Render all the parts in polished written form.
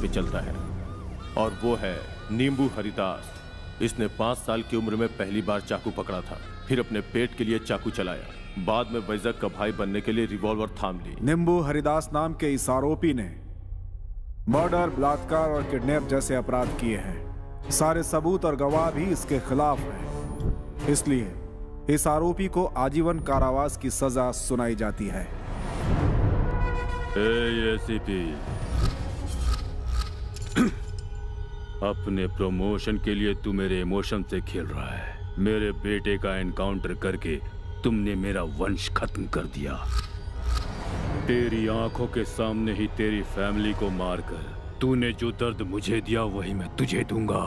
पे चलता है और वो है नींबू हरिदास। इसने 5 साल की उम्र में पहली बार चाकू पकड़ा था, फिर अपने पेट के लिए चाकू चलाया, बाद में वैजक का भाई बनने के लिए रिवॉल्वर थाम ली। नींबू हरिदास नाम के इस आरोपी ने मर्डर, बलात्कार और किडनैप जैसे अपराध किए हैं। सारे सबूत और गवाह भी इसके खिलाफ हैं। इसलिए इस आरोपी को आजीवन कारावास की सजा सुनाई जाती है। एसीपी, अपने प्रमोशन के लिए तू मेरे इमोशन से खेल रहा है। मेरे बेटे का एनकाउंटर करके तुमने मेरा वंश खत्म कर दिया। तेरी आंखों के सामने ही तेरी फैमिली को मारकर तूने जो दर्द मुझे दिया वही मैं तुझे दूंगा।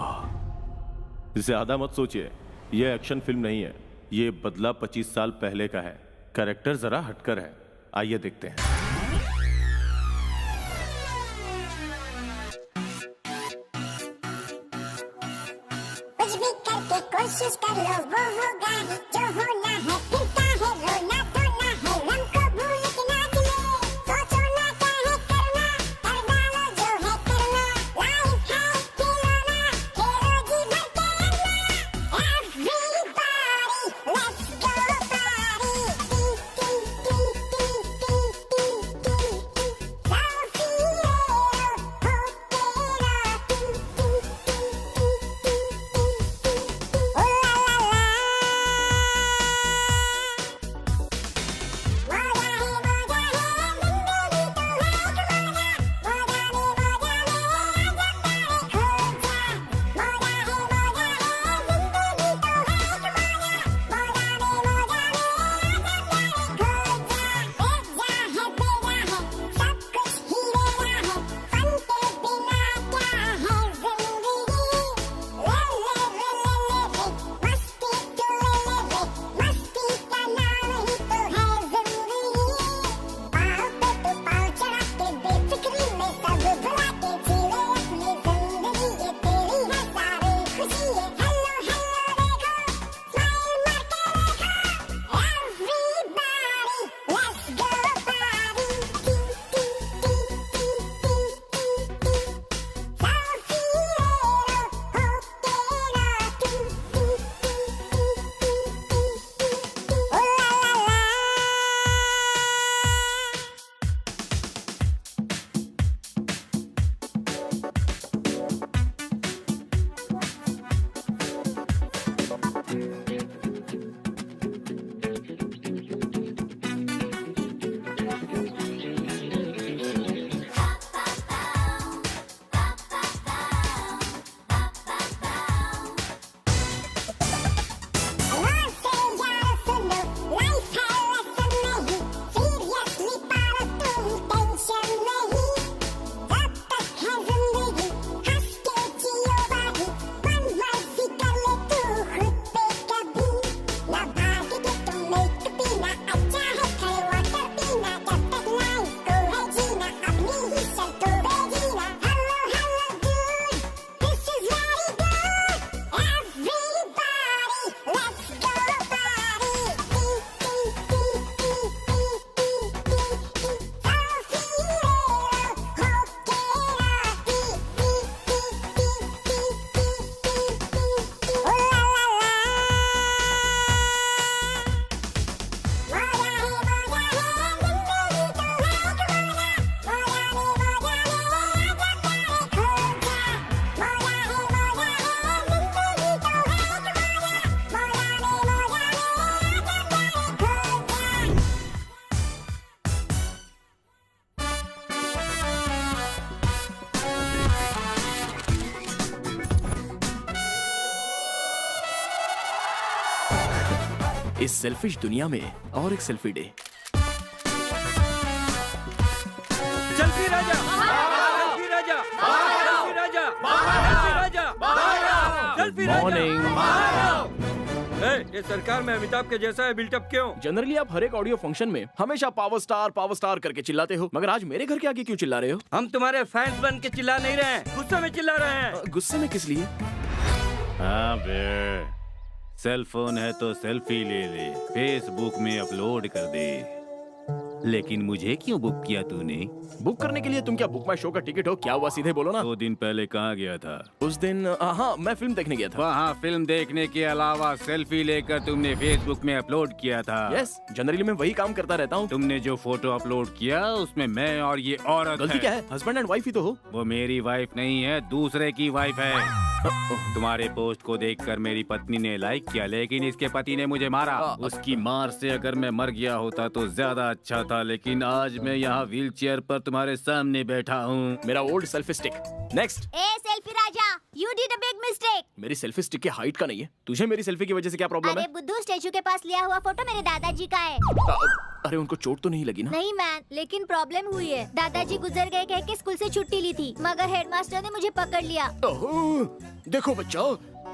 ज्यादा मत सोचिए, यह एक्शन फिल्म नहीं है, ये बदला 25 साल पहले का है। कैरेक्टर जरा हटकर है, आइए देखते हैं। कुछ भी करके कोशिश कर लो, वो होगा ही जो होना है। फिरता है रोना धोना है, रंग को भूल के नाच ले। सोचो ना क्या है करना, कर डालो जो है करना। लाइफ है खिलौना, खेलो जी भर के अंदर। Everybody, let's go party. टी टी टी टी टी टी टी टी। साफी रे हो तेरा टी टी टी टी टी टी। ओ ला ला ला, मौजा है जिंदगी तो है एक मौजा। मौजा रे मौजा मेरा जंदारे खो जा। मौजा है जिंदगी तो है एक मौजा। मौजा रे मौजा मेरा जंदारे खो जा। बेजा है बेजा है, सब कुछ ही मेरा है। फन के बिना क्या है जिंदगी। ले ले रे ले ले रे, मस्ती तो ले ले रे, मस्ती का नाम ही तो है जिंदगी। पाँव पे तू पाँव चढ़ा के बेफिक्री में सब भुला के जी ले अपनी जिंदगी। ये तेरी है सारी खुशी है। हेलो हेलो देखो, स्माइल मार के देखो। Everybody, let's go party. टी टी टी टी टी टी टी। साफी रे हो तेरा टी टी टी टी टी टी टी। ओ ला ला ला, मान से यार सुनो, लाइफ है लेसन नहीं। सीरियसली पालो तुम, टेंशन नहीं। जब तक है जिंदगी, हंस के जियो बागी। मन मर्जी कर ले तू खुद पे कभी। ना भागेगे तुम मिल्क पीना, अच्छा है खड़े वाटर पीना। जब तक लाइफ को है जीना, अपनी ही शर्तों पे जीना। Hello hello dude, this is very good. Everybody, let's go party. टी टी टी टी टी टी टी टी। साफी रे हो तेरा टी टी टी टी टी टी टी टी। ओ ला ला ला, मौजा है मौजा है जिंदगी तो है एक मौजा। मौजा रे मौजा मेरा जंदारे खो जा। मौजा है मौजा है जिंदगी तो है एक मौजा। मौजा रे मौजा मेरा जंदारे खो जा। इस सेल्फिश दुनिया में और एक selfie day. Selfie Raja, selfie Raja, selfie Raja, selfie Raja, selfie राजा। मॉर्निंग। ये सरकार में अमिताभ के जैसा है बिल्टअप क्यों? जनरली आप हर एक ऑडियो फंक्शन में हमेशा पावर स्टार करके चिल्लाते हो, मगर आज मेरे घर के आगे क्यों चिल्ला रहे हो? हम तुम्हारे फैंस बन के चिल्ला नहीं रहे हैं, गुस्से में चिल्ला रहे हैं। गुस्से में किस लिए? हाँ बे, सेल फोन है तो सेल्फी ले ले, फेसबुक में अपलोड कर दे। लेकिन मुझे क्यों बुक किया तूने? बुक करने के लिए तुम क्या बुक माई शो का टिकट हो? क्या हुआ, सीधे बोलो ना। 2 दिन पहले कहाँ गया था? उस दिन हाँ, मैं फिल्म देखने गया था। वहाँ फिल्म देखने के अलावा सेल्फी लेकर तुमने फेसबुक में अपलोड किया था। यस, जनरली मैं वही काम करता रहता हूँ। तुमने जो फोटो अपलोड किया उसमें मैं और ये औरत गलती क्या है? हस्बैंड एंड वाइफ ही तो हो। वो मेरी वाइफ नहीं है, दूसरे की वाइफ है। तुम्हारे पोस्ट को देखकर मेरी पत्नी ने लाइक किया, लेकिन इसके पति ने मुझे मारा। उसकी मार से अगर मैं मर गया होता तो ज्यादा अच्छा था, लेकिन आज मैं यहाँ व्हील चेयर पर तुम्हारे सामने बैठा हूँ। मेरा old selfie stick. Next. A selfie Raja, you did a big mistake. मेरी सेल्फी स्टिक की हाइट का नहीं है। तुझे मेरी सेल्फी की वजह से क्या प्रॉब्लम अरे है? बुद्धू, स्टेचू के पास लिया हुआ फोटो मेरे दादाजी का है। अरे उनको चोट तो नहीं लगी ना? नहीं मैन, लेकिन प्रॉब्लम हुई है। दादाजी गुजर गए कह के स्कूल से छुट्टी ली थी, मगर हेडमास्टर ने मुझे पकड़ लिया। ओहो, देखो बच्चा,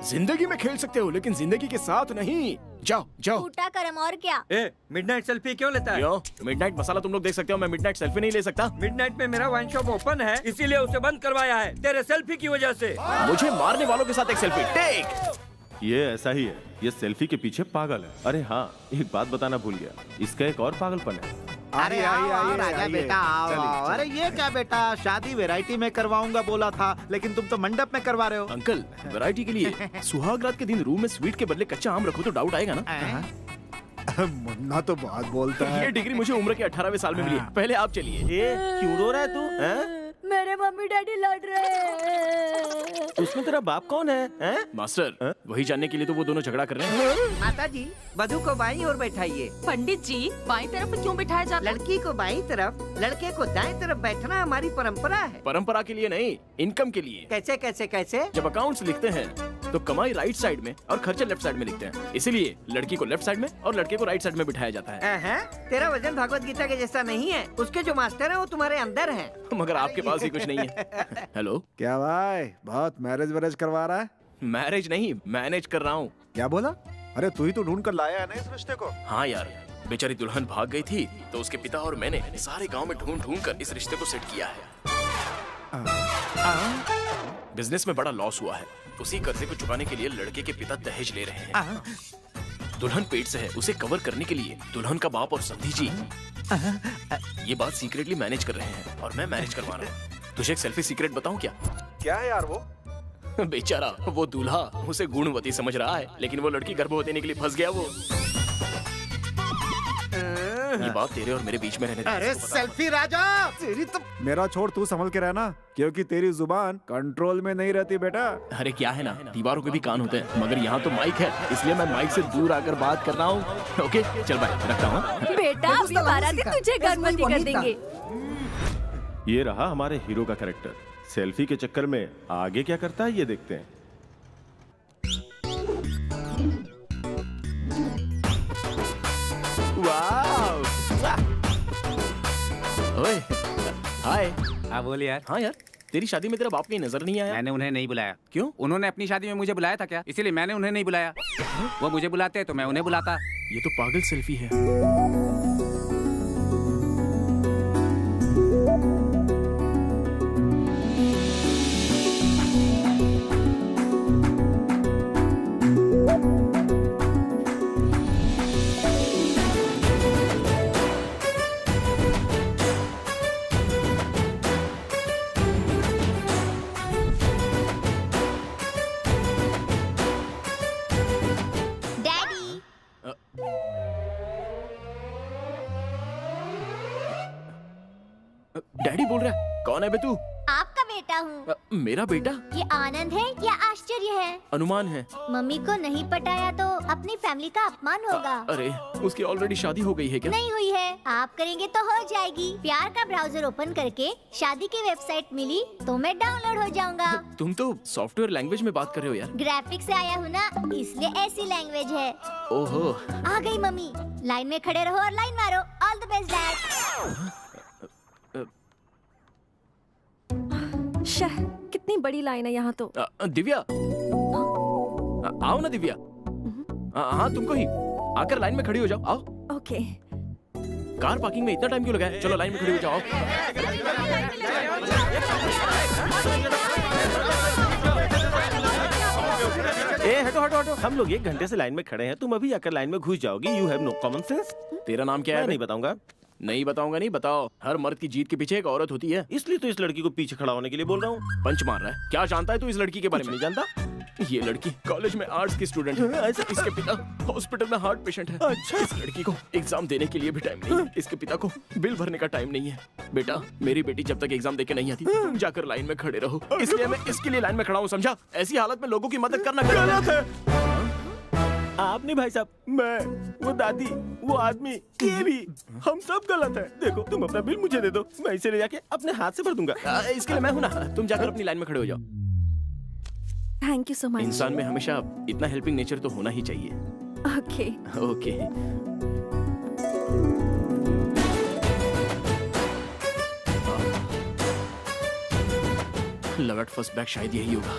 जिंदगी में खेल सकते हो लेकिन जिंदगी के साथ नहीं। जाओ जाओ। फूटा करम और क्या। ए, मिडनाइट सेल्फी क्यों लेता है? क्यों? मिडनाइट मसाला तुम लोग देख सकते हो, मैं मिडनाइट सेल्फी नहीं ले सकता। मिडनाइट में मेरा वाइन शॉप ओपन है, इसीलिए उसे बंद करवाया है तेरे सेल्फी की वजह से। मुझे मारने वालों के साथ एक सेल्फी टेक। ये ऐसा ही है, ये सेल्फी के पीछे पागल है। अरे हाँ, एक बात बताना भूल गया, इसका एक और पागलपन है। अरे आओ राजा बेटा आओ। अरे ये क्या बेटा, शादी वैरायटी में करवाऊंगा बोला था, लेकिन तुम तो मंडप में करवा रहे हो। अंकल, वैरायटी के लिए सुहाग रात के दिन रूम में स्वीट के बदले कच्चा आम रखो तो डाउट आएगा ना। मुन्ना तो बहुत बोलता है। ये डिग्री मुझे उम्र के 18वें साल में मिली है। पहले आप चलिए। क्यों रो रहा है तू? हैं? मेरे मम्मी डैडी लड़ रहे हैं। उसमें तेरा बाप कौन है? हैं? मास्टर, वही जानने के लिए तो वो दोनों झगड़ा कर रहे हैं। माता जी, वधु को बाईं ओर बैठाइए। पंडित जी, बाईं तरफ क्यों बिठाया जाता? लड़की को बाईं तरफ, लड़के को दाएं तरफ बैठना हमारी परंपरा है। परंपरा के लिए नहीं, इनकम के लिए। कैसे कैसे कैसे? जब अकाउंट्स लिखते हैं तो कमाई राइट साइड में और खर्चे लेफ्ट साइड में लिखते हैं, इसीलिए लड़की को लेफ्ट साइड में और लड़के को राइट साइड में बिठाया जाता है। तेरा वजन भगवत गीता के जैसा नहीं है, उसके जो मास्टर है वो तुम्हारे अंदर है। मगर आपके पास ही कुछ नहीं है। हेलो, क्या भाई, बहुत मैरिज वैरेज करवा रहा है? मैरिज नहीं, मैनेज कर रहा हूँ। क्या बोला? अरे तू ही तो ढूंढ कर लाया है ना इस रिश्ते को। हाँ यार, बेचारी दुल्हन भाग गई थी तो उसके पिता और मैंने सारे गांव में ढूंढ ढूंढ कर इस रिश्ते को सेट किया है। बिजनेस में बड़ा लॉस हुआ है, उसी कर्जे को चुकाने के लिए लड़के के पिता दहेज ले रहे हैं। दुल्हन पेट से है, उसे कवर करने के लिए दुल्हन का बाप और समधी जी ये बात सीक्रेटली मैनेज कर रहे हैं और मैं मैनेज करवा रहा हूँ। तुझे एक सेल्फी सीक्रेट बताऊं क्या? क्या है यार वो? बेचारा वो दूल्हा उसे गुणवती समझ रहा है, लेकिन वो लड़की गर्भवती होने के लिए फंस गया। वो ये बात तेरे और मेरे बीच में रहने दे। अरे सेल्फी राजा, तेरी तो मेरा छोड़, तू संभल के रहना, क्योंकि तेरी जुबान कंट्रोल में नहीं रहती बेटा। अरे क्या है ना, दीवारों के भी कान होते हैं, मगर यहाँ तो माइक है, इसलिए मैं माइक से दूर आकर बात कर रहा हूँ। ओके चल बाय, रखता हूँ। बेटा, अभी बारात दिन तुझे गर्भवती कर देंगे। ये रहा हमारे हीरो का कैरेक्टर। सेल्फी के चक्कर में आगे क्या करता है ये देखते हैं। वाव! ओए, हाय। हाँ बोल यार। हाँ यार, तेरी शादी में तेरा बाप कहीं नजर नहीं आया? मैंने उन्हें नहीं बुलाया। क्यों? उन्होंने अपनी शादी में मुझे बुलाया था क्या? इसीलिए मैंने उन्हें नहीं बुलाया। वो मुझे बुलाते तो मैं उन्हें बुलाता। ये तो पागल सेल्फी है। डैडी, डैडी बोल रहा है? कौन है बे तू? आपका बेटा हूँ। मेरा बेटा? ये आनंद है या आश्चर्य है? अनुमान है। मम्मी को नहीं पटाया तो अपनी फैमिली का अपमान होगा। अरे, उसकी ऑलरेडी शादी हो गई है क्या? नहीं हुई है, आप करेंगे तो हो जाएगी। प्यार का ब्राउजर ओपन करके शादी की वेबसाइट मिली तो मैं डाउनलोड हो जाऊंगा। तुम तो सॉफ्टवेयर लैंग्वेज में बात कर रहे हो यार। ग्राफिक्स से आया हूँ ना, इसलिए ऐसी लैंग्वेज है। ओहो, आ गई मम्मी। लाइन में खड़े रहो और लाइन मारो। All the best dad. शह, कितनी बड़ी लाइन है यहाँ तो। दिव्या, आओ ना दिव्या। हाँ तुमको ही, आकर लाइन में खड़ी हो जाओ। आओ। ओके। कार पार्किंग में इतना टाइम क्यों लगाया? चलो लाइन में खड़ी हो जाओ। ए हटो हटो हटो, हम लोग 1 घंटे से लाइन में खड़े हैं, तुम अभी आकर लाइन में घुस जाओगी। You have no common sense. तेरा नाम क्या मैं है? नहीं बताऊंगा। नहीं बताऊंगा नहीं, बताओ। हर मर्द की जीत के पीछे एक औरत होती है। इसलिए तो इस लड़की को पीछे खड़ा होने के लिए बोल रहा हूँ। पंच मार रहा है। क्या जानता है तू इस लड़की के बारे में? नहीं जानता। ये लड़की कॉलेज में आर्ट्स की स्टूडेंट है। ऐसे इसके पिता हॉस्पिटल में हार्ट पेशेंट है। अच्छा। इस लड़की को एग्जाम देने के लिए भी टाइम नहीं है। इसके पिता को बिल भरने का टाइम नहीं है। बेटा, मेरी बेटी जब तक एग्जाम देके नहीं आती, तुम जाकर लाइन में खड़े रहो। इसलिए मैं इसके लिए लाइन में खड़ा हूँ, समझा? ऐसी हालत में लोगों की मदद करना गलत है। आप नहीं भाई साहब, मैं, वो दादी, वो आदमी, ये भी, हम सब गलत है। देखो, तुम अपना बिल मुझे दे दो, मैं इसे ले जाके अपने हाथ से भर दूंगा। इसके लिए मैं हूं ना। तुम जाकर अपनी लाइन में खड़े हो जाओ। Thank you so much. इंसान में हमेशा इतना हेल्पिंग नेचर तो होना ही चाहिए। Okay. Okay. Love at first back शायद यही होगा।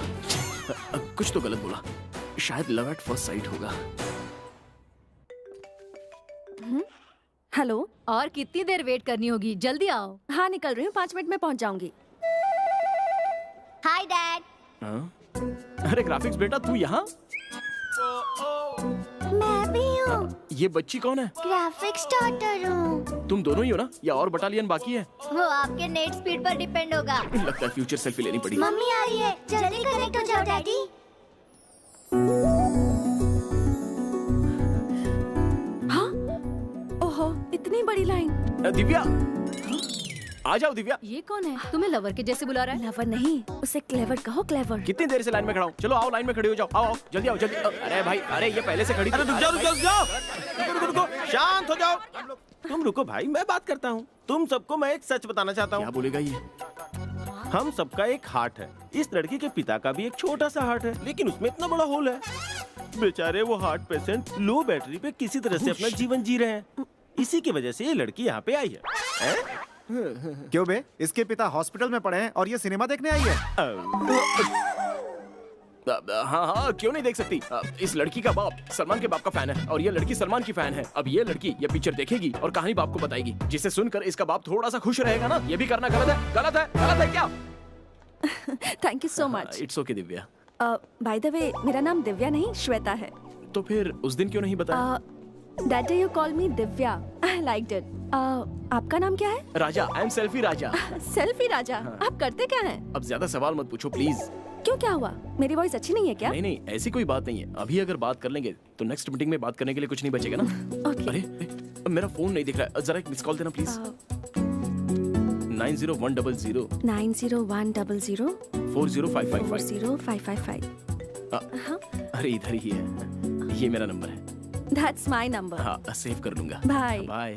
कुछ तो गलत बोला। शायद लव एट फर्स्ट साइट होगा। हेलो। और कितनी देर वेट करनी होगी? जल्दी आओ। हाँ, निकल रही हूँ, 5 मिनट में पहुँच जाऊंगी। Hi dad. हाँ? अरे ग्राफिक्स बेटा, तू यहाँ? मैं भी हूँ। ये बच्ची कौन है? ग्राफिक्स डॉटर हूँ। तुम दोनों ही हो ना, या और बटालियन बाकी है? वो आपके नेट स्पीड पर डिपेंड होगा। लगता है फ्यूचर सेल्फी लेनी पड़ेगी। मम्मी आ रही है, जल्दी कनेक्ट हो जाओ डैडी। हाँ? ओहो, इतनी बड़ी लाइन। दिव्या, आ जाओ दिव्या। ये कौन है? तुम्हें लवर के जैसे बुला रहा है? लवर नहीं, उसे क्लेवर कहो, क्लेवर। कितनी देर से लाइन में खड़ा हूँ? चलो आओ, लाइन में खड़े हो जाओ। आओ आओ, जल्दी आओ, जल्दी। अरे भाई, अरे ये पहले से खड़ी थी। अरे रुक जाओ, रुक जाओ, रुक जाओ। रुको, रुको, शांत हो जाओ। तुम रुको भाई, मैं बात करता हूँ। तुम सबको मैं एक सच बताना चाहता क्या हूँ। बोलेगा ये? हम सबका एक हार्ट है। इस लड़की के पिता का भी एक छोटा सा हार्ट है, लेकिन उसमें इतना बड़ा होल है। बेचारे वो हार्ट पेशेंट लो बैटरी पे किसी तरह से अपना जीवन जी रहे हैं। इसी की वजह से ये लड़की यहाँ पे आई है। क्यों बे? इसके पिता हॉस्पिटल में पड़े हैं और ये सिनेमा देखने आई है। हाँ हाँ, क्यों नहीं देख सकती? इस लड़की का बाप सलमान के बाप का फैन है और ये लड़की सलमान की फैन है। अब ये लड़की ये पिक्चर देखेगी और कहानी बाप को बताएगी, जिसे सुनकर इसका बाप थोड़ा सा खुश रहेगा ना। ये भी करना गलत है? गलत है? गलत है क्या? Thank you so much. It's okay Divya. By the way, मेरा नाम दिव्या नहीं, श्वेता है। तो फिर उस दिन क्यों नहीं बताया? That day you called me Divya. I liked it. आपका नाम क्या है? Raja. I am selfie Raja. Selfie Raja. आप करते क्या हैं? अब ज्यादा सवाल मत पूछो प्लीज। क्यों, क्या हुआ? मेरी वॉइस अच्छी नहीं है क्या? नहीं नहीं, ऐसी कोई बात नहीं है। अभी अगर बात कर लेंगे तो नेक्स्ट मीटिंग में बात करने के लिए कुछ नहीं बचेगा ना। Okay. अरे मेरा फोन नहीं दिख रहा है, जरा एक मिस कॉल देना प्लीज। 90100 90100 40555। 40555. अरे इधर ही है, ये मेरा नंबर है। That's my number. हाँ, सेव कर लूंगा। बाय। बाय।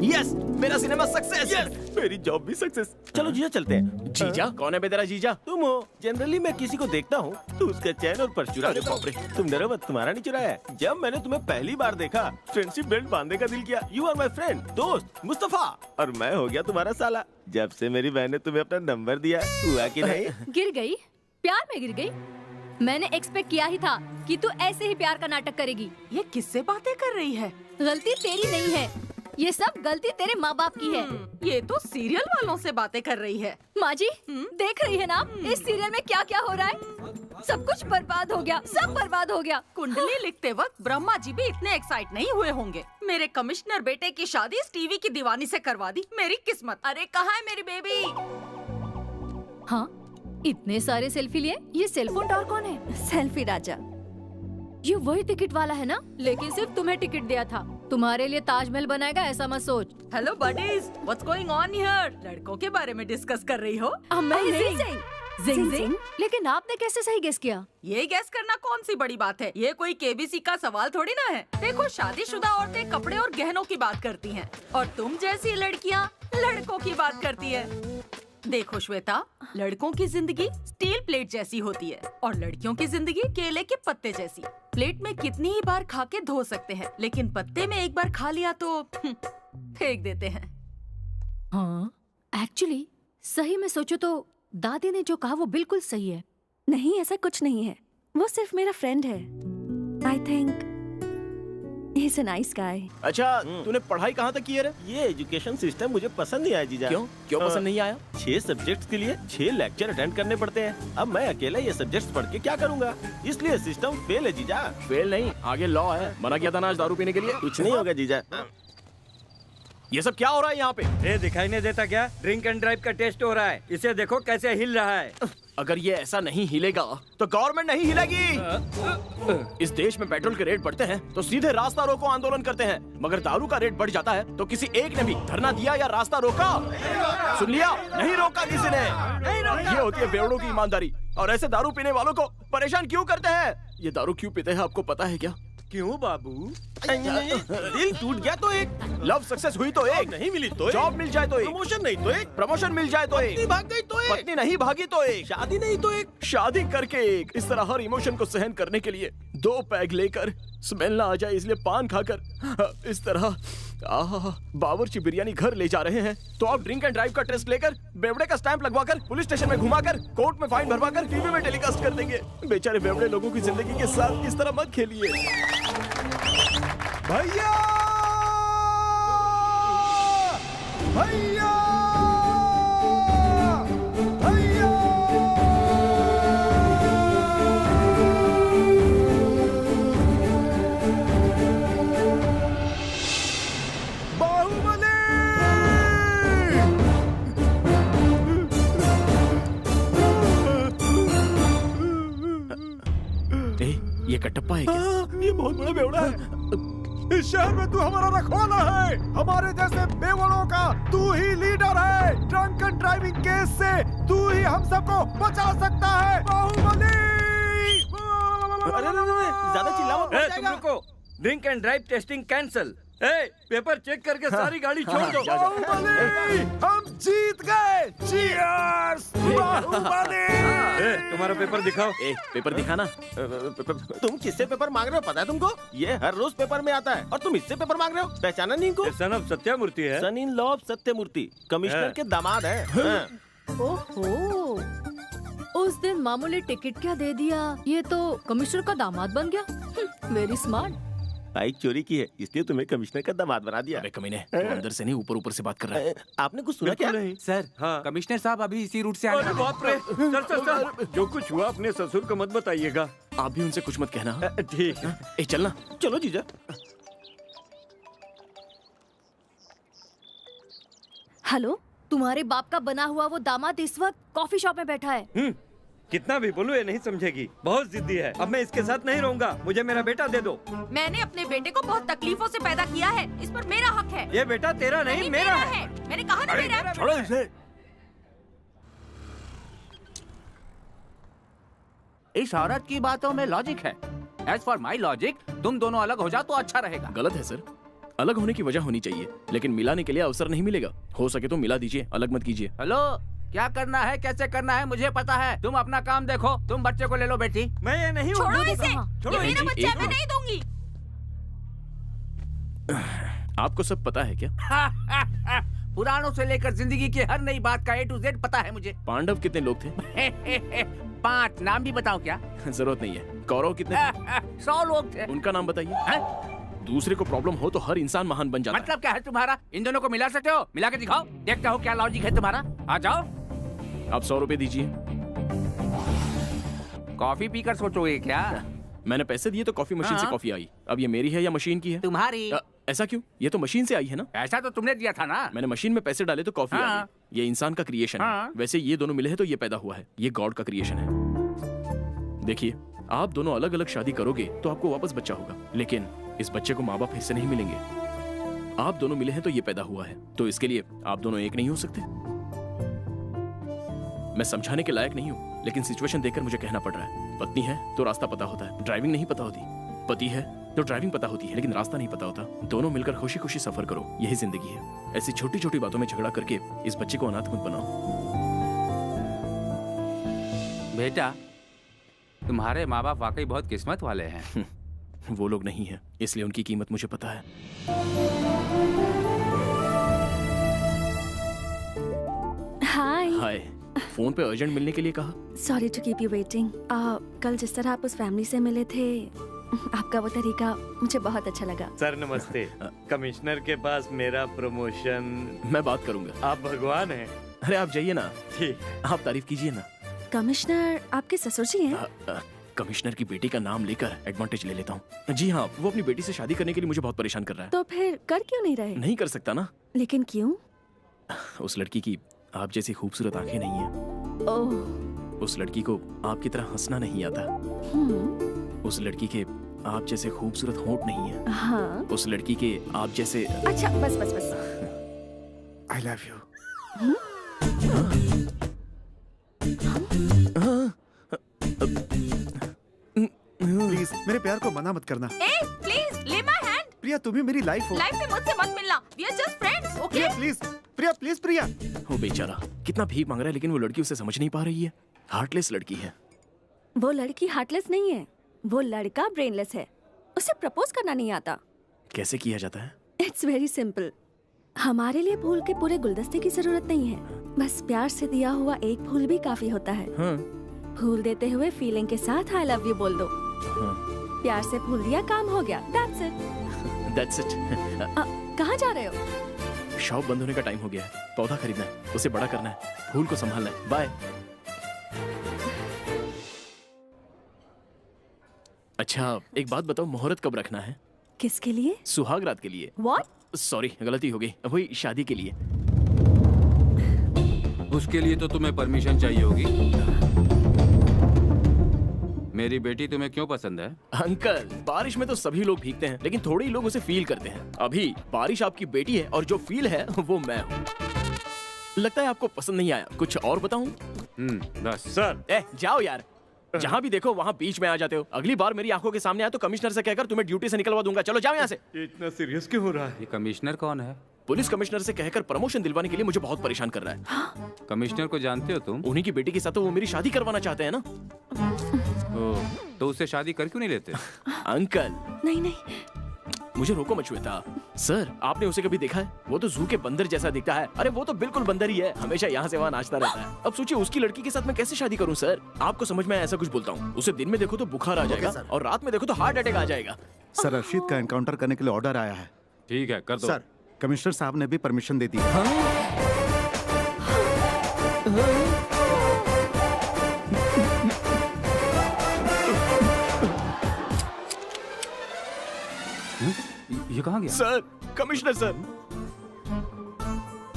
यस, मेरा सिनेमा सक्सेस। मेरी जॉब भी सक्सेस। चलो जीजा चलते हैं। जीजा? कौन है बे तेरा जीजा? तुम हो। जनरली मैं किसी को देखता हूँ तो उसका चैन और पर्स चुरा लेता हूँ। तुम डरो मत, तुम्हारा नहीं चुराया है। जब मैंने तुम्हें पहली बार देखा, फ्रेंडशिप बेल्ट बांधने का दिल किया। यू आर माई फ्रेंड, दोस्त मुस्तफा, और मैं हो गया तुम्हारा साला। जब से मेरी बहन ने तुम्हें अपना नंबर दिया, हुआ कि नहीं? गिर गई? प्यार में गिर गई? मैंने एक्सपेक्ट किया ही था कि तू ऐसे ही प्यार का नाटक करेगी। ये किससे बातें कर रही है? गलती तेरी नहीं है, ये सब गलती तेरे माँ बाप की है। ये तो सीरियल वालों से बातें कर रही है। माँ जी, देख रही है ना इस सीरियल में क्या क्या हो रहा है? सब कुछ बर्बाद हो गया, सब बर्बाद हो गया। कुंडली लिखते वक्त ब्रह्मा जी भी इतने एक्साइट नहीं हुए होंगे। मेरे कमिश्नर बेटे की शादी इस टीवी की दीवानी से करवा दी। मेरी किस्मत। अरे कहाँ है मेरी बेबी? हाँ, इतने सारे सेल्फी लिए। ये सेलफोन टॉर कौन है? सेल्फी राजा। ये वही टिकट वाला है ना? लेकिन सिर्फ तुम्हें टिकट दिया था। तुम्हारे लिए ताजमहल बनाएगा ऐसा मत सोच। Hello buddies, what's going on here? लड़कों के बारे में डिस्कस कर रही हो? अमेजिंग। जिंग जिंग। लेकिन आपने कैसे सही गेस किया? ये गैस करना कौन सी बड़ी बात है? ये कोई केबीसी का सवाल थोड़ी ना है। देखो, शादीशुदा औरतें कपड़े और गहनों की बात करती हैं और तुम जैसी लड़कियाँ लड़कों की बात करती है। देखो श्वेता, लड़कों की जिंदगी स्टील प्लेट जैसी होती है और लड़कियों की जिंदगी केले के पत्ते जैसी। प्लेट में कितनी ही बार खा के धो सकते हैं, लेकिन पत्ते में एक बार खा लिया तो फेंक देते हैं। हाँ, एक्चुअली सही में सोचो तो दादी ने जो कहा वो बिल्कुल सही है। नहीं, ऐसा कुछ नहीं है। वो सिर्फ मेरा फ्रेंड है। I think he is a nice guy. अच्छा, तूने पढ़ाई कहाँ तक की है रे? ये एजुकेशन सिस्टम मुझे पसंद नहीं आया जीजा। क्यों? क्यों पसंद नहीं आया? 6 सब्जेक्ट्स के लिए 6 लेक्चर अटेंड करने पड़ते हैं। अब मैं अकेला ये सब्जेक्ट्स पढ़ के क्या करूँगा? इसलिए सिस्टम फेल है जीजा। फेल नहीं, आगे लॉ है। मना किया था ना आज दारू पीने के लिए। कुछ नहीं होगा जीजा। ये सब क्या हो रहा है यहाँ पे? ये दिखाई नहीं देता क्या? ड्रिंक एंड ड्राइव का टेस्ट हो रहा है। इसे देखो कैसे हिल रहा है। अगर ये ऐसा नहीं हिलेगा तो गवर्नमेंट नहीं हिलेगी। इस देश में पेट्रोल के रेट बढ़ते हैं तो सीधे रास्ता रोको आंदोलन करते हैं, मगर दारू का रेट बढ़ जाता है तो किसी एक ने भी धरना दिया या रास्ता रोका? सुन लिया, नहीं रोका किसी ने। ये होती है बेवड़ों की ईमानदारी। और ऐसे दारू पीने वालों को परेशान क्यों करते हैं? ये दारू क्यों पीते हैं आपको पता है क्या? क्यों बाबू? दिल टूट गया तो एक, लव सक्सेस हुई तो एक, नहीं मिली तो जॉब मिल जाए तो एक, प्रमोशन नहीं तो एक, प्रमोशन मिल जाए तो एक, पत्नी भाग गई तो एक, पत्नी नहीं भागी तो एक, शादी नहीं तो एक, शादी करके एक। इस तरह हर इमोशन को सहन करने के लिए 2 पैग लेकर, स्मेल ना आ जाए इसलिए पान खाकर, इस तरह बावर्ची बिरयानी घर ले जा रहे हैं तो आप ड्रिंक एंड ड्राइव का टेस्ट लेकर, बेवड़े का स्टैंप लगवाकर, पुलिस स्टेशन में घुमाकर, कोर्ट में फाइन भरवाकर टीवी में टेलीकास्ट कर देंगे। बेचारे बेवड़े लोगों की जिंदगी के साथ इस तरह मत खेलिए। भैया भैया भैया बाहुबली ये कटप्पा है क्या? ये बहुत बड़ा बेवड़ा है। इस शहर में तू हमारा रखवाला है। हमारे जैसे बेवड़ों का तू ही लीडर है। ड्रंक एंड ड्राइविंग केस से तू ही हम सबको बचा सकता है। बाहुबली! अरे ज्यादा चिल्ला मत, ए, तुम रुको। Drink and drive testing cancel. ए, पेपर चेक करके सारी गाड़ी छोड़ दो। बाहुबली! हम जीत गए। चीयर्स! बाहुबली! ए, तुम्हारा पेपर दिखाओ। पेपर दिखाना। तुम किससे पेपर मांग रहे हो पता है तुमको? ये हर रोज पेपर में आता है और तुम इससे पेपर मांग रहे हो? पहचाना नहीं इनको? सन ऑफ सत्यमूर्ति है। Son in law of Satyamurthy, commissioner के दामाद है। ओहो, उस दिन मामूली टिकट क्या दे दिया, ये तो कमिश्नर का दामाद बन गया। Very smart. बाइक चोरी की है इसलिए तुम्हें कमिश्नर का दामाद बना दिया। अबे कमीने, तू अंदर से नहीं ऊपर ऊपर से बात कर रहा है। आपने कुछ सुना क्या? नहीं सर, हाँ। कमिश्नर साहब अभी इसी रूट से आ अरे बाप रे! सर, जो कुछ हुआ अपने ससुर को मत बताइएगा। आप भी उनसे कुछ मत कहना। ठीक है। ए चलना। चलो जीजा। हेलो, तुम्हारे बाप का बना हुआ वो दामाद इस वक्त कॉफी शॉप में बैठा है। कितना भी बोलूं ये नहीं समझेगी। बहुत जिद्दी है। अब मैं इसके साथ नहीं रहूंगा। मुझे मेरा बेटा दे दो। मैंने अपने बेटे को बहुत तकलीफों से पैदा किया है, इस पर मेरा हक है। ये बेटा तेरा नहीं मेरा है। मैंने कहा ना मेरा है। छोड़ो इसे। इस औरत की बातों में लॉजिक है। एज फॉर माई लॉजिक, तुम दोनों अलग हो जाओ तो अच्छा रहेगा। गलत है सर, अलग होने की वजह होनी चाहिए, लेकिन मिलाने के लिए अवसर नहीं मिलेगा। हो सके तो मिला दीजिए, अलग मत कीजिए। हेलो, क्या करना है कैसे करना है मुझे पता है। तुम अपना काम देखो। तुम बच्चे को ले लो बेटी। मैं ये नहीं छोड़ो हूँ। इसे। छोड़ो ये मेरा जी, बच्चा है, एक मैं नहीं दूंगी। आपको सब पता है क्या? पुरानों से लेकर जिंदगी की हर नई बात का A to Z पता है मुझे। पांडव कितने लोग थे? 5 नाम भी बताओ क्या? जरूरत नहीं है। कौरव कितने थे? 100 लोग थे। उनका नाम बताइए। दूसरे को प्रॉब्लम हो तो हर इंसान महान बन जाता है। मतलब क्या है तुम्हारा? इन दोनों को मिला सकते हो? मिला के दिखाओ, देखता हूँ क्या लॉजिक है तुम्हारा। आ जाओ। आप 100 रुपए दीजिए। कॉफी पीकर सोचोगे क्या? मैंने पैसे दिए तो कॉफी मशीन से हाँ। कॉफी आई। अब ये मेरी है या मशीन की है? तुम्हारी। ऐसा क्यों? ये तो मशीन से आई है ना। ऐसा तो तुमने दिया था ना। मैंने मशीन में पैसे डाले तो कॉफी आ हाँ। गई। ये इंसान का क्रिएशन है। हाँ। वैसे ये दोनों मिले हैं तो ये पैदा हुआ है। ये गॉड का क्रिएशन है। देखिए, आप दोनों अलग अलग शादी करोगे तो आपको वापस बच्चा होगा, लेकिन इस बच्चे को माँ बाप फिर से नहीं मिलेंगे। आप दोनों मिले हैं तो ये पैदा हुआ है, तो इसके लिए आप दोनों एक नहीं हो सकते। मैं समझाने के लायक नहीं हूँ, लेकिन सिचुएशन देखकर मुझे कहना पड़ रहा है। पत्नी है तो रास्ता पता होता है, ड्राइविंग नहीं पता होती। पति है तो ड्राइविंग पता होती है, लेकिन रास्ता नहीं पता होता। दोनों मिलकर खुशी खुशी सफर करो, यही जिंदगी है। ऐसी छोटी छोटी बातों में झगड़ा करके इस बच्चे को अनाथ मत बनाओ। बेटा, तुम्हारे माँ बाप वाकई बहुत किस्मत वाले हैं। वो लोग नहीं है, इसलिए उनकी कीमत मुझे पता है। हाय। हाय। फोन पे अर्जेंट मिलने के लिए कहा। Sorry to keep you waiting. कल जिस तरह आप उस फैमिली से मिले थे, आपका वो तरीका मुझे बहुत अच्छा लगा। सर नमस्ते। कमिश्नर के पास मेरा प्रमोशन। मैं बात करूंगा। आप भगवान हैं। अरे आप जाइए ना। ठीक। आप तारीफ कीजिए ना। कमिश्नर आपके ससुर जी हैं? कमिश्नर की बेटी का नाम लेकर एडवांटेज ले लेता हूँ। जी हाँ, वो अपनी बेटी से शादी करने के लिए मुझे बहुत परेशान कर रहा है। तो फिर कर क्यों नहीं रहे? नहीं कर सकता ना। लेकिन क्यों? उस लड़की की आप जैसी खूबसूरत आंखें नहीं है। ओह। उस लड़की को आपकी तरह हंसना नहीं आता। उस लड़की के आप जैसे खूबसूरत होंठ नहीं है। हाँ। उस लड़की के आप जैसे। अच्छा बस बस बस। I love you. प्लीज मेरे प्यार को मना मत करना। ए प्लीज ले माय हैंड। प्रिया तुम ही मेरी लाइफ हो। लाइफ में मुझसे मत मिलना, we are just friends, okay? Priya please, Priya please Priya. वो बेचारा कितना भीख मांग रहा है, लेकिन वो लड़की उसे समझ नहीं पा रही है। हार्टलेस लड़की है। वो लड़की हार्टलेस नहीं है, वो लड़का ब्रेनलेस है। उसे प्रपोज करना नहीं आता। कैसे किया जाता है? It's very simple. हमारे लिए फूल के पूरे गुलदस्ते की जरूरत नहीं है, बस प्यार से दिया हुआ एक फूल भी काफी होता है। हाँ। फूल देते हुए फीलिंग के साथ आई लव यू बोल दो। हाँ। प्यार से फूल दिया, काम हो गया। That's it. That's it. कहाँ जा रहे हो? शॉप बंद होने का टाइम हो गया है। पौधा खरीदना है, उसे बड़ा करना है, फूल को संभालना है। बाय। अच्छा एक बात बताओ, मुहूर्त कब रखना है? किसके लिए? सुहाग रात के लिए। What? सॉरी गलती हो गई, वही शादी के लिए। उसके लिए तो तुम्हें परमिशन चाहिए होगी। मेरी बेटी तुम्हें क्यों पसंद है? अंकल बारिश में तो सभी लोग भीगते हैं, लेकिन थोड़े ही लोग उसे फील करते हैं। अभी बारिश आपकी बेटी है और जो फील है वो मैं हूँ। लगता है आपको पसंद नहीं आया, कुछ और बताऊं? बस। सर जाओ यार, जहाँ भी देखो वहाँ बीच में आ जाते हो। अगली बार मेरी आंखों के सामने आए तो कमिश्नर से कहकर तुम्हें ड्यूटी से निकलवा दूंगा। चलो जाओ यहाँ से। इतना सीरियस क्यों हो रहा है? ये कमिश्नर कौन है? पुलिस कमिश्नर से कहकर प्रमोशन दिलवाने के लिए मुझे बहुत परेशान कर रहा है। कमिश्नर को जानते हो तुम? उन्हीं की बेटी के साथ तो वो मेरी शादी करवाना चाहते हैं ना। तो उससे शादी कर क्यों नहीं लेते? अंकल नहीं नहीं, मुझे रोको मत श्वेता। सर आपने उसे कभी देखा है? वो तो जू के बंदर जैसा दिखता है। अरे वो तो बिल्कुल बंदर ही है, हमेशा यहाँ से वहाँ नाचता रहता है। अब सोचिए उसकी लड़की के साथ मैं कैसे शादी करूँ? सर आपको समझ में ऐसा कुछ बोलता हूँ, उसे दिन में देखो तो बुखार आ जाएगा और रात में देखो तो हार्ट अटैक आ जाएगा। सर रशीद का एनकाउंटर करने के लिए ऑर्डर आया है। ठीक है कर दो। सर कमिश्नर साहब ने भी परमिशन दे दी है। ये कहाँ गया? Sir commissioner sir.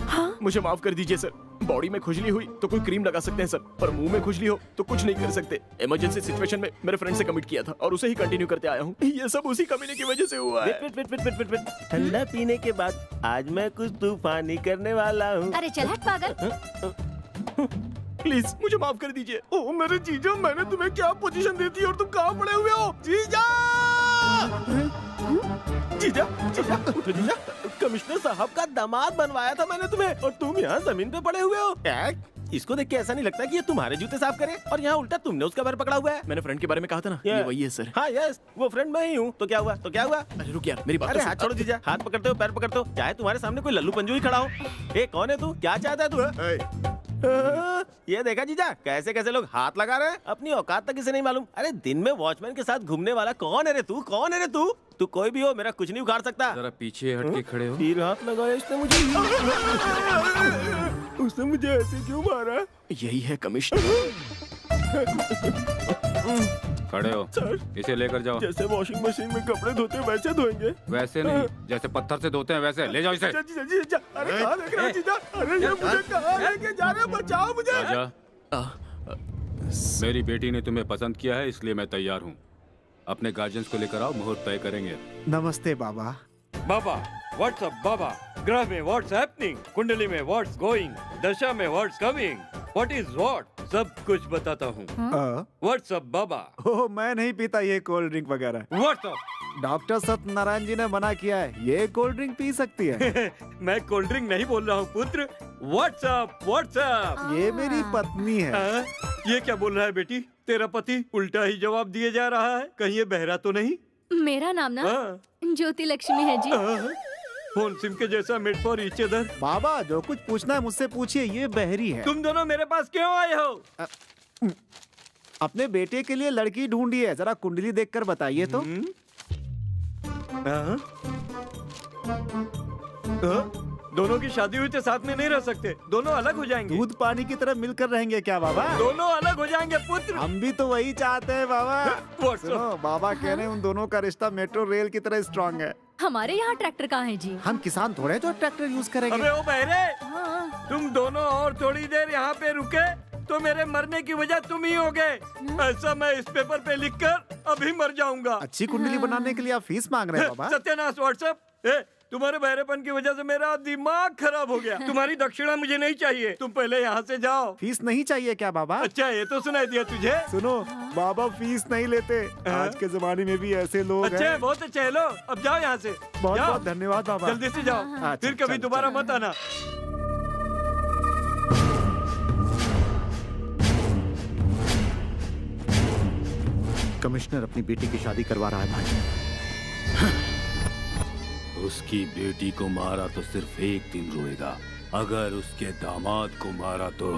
हाँ? मुझे माफ कर दीजिए सर। बॉडी में खुजली हुई तो कोई क्रीम लगा सकते हैं सर, पर मुंह में खुजली हो तो कुछ नहीं कर सकते। इमरजेंसी सिचुएशन में मेरे फ्रेंड से कमिट किया था और उसे ही कंटिन्यू करते आया हूँ। ये सब उसी कमीने की वजह से हुआ है। वेट। ठंडा पीने के बाद आज मैं कुछ तूफानी करने वाला हूँ। अरे चल हट पागल। प्लीज मुझे माफ कर दीजिए। ओ मेरे जीजा, मैंने तुम्हें क्या पोजीशन दी थी और तुम कहाँ पड़े हुए हो? जीजा जीजा जीजा उठो जीजा। कमिश्नर साहब का दामाद बनवाया था मैंने तुम्हें और तुम यहाँ जमीन पे पड़े हुए हो। इसको देख के ऐसा नहीं लगता कि ये तुम्हारे जूते साफ करे और यहाँ उल्टा तुमने उसका पैर पकड़ा हुआ है। मैंने फ्रेंड के बारे में कहा था ना, ये वही है सर। हाँ यस, वो फ्रेंड मैं ही हूँ। तो क्या हुआ? अरे रुक यार मेरी बात अरे तो हाथ छोड़ो जीजा, हाथ पकड़ते हो पैर पकड़ते हो, चाहे तुम्हारे सामने कोई लल्लू पंजू ही खड़ा हो। ए कौन है तू? क्या चाहता है तू? ये देखा जीजा कैसे कैसे लोग हाथ लगा रहे हैं, अपनी औकात तक इसे नहीं मालूम। अरे दिन में वॉचमैन के साथ घूमने वाला कौन है रे तू? कौन है रे तू? तू कोई भी हो, मेरा कुछ नहीं उखाड़ सकता। जरा पीछे हट के खड़े हो। तीर हाथ लगाया इसने मुझे। उसने मुझे ऐसे क्यों मारा? यही है कमिश्नर। खड़े हो सर इसे लेकर जाओ। जैसे वॉशिंग मशीन में कपड़े धोते हैं वैसे धोएंगे? वैसे नहीं, जैसे पत्थर से धोते हैं वैसे। ले जाओ इसे। जीजा अरे कहाँ लेके रहे हो जीजा? अरे ये मुझे कहाँ लेके जा रहे हो? बचाओ मुझे। राजा मेरी बेटी ने तुम्हें पसंद किया है इसलिए मैं तैयार हूँ। अपने गार्जियंस को लेकर आओ, मुहूर्त तय करेंगे। नमस्ते बाबा। बाबा व्हाट्सअप बाबा, ग्रह में व्हाट्स हैपनिंग, कुंडली में व्हाट्स गोइंग, दशा में what's coming, what is what, सब कुछ बताता हूँ। व्हाट्सअप बाबा। ओह मैं नहीं पीता ये कोल्ड ड्रिंक वगैरह। व्हाट्सअप। डॉक्टर सत्यनारायण जी ने मना किया है, ये कोल्ड ड्रिंक पी सकती है। मैं कोल्ड ड्रिंक नहीं बोल रहा हूँ पुत्र, व्हाट्सअप व्हाट्सअप। ये मेरी पत्नी है। ये क्या बोल रहा है बेटी? तेरा पति उल्टा ही जवाब दिए जा रहा है, कहीं ये बहरा तो नहीं? मेरा नाम ना ज्योति लक्ष्मी है जी। फोन सिम के जैसा मेड फॉर ईच अदर। बाबा जो कुछ पूछना है मुझसे पूछिए, ये बहरी है। तुम दोनों मेरे पास क्यों आए हो? अपने बेटे के लिए लड़की ढूंढी है, जरा कुंडली देखकर बताइए तो। दोनों की शादी हुई तो साथ में नहीं रह सकते, दोनों अलग हो जाएंगे। दूध पानी की तरह मिलकर रहेंगे क्या बाबा? दोनों अलग हो जाएंगे पुत्र। हम भी तो वही चाहते हैं बाबा। सुनो बाबा कह रहे हैं उन दोनों का रिश्ता मेट्रो रेल की तरह स्ट्रांग है। हमारे यहाँ ट्रैक्टर कहाँ है जी? हम किसान थोड़े जो ट्रैक्टर यूज करेंगे। अबे ओ बहरे, हाँ। तुम दोनों और थोड़ी देर यहाँ पे रुके तो मेरे मरने की वजह तुम ही होगे। ऐसा मैं इस पेपर पे लिखकर अभी मर जाऊंगा। अच्छी कुंडली बनाने के लिए आप फीस मांग रहे हैं बाबा? सत्यानाश व्हाट्सएप। तुम्हारे बहरेपन की वजह से मेरा दिमाग खराब हो गया। तुम्हारी दक्षिणा मुझे नहीं चाहिए, तुम पहले यहाँ से जाओ। फीस नहीं चाहिए क्या बाबा? अच्छा ये तो सुनाई दिया तुझे। सुनो, बाबा फीस नहीं लेते। आज के जमाने में भी ऐसे लोग अच्छा हैं। है, बहुत अच्छा है। लो अब जाओ यहाँ से। बहुत जाओ। बहुत धन्यवाद बाबा। जल्दी से जाओ, अच्छा, फिर कभी चल, दोबारा मत आना। कमिश्नर अपनी बेटी की शादी करवा रहा है भाई। उसकी बेटी को मारा तो सिर्फ एक दिन रोएगा, अगर उसके दामाद को मारा तो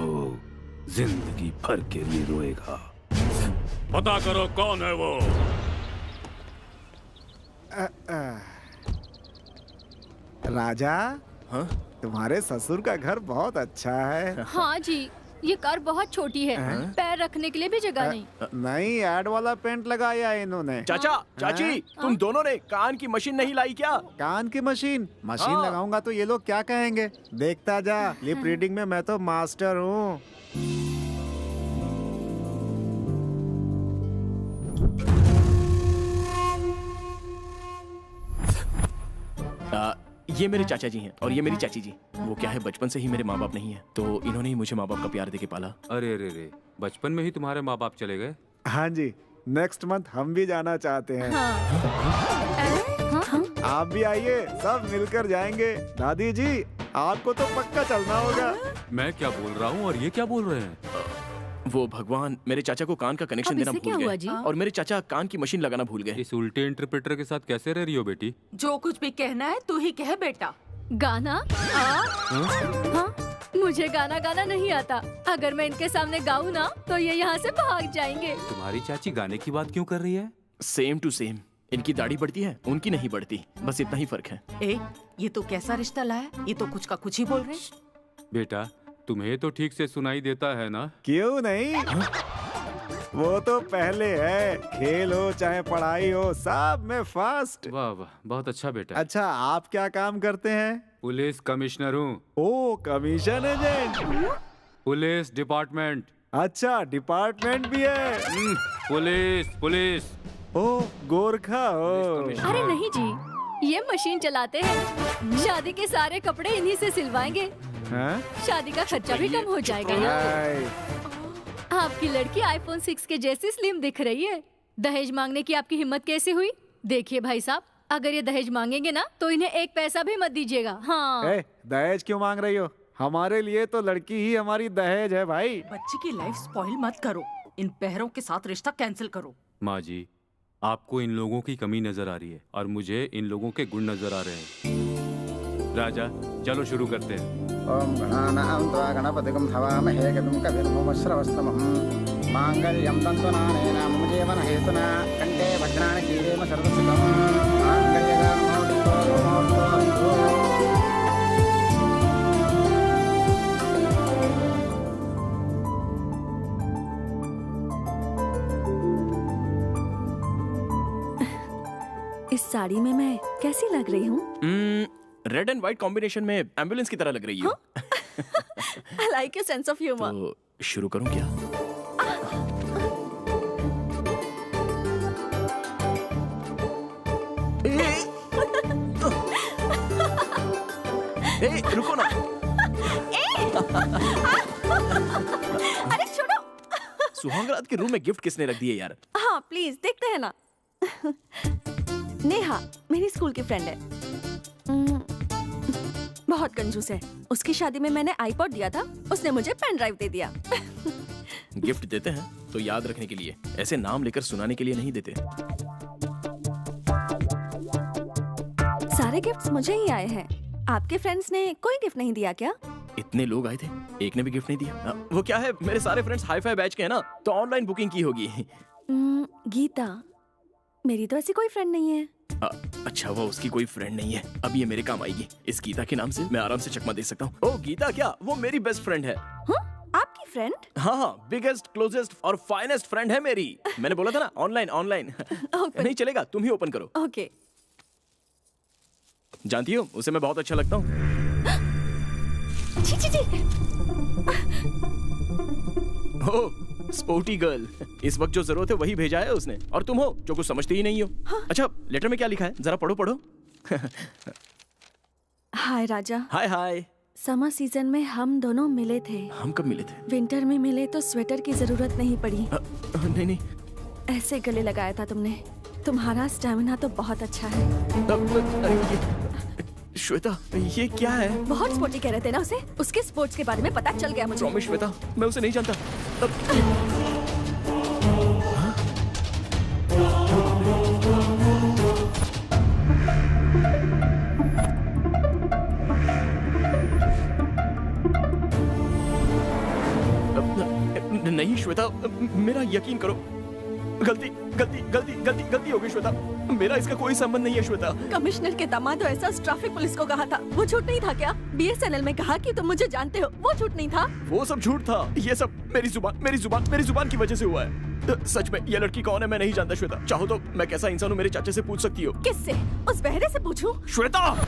जिंदगी भर के लिए रोएगा। पता करो कौन है वो। राजा, हाँ? तुम्हारे ससुर का घर बहुत अच्छा है। हाँ जी, ये कार बहुत छोटी है, पैर रखने के लिए भी जगह नहीं। नहीं, ऐड वाला पेंट लगाया है इन्होंने। चाचा, चाची, तुम दोनों ने कान की मशीन नहीं लाई क्या? कान की मशीन लगाऊंगा तो ये लोग क्या कहेंगे? देखता जा, लिप रीडिंग में मैं तो मास्टर हूँ। ये मेरे चाचा जी हैं और ये मेरी चाची जी। वो क्या है, बचपन से ही मेरे माँ बाप नहीं है, तो इन्होंने ही मुझे माँ बाप का प्यार देके पाला। अरे अरे अरे, बचपन में ही तुम्हारे माँ बाप चले गए? हाँ जी, नेक्स्ट मंथ हम भी जाना चाहते हैं। आप भी आइए, सब मिलकर जाएंगे। दादी जी, आपको तो पक्का चलना होगा। मैं क्या बोल रहा हूँ और ये क्या बोल रहे हैं? वो भगवान, मेरे चाचा को कान का कनेक्शन अब देना इससे भूल क्या हुआ गए जी? और मेरे चाचा कान की मशीन लगाना भूल गए। इस उल्टे इंटरप्रेटर के साथ कैसे रह रही हो बेटी? जो कुछ भी कहना है तू ही कह बेटा। गाना? हाँ, मुझे गाना गाना नहीं आता। अगर मैं इनके सामने गाऊँ ना तो ये यहाँ से भाग जाएंगे। तुम्हारी चाची गाने की बात क्यों कर रही है? Same to same. इनकी दाढ़ी बढ़ती है, उनकी नहीं बढ़ती, बस इतना ही फर्क है। ए, ये तो कैसा रिश्ता लाया? ये तो कुछ का कुछ ही बोल रहे हैं। बेटा, तुम्हें तो ठीक से सुनाई देता है ना? क्यों नहीं? वो तो पहले है, खेल हो चाहे पढ़ाई हो, सब में फास्ट। वाह वाह, बहुत अच्छा बेटा। अच्छा, आप क्या काम करते हैं? पुलिस कमिश्नर हूँ। ओ, कमीशन एजेंट। Police department. अच्छा, डिपार्टमेंट भी है। Police police. ओ, गोरखा हो। अरे नहीं जी, ये मशीन चलाते हैं। शादी के सारे कपड़े इन्हीं से सिलवाएंगे। हाँ? शादी का खर्चा भी कम हो जाएगा ना। हाय। आपकी लड़की आईफोन 6 के जैसी स्लिम दिख रही है। दहेज मांगने की आपकी हिम्मत कैसे हुई? देखिए भाई साहब, अगर ये दहेज मांगेंगे ना तो इन्हें एक पैसा भी मत दीजिएगा। हाँ। दहेज क्यों मांग रही हो? हमारे लिए तो लड़की ही हमारी दहेज है भाई। बच्ची की लाइफ स्पॉइल मत करो। इन पहरों के साथ रिश्ता कैंसिल करो। माँ जी, आपको इन लोगों की कमी नजर आ रही है और मुझे इन लोगों के गुण नजर आ रहे हैं। राजा, चलो शुरू करते हैं। ओम गणानां त्वा गणपतिगं हवामहे कविं कविर्भूमश्रवस्तमं मांगल्यं तन्तुनानेन मम जीवन हेतुना कण्ठे भद्राणि कीरेम सर्वसिद्धं मांगल्यदां मुहूर्तो इस साड़ी में मैं कैसी लग रही हूँ? रेड एंड व्हाइट कॉम्बिनेशन में एम्बुलेंस की तरह लग रही हो। I like your sense of humor. तो शुरू करूं क्या? रुको ना। अरे छोड़ो। सुहागरात के रूम में गिफ्ट किसने रख दिए यार? हाँ प्लीज, देखते हैं ना। नेहा मेरी स्कूल की फ्रेंड है। बहुत कंजूस है। उसकी शादी में मैंने आईपॉड दिया था, उसने मुझे पेन ड्राइव दे दिया। गिफ्ट देते हैं तो याद रखने के लिए, ऐसे नाम लेकर सुनाने के लिए नहीं देते। सारे गिफ्ट्स मुझे ही आए हैं। आपके फ्रेंड्स ने कोई गिफ्ट नहीं दिया क्या? इतने लोग आए थे, एक ने भी गिफ्ट नहीं दिया। वो क्या है, मेरे सारे फ्रेंड्स हाई-फाई बैच के हैं ना, तो ऑनलाइन बुकिंग की होगी। गीता, मेरी तो ऐसी कोई फ्रेंड नहीं है। अच्छा, वो उसकी कोई फ्रेंड नहीं है। अब ये मेरे काम आएगी। इस गीता के नाम से मैं आराम से चकमा दे सकता हूँ। ओ गीता क्या, वो मेरी बेस्ट फ्रेंड है। आपकी फ्रेंड? हाँ, बिगेस्ट, क्लोजेस्ट और फाइनेस्ट फ्रेंड है मेरी। मैंने बोला था ना, ऑनलाइन ऑनलाइन। नहीं चलेगा, तुम ही ओपन करो। ओके। जानती हो उसे मैं बहुत अच्छा लगता हूँ। छी छी छी। ओह, स्पोर्टी गर्ल। इस वक्त जो जरूरत है वही भेजा है उसने, और तुम हो जो कुछ समझते ही नहीं हो। हाँ? अच्छा, लेटर में क्या लिखा है, जरा पढ़ो पढ़ो। हाय राजा। हाय हाय। समर सीजन में हम दोनों मिले थे। हम कब मिले थे? विंटर में मिले तो स्वेटर की जरूरत नहीं पड़ी। नहीं नहीं, ऐसे गले लगाया था तुमने। तुम्हारा स्टैमिना तो बहुत अच्छा है। श्वेता, ये क्या है? बहुत स्पोर्टी कह रहे थे ना उसे। उसके स्पोर्ट्स के बारे में पता चल गया मुझे। प्रॉमिस श्वेता, मैं उसे नहीं जानता। नहीं श्वेता, मेरा यकीन करो, गलती गलती गलती गलती गलती हो गई श्वेता। मेरा इसका कोई संबंध नहीं है श्वेता। कमिश्नर के दामाद तो ऐसा ट्रैफिक पुलिस को कहा था, वो झूठ नहीं था क्या? BSNL में कहा कि तुम मुझे जानते हो, वो झूठ नहीं था? वो सब झूठ था। ये सब मेरी जुबान की वजह से हुआ है। सच में ये लड़की कौन है मैं नहीं जानता श्वेता। चाहो तो मैं कैसा इंसान हूँ मेरे चाचा से पूछ सकती हो। किससे? उस बहरे से पूछूं? श्वेता,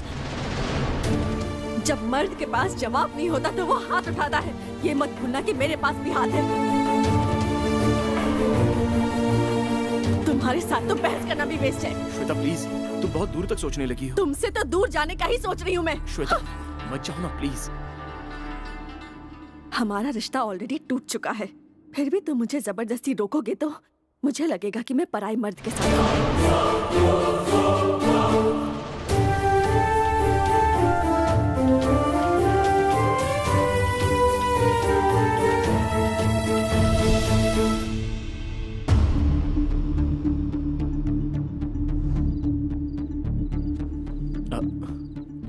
जब मर्द के पास जवाब नहीं होता तो वो हाथ उठाता है। ये मत भूलना कि मेरे पास भी हाथ है। तुम्हारे साथ तो बहस करना भी वेस्ट है। श्वेता प्लीज, तुम बहुत दूर तक सोचने लगी हो। तुमसे तो दूर जाने का ही सोच रही हूँ मैं। श्वेता मत जाओ ना प्लीज। हमारा रिश्ता ऑलरेडी टूट चुका है, फिर भी तुम मुझे जबरदस्ती रोकोगे तो मुझे लगेगा कि मैं पराई मर्द के साथ हूँ।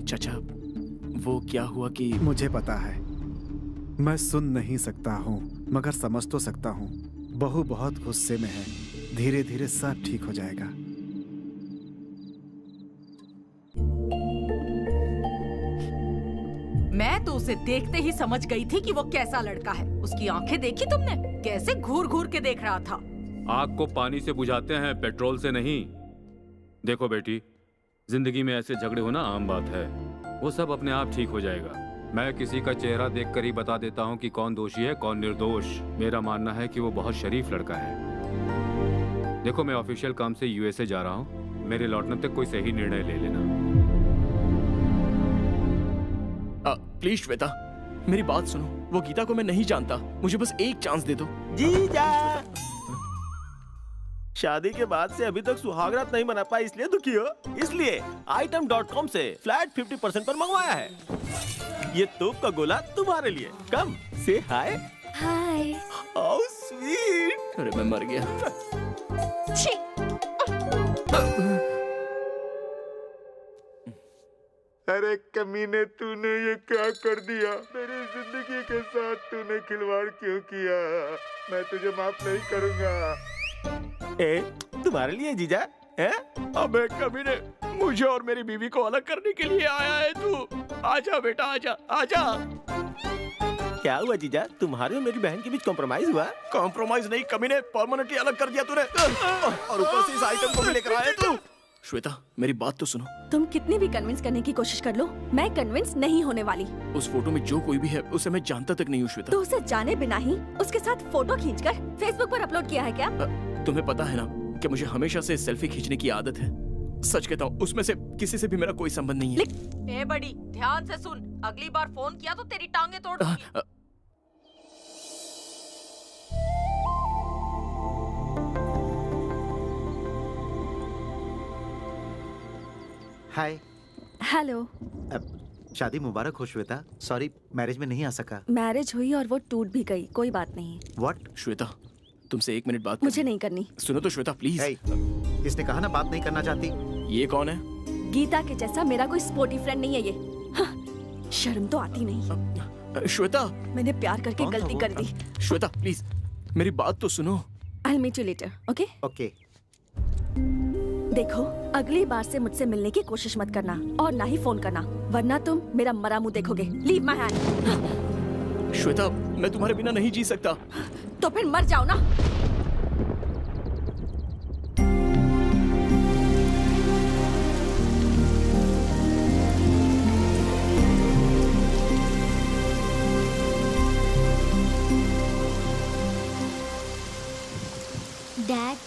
चाचा, वो क्या हुआ कि मुझे पता है। मैं सुन नहीं सकता हूँ मगर समझ तो सकता हूँ। बहू बहुत गुस्से में है। धीरे धीरे सब ठीक हो जाएगा। मैं तो उसे देखते ही समझ गई थी कि वो कैसा लड़का है। उसकी आंखें देखी तुमने? कैसे घूर घूर के देख रहा था। आग को पानी से बुझाते हैं, पेट्रोल से नहीं। देखो बेटी, जिंदगी में ऐसे झगड़े होना आम बात है। वो सब अपने आप ठीक हो जाएगा। मैं किसी का चेहरा देखकर ही बता देता हूँ कि कौन दोषी है कौन निर्दोष। मेरा मानना है कि वो बहुत शरीफ लड़का है। देखो, मैं ऑफिशियल काम से USA जा रहा हूँ। मेरे लौटने तक कोई सही निर्णय ले लेना। प्लीज श्वेता, मेरी बात सुनो। वो गीता को मैं नहीं जानता, मुझे बस एक चांस दे दो। जीजा, शादी के बाद से अभी तक सुहागरात नहीं मना पाई, इसलिए दुखी हो। इसलिए item.com से फ्लैट 50% पर मंगवाया है। ये तोप का गोला तुम्हारे लिए। कम से हाय। हाय। How sweet. अरे मैं मर गया। अरे कमीने, तूने ये क्या कर दिया? मेरी जिंदगी के साथ तूने खिलवाड़ क्यों किया? मैं तुझे माफ नहीं करूंगा। ए, तुम्हारे लिए जीजा है? अबे कमीने, मुझे और मेरी बीवी को अलग करने के लिए आया है तू। आजा बेटा, आजा आजा। क्या हुआ जीजा? तुम्हारे और मेरी बहन के बीच कॉम्प्रोमाइज हुआ? कॉम्प्रोमाइज नहीं कमीने, परमानेंटली अलग कर दिया तूने। और ऊपर से इस आइटम को भी लेकर आया तू। श्वेता, मेरी बात तो सुनो। तुम कितनी भी कन्विंस करने की कोशिश कर लो, मैं कन्विंस नहीं होने वाली। उस फोटो में जो कोई भी है उसे मैं जानता तक नहीं हूँ श्वेता। तो उसे जाने बिना ही उसके साथ फोटो खींचकर फेसबुक पर अपलोड किया है क्या? तुम्हें पता है ना कि मुझे हमेशा से सेल्फी खींचने की आदत है। सच कहता हूँ, उसमें से किसी से भी मेरा कोई संबंध नहीं है। ए बड़ी, ध्यान से सुन। अगली बार फोन किया तो तेरी टांगे तोड़ दूंगी। हाय। हेलो। शादी मुबारक हो श्वेता। सॉरी, मैरिज में नहीं आ सका। मैरिज हुई और वो टूट भी गई, कोई बात नहीं। व्हाट? श्वेता, तुमसे 1 मिनट बात मुझे नहीं करनी। सुनो तो श्वेता प्लीज। इसने कहा ना बात नहीं करना चाहती। ये कौन है? गीता के जैसा मेरा कोई स्पोर्टी फ्रेंड नहीं है ये। हाँ, शर्म तो आती नहीं। श्वेता, मैंने प्यार करके गलती कर दी। श्वेता प्लीज, मेरी बात तो सुनो। I'll meet you later, okay? Okay. देखो, अगली बार से मुझसे मिलने की कोशिश मत करना और ना ही फोन करना, वरना तुम मेरा मरा मुंह देखोगे। Leave my hand. श्वेता, मैं तुम्हारे बिना नहीं जी सकता। तो फिर मर जाओ ना। डैड,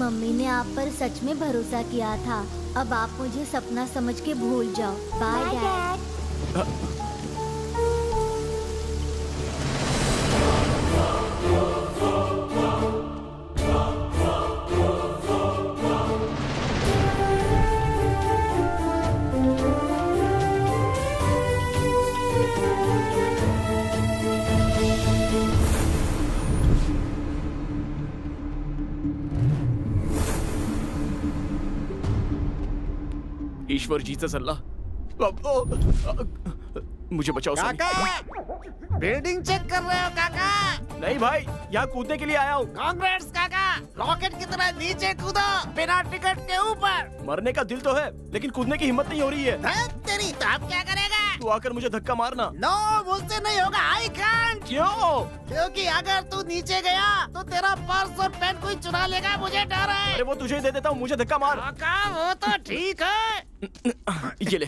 मम्मी ने आप पर सच में भरोसा किया था। अब आप मुझे सपना समझ के भूल जाओ। Bye dad. ईश्वर जीसस अल्लाह, मुझे बचाओ स्वामी। काका, बिल्डिंग चेक कर रहे हो काका? नहीं भाई, यहाँ कूदने के लिए आया हूँ। कांग्रेस काका, रॉकेट की तरह नीचे कूदो, बिना टिकट के ऊपर। मरने का दिल तो है, लेकिन कूदने की हिम्मत नहीं हो रही है। तेरी तो अब क्या करेगा? तू आकर मुझे धक्का मारना। नो, मुझसे नहीं होगा। I can't. क्यों? क्योंकि अगर तू नीचे गया तो तेरा पर्स और पेन कोई चुरा लेगा। मुझे डर है। अरे वो तुझे ही दे देता हूँ, मुझे धक्का मार। काका, वो तो ठीक है। ये ले,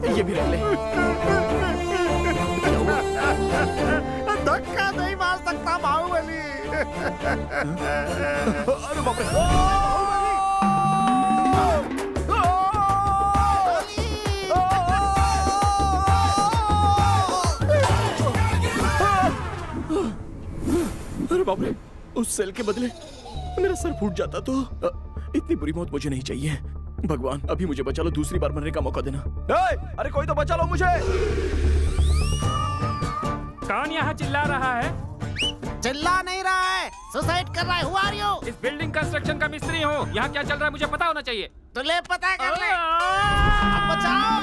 ये भी रख ले। धक्का नहीं मार सकता बाहुबली। अरे बाप रे। अरे बाप रे, उस सेल के बदले मेरा सर फूट जाता तो। इतनी बुरी मौत मुझे नहीं चाहिए। भगवान, अभी मुझे बचा लो, दूसरी बार मरने का मौका देना। अरे कोई तो बचा लो मुझे। कौन यहाँ चिल्ला रहा है? चिल्ला नहीं रहा है, सुसाइड कर रहा है। Who are you? इस बिल्डिंग कंस्ट्रक्शन का मिस्त्री हूँ। यहाँ क्या चल रहा है मुझे पता होना चाहिए। तो ले पता कर ले। अब बचाओ।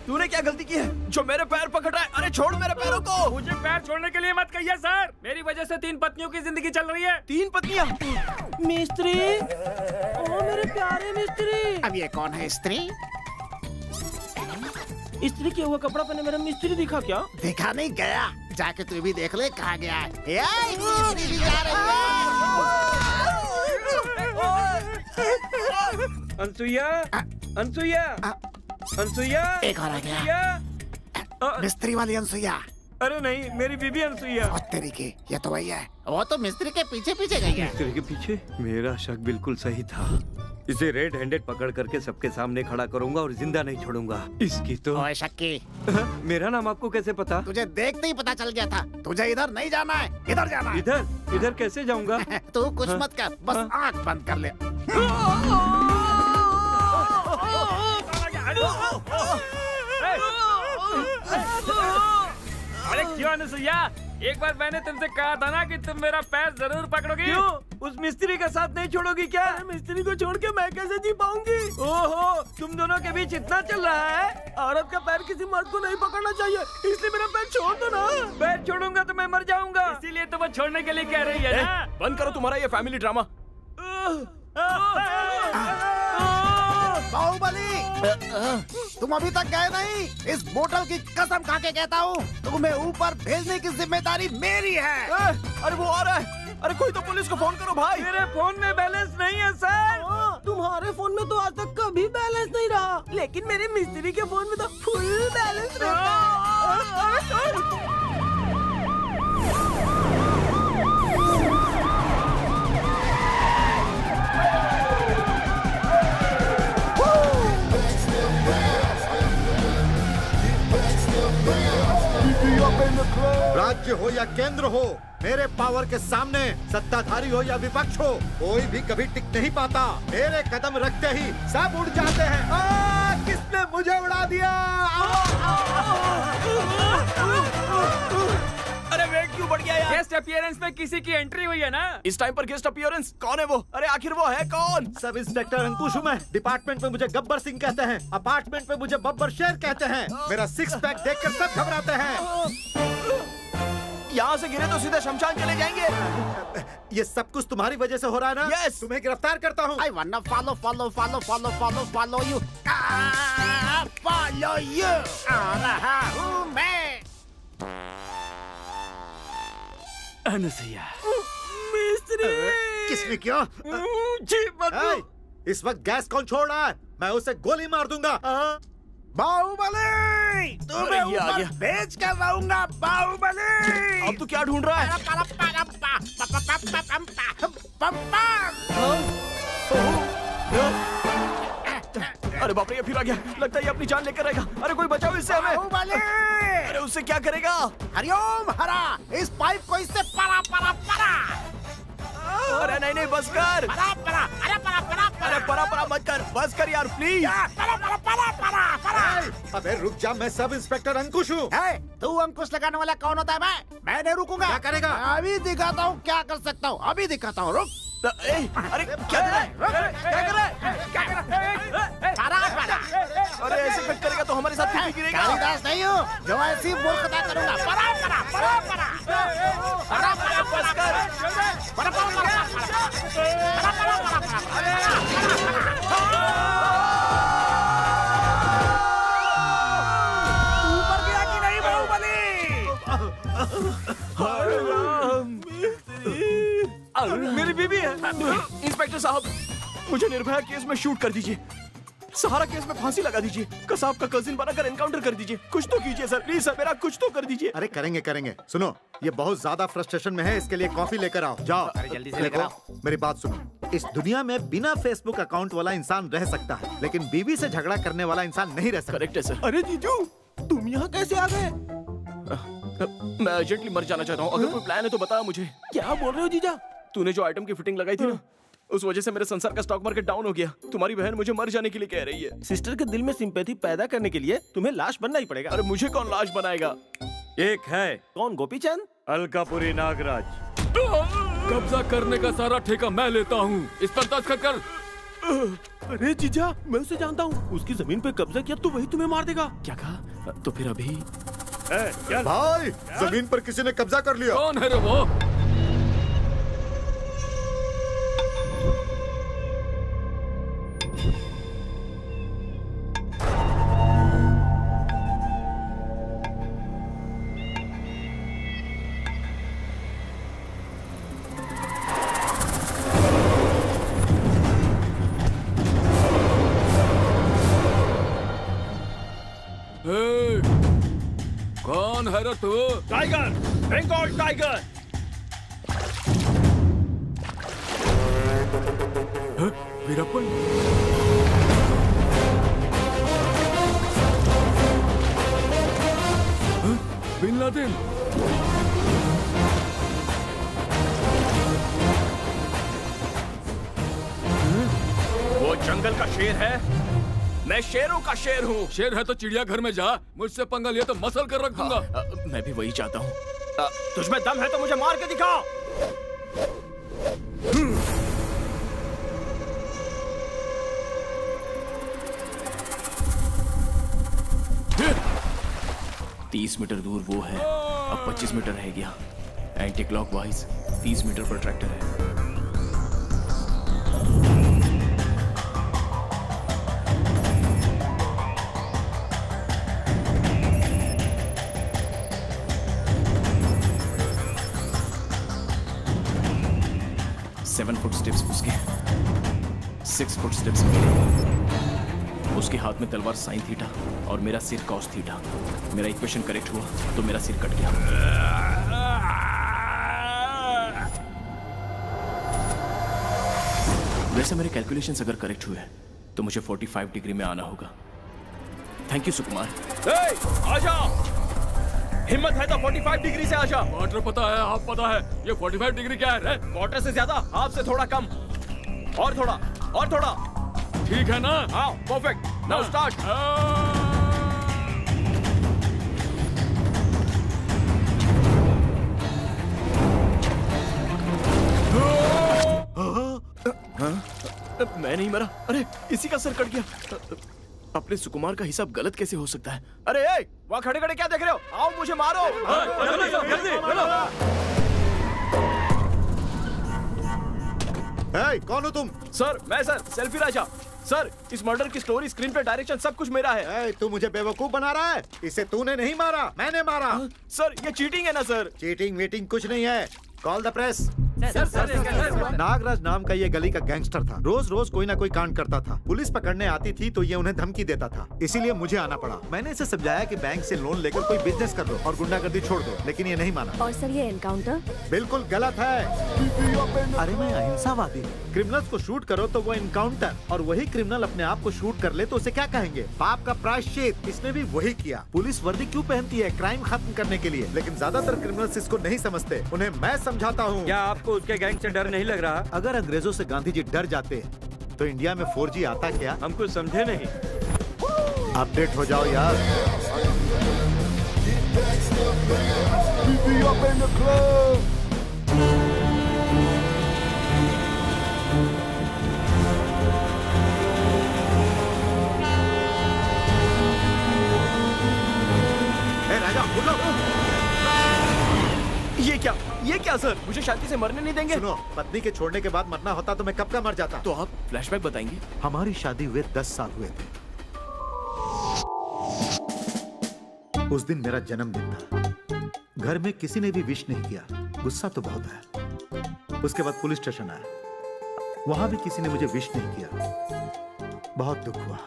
तूने क्या गलती की है जो मेरे पैर पकड़ रहा है? अरे छोड़ मेरे पैरों को। मुझे पैर छोड़ने के लिए मत कहिए सर। मेरी वजह से 3 पत्नियों की जिंदगी चल रही है। 3 पत्नियां? मिस्त्री, ओ मेरे प्यारे मिस्त्री। अब ये कौन है स्त्री? स्त्री किया हुआ कपड़ा पहने मेरा मिस्त्री दिखा क्या? देखा नहीं गया, जाके तू भी देख ले कहाँ गया है। स्त्री भी जा रही है। अनसुईया, अनसुईया, अनसुईया। एक और आ गया। मिस्त्री वाली अनसुईया। अरे नहीं, मेरी बीबी अनसुईया। और तेरी की, ये तो वही है। वो तो मिस्त्री के पीछे पीछे गई है। मिस्त्री के पीछे? मेरा शक बिल्कुल सही था। इसे रेड हैंडेड पकड़ करके सबके सामने खड़ा करूंगा और जिंदा नहीं छोड़ूंगा। इसकी तो। ओए शक्की, मेरा नाम आपको कैसे पता? तुझे देखते ही पता चल गया था। तुझे इधर नहीं जाना है, इधर जाना है। इधर? इधर कैसे जाऊंगा? तू कुछ मत कर, बस आँख बंद कर ले। अरे क्यों अनसुईया? एक बार मैंने तुमसे कहा था ना कि तुम मेरा पैर जरूर पकड़ोगी। क्यों? उस मिस्त्री का साथ नहीं छोड़ोगी क्या? मिस्त्री को छोड़ के मैं कैसे जी पाऊंगी? ओहो, तुम दोनों के बीच इतना चल रहा है? औरत का पैर किसी मर्द को नहीं पकड़ना चाहिए, इसलिए मेरा पैर छोड़ दो ना। पैर छोड़ूंगा तो मैं मर जाऊंगा। इसीलिए तो वो छोड़ने के लिए कह रही है ना। बंद करो तुम्हारा ये फैमिली ड्रामा। बाहुबली, तुम अभी तक गए नहीं। इस बोतल की कसम खा के कहता हूँ, तुम्हें ऊपर भेजने की जिम्मेदारी मेरी है। अरे वो आ रहा है। अरे कोई तो पुलिस को फोन करो भाई। मेरे फोन में बैलेंस नहीं है सर। तुम्हारे फोन में तो आज तक कभी बैलेंस नहीं रहा, लेकिन मेरे मिस्त्री के फोन में तो फुल बैलेंस रहता है। राज्य हो या केंद्र हो, मेरे पावर के सामने सत्ताधारी हो या विपक्ष हो, कोई भी कभी टिक नहीं पाता। मेरे कदम रखते ही सब उड़ जाते हैं। किसने मुझे उड़ा दिया? अरे वेट क्यों बढ़ गया यार? गेस्ट अपीयरेंस में किसी की एंट्री हुई है ना। इस टाइम पर गेस्ट अपीयरेंस? कौन है वो? अरे आखिर वो है कौन? सब इंस्पेक्टर अंकुश हूँ मैं। डिपार्टमेंट में मुझे गब्बर सिंह कहते हैं, अपार्टमेंट में मुझे बब्बर शेर कहते हैं। मेरा 6 पैक देखकर सब घबराते हैं। यहाँ से गिरे तो सीधे शमशान चले जाएंगे। ये सब कुछ तुम्हारी वजह से हो रहा है ना? Yes. तुम्हें गिरफ्तार करता हूँ। I wanna follow, follow, follow, follow, follow, follow you. Follow you. आ रहा हूँ मैं। अनसुईया। मिस्त्री। किसने किया? जी मत। इस वक्त गैस कौन छोड़ रहा है? मैं उसे गोली मार दूंगा। बाहुबली, तुम्हें ऊपर भेज कर रहूंगा बाहुबली। अब तू क्या ढूंढ रहा है? अरे बाप रे, ये फिर आ गया। लगता है ये अपनी जान लेकर रहेगा। अरे कोई बचाओ इससे हमें। अरे उससे क्या करेगा? हरिओम हरा, इस पाइप को इससे परा परा परा। अरे नहीं नहीं, बस कर। परा परा, अरे परा परा परा। अरे परा परा मत कर, बस कर यार प्लीज। परा परा परा परा परा। अबे रुक जा, मैं सब इंस्पेक्टर अंकुश हूँ। तू अंकुश लगाने वाला कौन होता है? मैं नहीं रुकूंगा। क्या करेगा? अभी दिखाता हूँ क्या कर सकता हूँ, अभी दिखाता हूँ, रुक। अरे क्या कर रहा है? क्या कर रहा है? क्या कर रहा है? अरे ऐसे कट करेगा तो हमारे साथ भी गिरेगा। कालिदास नहीं हूँ जो ऐसी मूर्खता करूंगा। परा परा परा परा परा परा, बस कर। परा परा परा ऊपर गया कि नहीं बाहुबली? मेरी बीवी है। इंस्पेक्टर साहब, मुझे निर्भया केस में शूट कर दीजिए, सहारा केस में फांसी लगा दीजिए, कसाब का कजिन बनाकर एनकाउंटर कर दीजिए। कुछ तो कीजिए सर, प्लीज सर, मेरा कुछ तो कर दीजिए। अरे करेंगे करेंगे। सुनो, ये बहुत ज्यादा फ्रस्ट्रेशन में है, इसके लिए कॉफी लेकर आओ। जाओ। अरे जल्दी से लेकर आओ। मेरी बात सुनो, इस दुनिया में बिना फेसबुक अकाउंट वाला इंसान रह सकता है, लेकिन बीवी से झगड़ा करने वाला इंसान नहीं रह सकता। करेक्ट है सर। अरे जीजू, तुम यहाँ कैसे आ गए? मैं अर्जेंटली मर जाना चाहता हूँ। अगर कोई प्लान है तो बता मुझे। क्या बोल रहे हो जीजा? तूने जो आइटम की फिटिंग लगाई थी ना, उस वजह से मेरे संसार का स्टॉक मार्केट डाउन हो गया। तुम्हारी बहन मुझे मर जाने के लिए कह रही है। सिस्टर के दिल में सिंपैथी पैदा करने के लिए तुम्हें लाश बनना ही पड़ेगा। अरे मुझे कौन लाश बनाएगा? एक है। कौन? गोपीचंद? अलकापुरी नागराज। कब्जा करने का सारा ठेका मैं लेता हूँ, इस पर दस्तखत कर। अरे जीजा, मैं उसे जानता हूँ। उसकी जमीन पे कब्जा किया तो वही तुम्हें मार देगा। क्या कहा? तो फिर अभी भाई, जमीन पर किसी ने कब्जा कर लिया। कौन है रे वो? कौन है रे तू? Tiger, Bengal tiger. Veerappan. Bin Laden. वो जंगल का शेर है, मैं शेरों का शेर हूँ। शेर है तो चिड़ियाघर में जा, मुझसे पंगा लिया तो मसल कर रखूंगा। मैं भी वही चाहता हूँ। तुझमें दम है तो मुझे मार के दिखाओ। 30 मीटर दूर वो है, अब 25 मीटर रह गया। एंटी क्लॉकवाइज 30 मीटर पर ट्रैक्टर है। सेवन फुट स्टेप्स उसके, 6 फुट स्टेप्स मेरे। उसके हाथ में तलवार साइन थीटा और मेरा सिर कॉस थीटा। मेरा इक्वेशन करेक्ट हुआ तो मेरा सिर कट गया। वैसे मेरे कैलकुलेशंस अगर करेक्ट हुए तो मुझे 45 डिग्री में आना होगा। थैंक यू सुकुमार। आजा, हिम्मत है तो 45 डिग्री से आजा। क्वार्टर पता है, हाफ पता है, ये 45 डिग्री क्या है? क्वार्टर से ज्यादा, हाफ से थोड़ा कम। और थोड़ा, और थोड़ा। ठीक है ना? हाँ, परफेक्ट। Now start. मैं नहीं मरा। अरे इसी का सर कट गया। अपने सुकुमार का हिसाब गलत कैसे हो सकता है? अरे वहाँ खड़े खड़े क्या देख रहे हो? आओ मुझे मारो। कौन हो तुम? सर मैं सर सेल्फी राजा। सर इस मर्डर की स्टोरी, स्क्रीन पे डायरेक्शन सब कुछ मेरा है। तू मुझे बेवकूफ बना रहा है। इसे तूने नहीं मारा, मैंने मारा। सर ये चीटिंग है ना सर? चीटिंग वीटिंग कुछ नहीं है। Call the press. नागराज नाम का ये गली का गैंगस्टर था। रोज रोज कोई ना कोई कांड करता था। पुलिस पकड़ने आती थी तो ये उन्हें धमकी देता था, इसीलिए मुझे आना पड़ा। मैंने इसे समझाया कि बैंक से लोन लेकर कोई बिजनेस कर लो और गुंडागर्दी छोड़ दो, लेकिन ये नहीं माना। और सर ये एनकाउंटर बिल्कुल गलत है। अरे मैं अहिंसावादी। क्रिमिनल्स को शूट करो तो वो इनकाउंटर, और वही क्रिमिनल अपने आप को शूट कर ले तो उसे क्या कहेंगे? पाप का प्रायश्चित। इसने भी वही किया। पुलिस वर्दी क्यों पहनती है? क्राइम खत्म करने के लिए, लेकिन ज्यादातर क्रिमिनल्स इसको नहीं समझते। उन्हें मैं समझाता हूँ। क्या आपको उसके गैंग से डर नहीं लग रहा? अगर अंग्रेजों से गांधी जी डर जाते तो इंडिया में 4G आता क्या? हम कुछ समझे नहीं। अपडेट हो जाओ यार। राजा उठो। ये क्या सर? मुझे शांति से मरने नहीं देंगे? सुनो, पत्नी के छोड़ने के बाद मरना होता तो मैं कब का मर जाता। तो आप फ्लैशबैक बताएंगे? हमारी शादी हुए 10 साल हुए थे। उस दिन मेरा जन्मदिन था। घर में किसी ने भी विश नहीं किया। गुस्सा तो बहुत है। उसके बाद पुलिस स्टेशन आया, वहां भी किसी ने मुझे विश नहीं किया। बहुत दुख हुआ।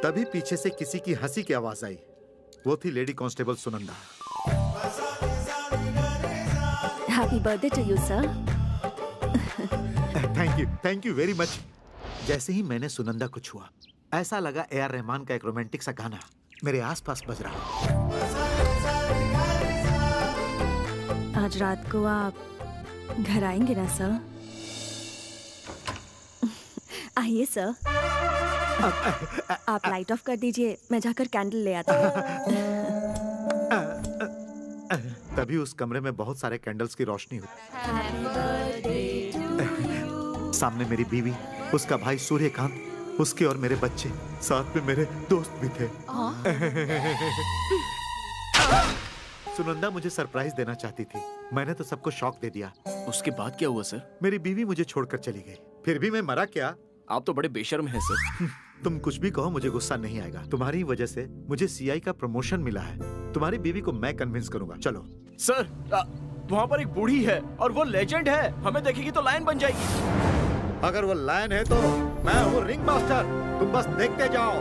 तभी पीछे से किसी की हंसी की आवाज आई। वो थी lady constable Sunanda. Happy birthday to you sir. Thank you very much. जैसे ही मैंने सुनंदा को छुआ, ऐसा लगा AR रहमान का एक रोमांटिक सा गाना मेरे आसपास बज रहा। आज रात को आप घर आएंगे ना सर? आइए सर। आप लाइट ऑफ कर दीजिए, मैं जाकर कैंडल ले आता हूँ। तभी उस कमरे में बहुत सारे कैंडल्स की रोशनी हुई। सामने मेरी बीवी, उसका भाई सूर्यकांत, उसके और मेरे बच्चे, साथ में मेरे दोस्त भी थे। सुनंदा मुझे सरप्राइज देना चाहती थी। मैंने तो सबको शॉक दे दिया। उसके बाद क्या हुआ सर? मेरी बीवी मुझे छोड़कर चली गई। फिर भी मैं मरा क्या? आप तो बड़े बेशर्म हैं सर। तुम कुछ भी कहो, मुझे गुस्सा नहीं आएगा। तुम्हारी वजह से मुझे CI का प्रमोशन मिला है। तुम्हारी बीवी को मैं कन्विंस करूंगा। चलो सर। वहाँ पर एक बूढ़ी है और वो लेजेंड है। हमें देखेगी तो लायन बन जाएगी। अगर वो लायन है तो मैं हूँ रिंग मास्टर। तुम बस देखते जाओ।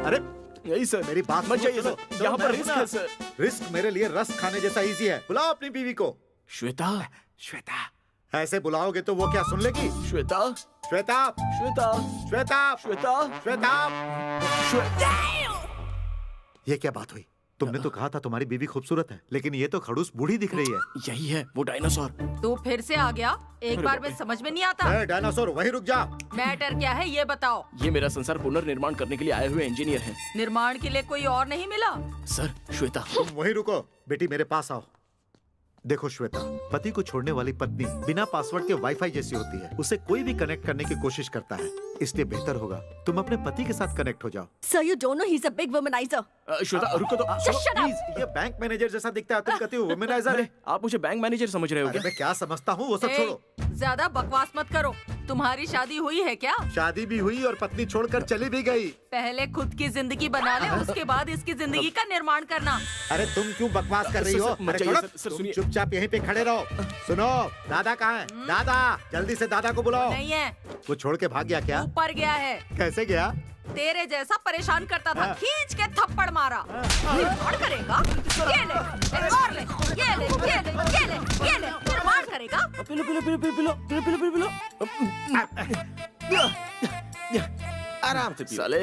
अरे यही सर, मेरी बात मत जाइए सर। यहाँ पर रिस्क है सर। रिस्क मेरे लिए रस खाने जैसा इजी है। बुलाओ अपनी बीवी को। श्वेता। श्वेता। ऐसे बुलाओगे तो वो क्या सुन लेगी? श्वेता। श्वेता। श्वेता। श्वेता। श्वेता। श्वेता। ये क्या बात हुई? तुमने तो कहा था तुम्हारी बीवी खूबसूरत है, लेकिन ये तो खड़ूस बूढ़ी दिख रही है। यही है वो डायनासोर। तू फिर से आ गया? एक बार में समझ में नहीं आता। डायनासोर वहीं रुक जा। मैटर क्या है ये बताओ। ये मेरा संसार पुनर्निर्माण करने के लिए आए हुए इंजीनियर हैं। निर्माण के लिए कोई और नहीं मिला? सर श्वेता। तुम वहीं रुको। बेटी मेरे पास आओ। देखो श्वेता, पति को छोड़ने वाली पत्नी बिना पासवर्ड के वाईफाई जैसी होती है। उसे कोई भी कनेक्ट करने की कोशिश करता है, इसलिए बेहतर होगा तुम अपने पति के साथ कनेक्ट हो जाओ। Sir you don't know he is a big womaniser. Shweta रुको तो। प्लीज, ये बैंक मैनेजर जैसा दिखता है, तुम कहती हो वुमनाइजर है। आप मुझे बैंक मैनेजर समझ रहे हो क्या? मैं क्या समझता हूँ वो सब छोड़ो। ज्यादा बकवास मत करो। तुम्हारी शादी हुई है क्या? शादी भी हुई और पत्नी छोड़कर चली भी गई। पहले खुद की जिंदगी बना ले, उसके बाद इसकी जिंदगी का निर्माण करना। अरे तुम क्यों बकवास कर रही हो? अरे तुम चुपचाप यहीं पे खड़े रहो। सुनो, दादा कहाँ है? दादा, जल्दी से दादा को बुलाओ। नहीं है। वो छोड़ के भाग गया क्या? ऊपर गया है। कैसे गया? तेरे जैसा परेशान करता था, खींच के थप्पड़ मारा। निर्माण करेगा? ये ले, एक और ले, ये ले, ये ले, ये ले, ये ले, निर्माण करेगा? Pillow pillow pillow pillow pillow pillow pillow pillow pillow. आराम से साले।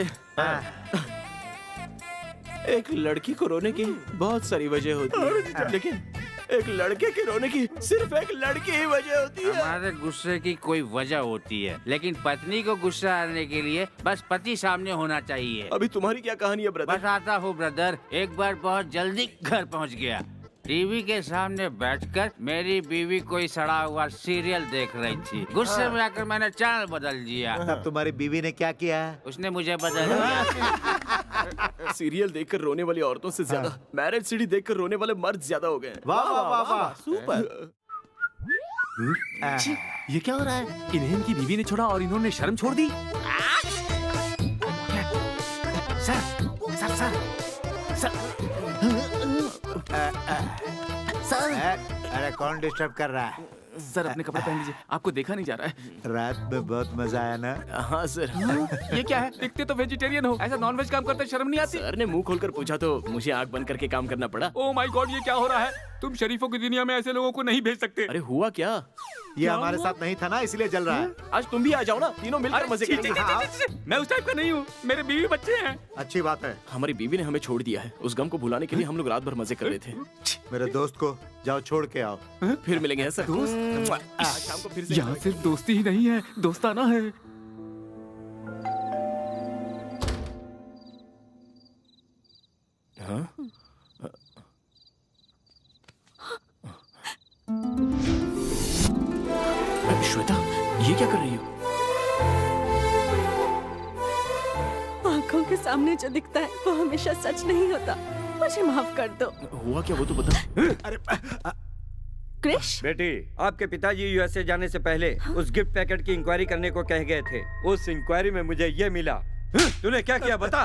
एक लड़की को रोने की बहुत सारी वजह होती है, लेकिन एक लड़के के रोने की सिर्फ एक लड़की ही वजह होती है। हमारे गुस्से की कोई वजह होती है, लेकिन पत्नी को गुस्सा आने के लिए बस पति सामने होना चाहिए। अभी तुम्हारी क्या कहानी है ब्रदर? बस आता हूँ ब्रदर। एक बार बहुत जल्दी घर पहुँच गया। टीवी के सामने बैठकर मेरी बीवी कोई सड़ा हुआ सीरियल देख रही थी। गुस्से में आकर मैंने चैनल बदल दिया। अब तुम्हारी बीवी ने क्या किया? उसने मुझे बदल दिया। सीरियल देखकर रोने वाली औरतों से ज्यादा मैरिज सीडी देखकर रोने वाले मर्द ज्यादा हो गए। वाह वाह वाह वाह, सुपर। ये क्या हो रहा है? इन्हें इनकी बीवी ने छोड़ा और इन्होंने शर्म छोड़ दी। सर सर सर सर, अरे कौन डिस्टर्ब कर रहा है? सर अपने कपड़े पहन लीजिए, आपको देखा नहीं जा रहा है। रात में बहुत मजा आया ना? हाँ सर। ये क्या है? दिखते तो वेजिटेरियन हो, ऐसा नॉनवेज काम करते शर्म नहीं आती? सर ने मुंह खोलकर पूछा तो मुझे आंख बंद करके काम करना पड़ा। ओह माय गॉड, ये क्या हो रहा है? तुम शरीफों की दुनिया में ऐसे लोगों को नहीं भेज सकते। अरे हुआ क्या? ये हमारे साथ नहीं था ना, इसलिए जल रहा है। आज तुम भी आ जाओ ना, तीनों मिलकर मजे करेंगे। मैं उस टाइप का नहीं हूँ, मेरे बीवी बच्चे हैं। अच्छी बात है। हमारी बीवी ने हमें छोड़ दिया है, उस गम को भुलाने के लिए हम लोग रात भर मजे कर रहे थे। मेरे दोस्त को जाओ छोड़ के आओ। फिर मिलेंगे सर। दोस्त? शाम को फिर से। यहाँ सिर्फ दोस्ती ही नहीं है, दोस्ताना है। हाँ? श्वेता, ये क्या कर रही हो? आंखों के सामने जो दिखता है वो हमेशा सच नहीं होता। मुझे माफ कर दो। हुआ क्या वो तो बता। अरे क्रिश, बेटी, आपके पिताजी यूएसए जाने से पहले उस गिफ्ट पैकेट की इंक्वायरी करने को कह गए थे। उस इंक्वायरी में मुझे ये मिला। तूने क्या किया बता?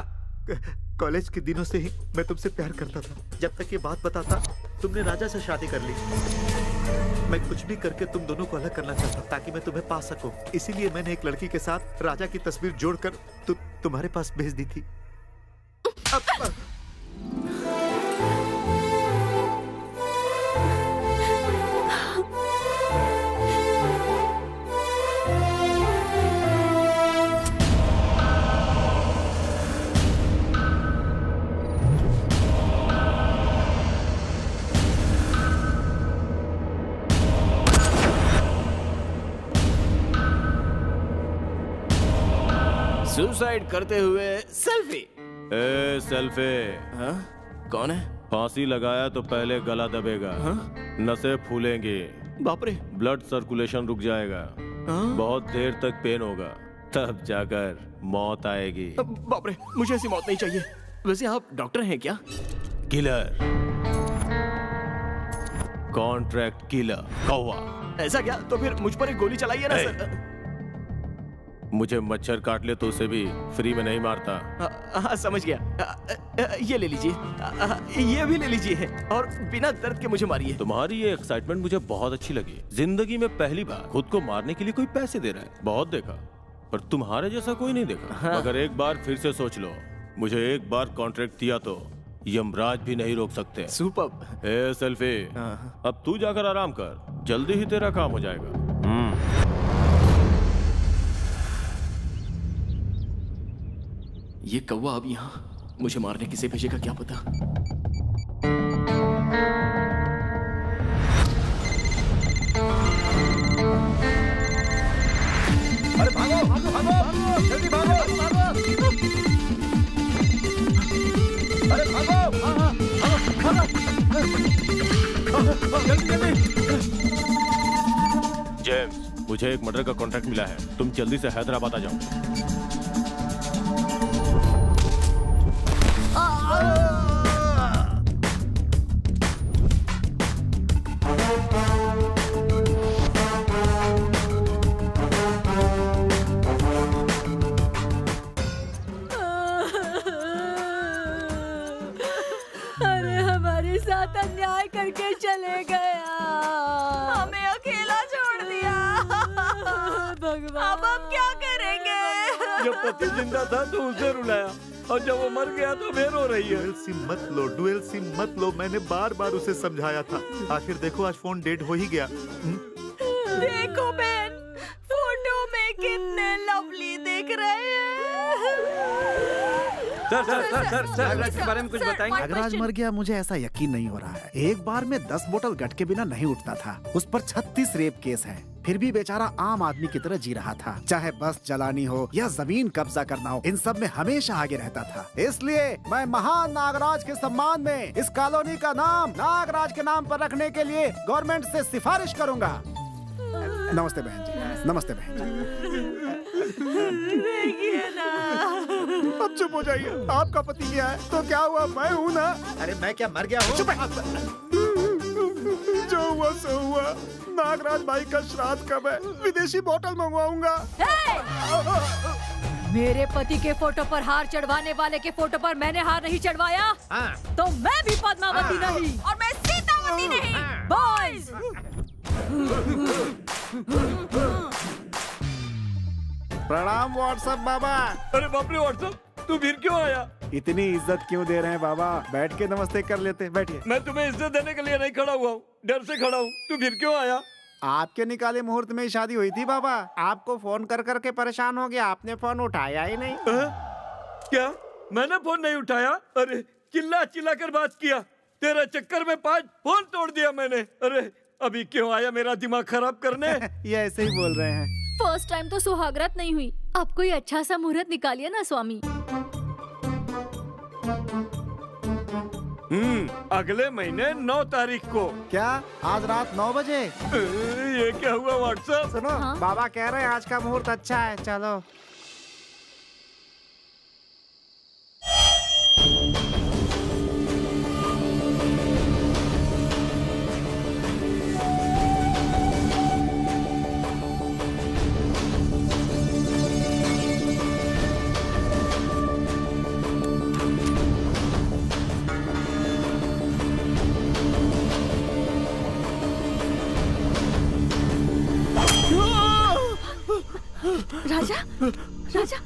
कॉलेज के दिनों से ही मैं तुमसे प्यार करता था। जब तक ये बात बताता, तुमने राजा से शादी कर ली। मैं कुछ भी करके तुम दोनों को अलग करना चाहता ताकि मैं तुम्हें पा सकूं। इसीलिए मैंने एक लड़की के साथ राजा की तस्वीर जोड़कर तुम्हारे पास भेज दी थी। सुसाइड करते हुए सेल्फी। ए सेल्फी। हाँ? कौन है? फांसी लगाया तो पहले गला दबेगा। हाँ? नसें फूलेंगी। बाप रे। ब्लड सर्कुलेशन रुक जाएगा। हाँ? बहुत देर तक पेन होगा, तब जाकर मौत आएगी। बाप रे, मुझे ऐसी मौत नहीं चाहिए। वैसे आप डॉक्टर हैं क्या? किलर, कॉन्ट्रैक्ट किलर, कौवा। ऐसा क्या? तो फिर मुझ पर एक गोली चलाइए ना सर। मुझे मच्छर काट ले तो उसे भी फ्री में नहीं मारता। हाँ समझ गया। ये ले लीजिए, ये भी ले लीजिए और बिना दर्द के मुझे मारिए। तुम्हारी ये एक्साइटमेंट मुझे बहुत अच्छी लगी। जिंदगी में पहली बार खुद को मारने के लिए कोई पैसे दे रहा है। बहुत देखा, पर तुम्हारे जैसा कोई नहीं देखा। हाँ। मगर एक बार फिर से सोच लो, मुझे एक बार कॉन्ट्रैक्ट दिया तो यमराज भी नहीं रोक सकते। सुपर। ए सेल्फी, अब तू जाकर आराम कर, जल्दी ही तेरा काम हो जाएगा। ये कौवा अब यहाँ मुझे मारने किसे भेजेगा क्या पता। अरे भागो भागो भागो, जल्दी भागो भागो। अरे भागो जल्दी जल्दी। जेम्स, मुझे एक मर्डर का कॉन्ट्रैक्ट मिला है, तुम जल्दी से हैदराबाद आ जाओ। अरे हमारे साथ अन्याय करके चले गया, हमें अकेला छोड़ दिया। भगवान, अब हम क्या करेंगे? जब पति जिंदा था तो उसे रुलाया और जब वो मर गया तो फिर रो रही है। डुएल सिम मत लो, डुएल सिम मत लो। मैंने बार बार उसे समझाया था। आखिर देखो आज फोन डेड हो ही गया। देखो बहन, फोटो में कितने लवली दिख रहे हैं। सर नागराज के बारे में कुछ बताएंगे? नागराज मर गया, मुझे ऐसा यकीन नहीं हो रहा है। एक बार में 10 बोतल गट के बिना नहीं उठता था। उस पर 36 रेप केस है, फिर भी बेचारा आम आदमी की तरह जी रहा था। चाहे बस जलानी हो या जमीन कब्जा करना हो, इन सब में हमेशा आगे रहता था। इसलिए मैं महान नागराज के सम्मान में इस कॉलोनी का नाम नागराज के नाम पर रखने के लिए गवर्नमेंट से सिफारिश करूंगा। नमस्ते बहन जी। नमस्ते बहन जी। देखिए ना। अब चुप हो जाइए। आपका पति क्या है तो क्या हुआ, मैं हूँ ना। अरे मैं क्या मर गया हूँ? जो हुआ सो हुआ। नागराज भाई का श्राद्ध कब है? विदेशी बोतल मंगवाऊंगा। मेरे पति के फोटो पर हार चढ़वाने वाले के फोटो पर मैंने हार नहीं चढ़वाया, तो मैं भी पद्मावती नहीं और मैं सीतावती नहीं। बॉयज, प्रणाम व्हाट्सएप बाबा। अरे बाप रे व्हाट्सएप, तू फिर क्यों आया? इतनी इज्जत क्यों दे रहे हैं बाबा? बैठ के नमस्ते कर लेते, बैठिए। मैं तुम्हें इज्जत देने के लिए नहीं खड़ा हुआ हूँ, डर से खड़ा हूँ। तू फिर क्यों आया? आपके निकाले मुहूर्त में ही शादी हुई थी बाबा। आपको फोन कर करके परेशान हो गया, आपने फोन उठाया ही नहीं। क्या मैंने फोन नहीं उठाया? अरे चिल्ला चिल्ला कर बात किया, तेरे चक्कर में 5 फोन तोड़ दिया मैंने। अरे अभी क्यों आया मेरा दिमाग खराब करने? ये ऐसे ही बोल रहे हैं। फर्स्ट टाइम तो सुहागरात नहीं हुई, आप कोई अच्छा सा मुहूर्त निकालिए ना स्वामी। अगले महीने 9 तारीख को। क्या आज रात 9 बजे? ये क्या हुआ व्हाट्सएप? सुनो बाबा कह रहे हैं आज का मुहूर्त अच्छा है, चलो। राजा, राजा,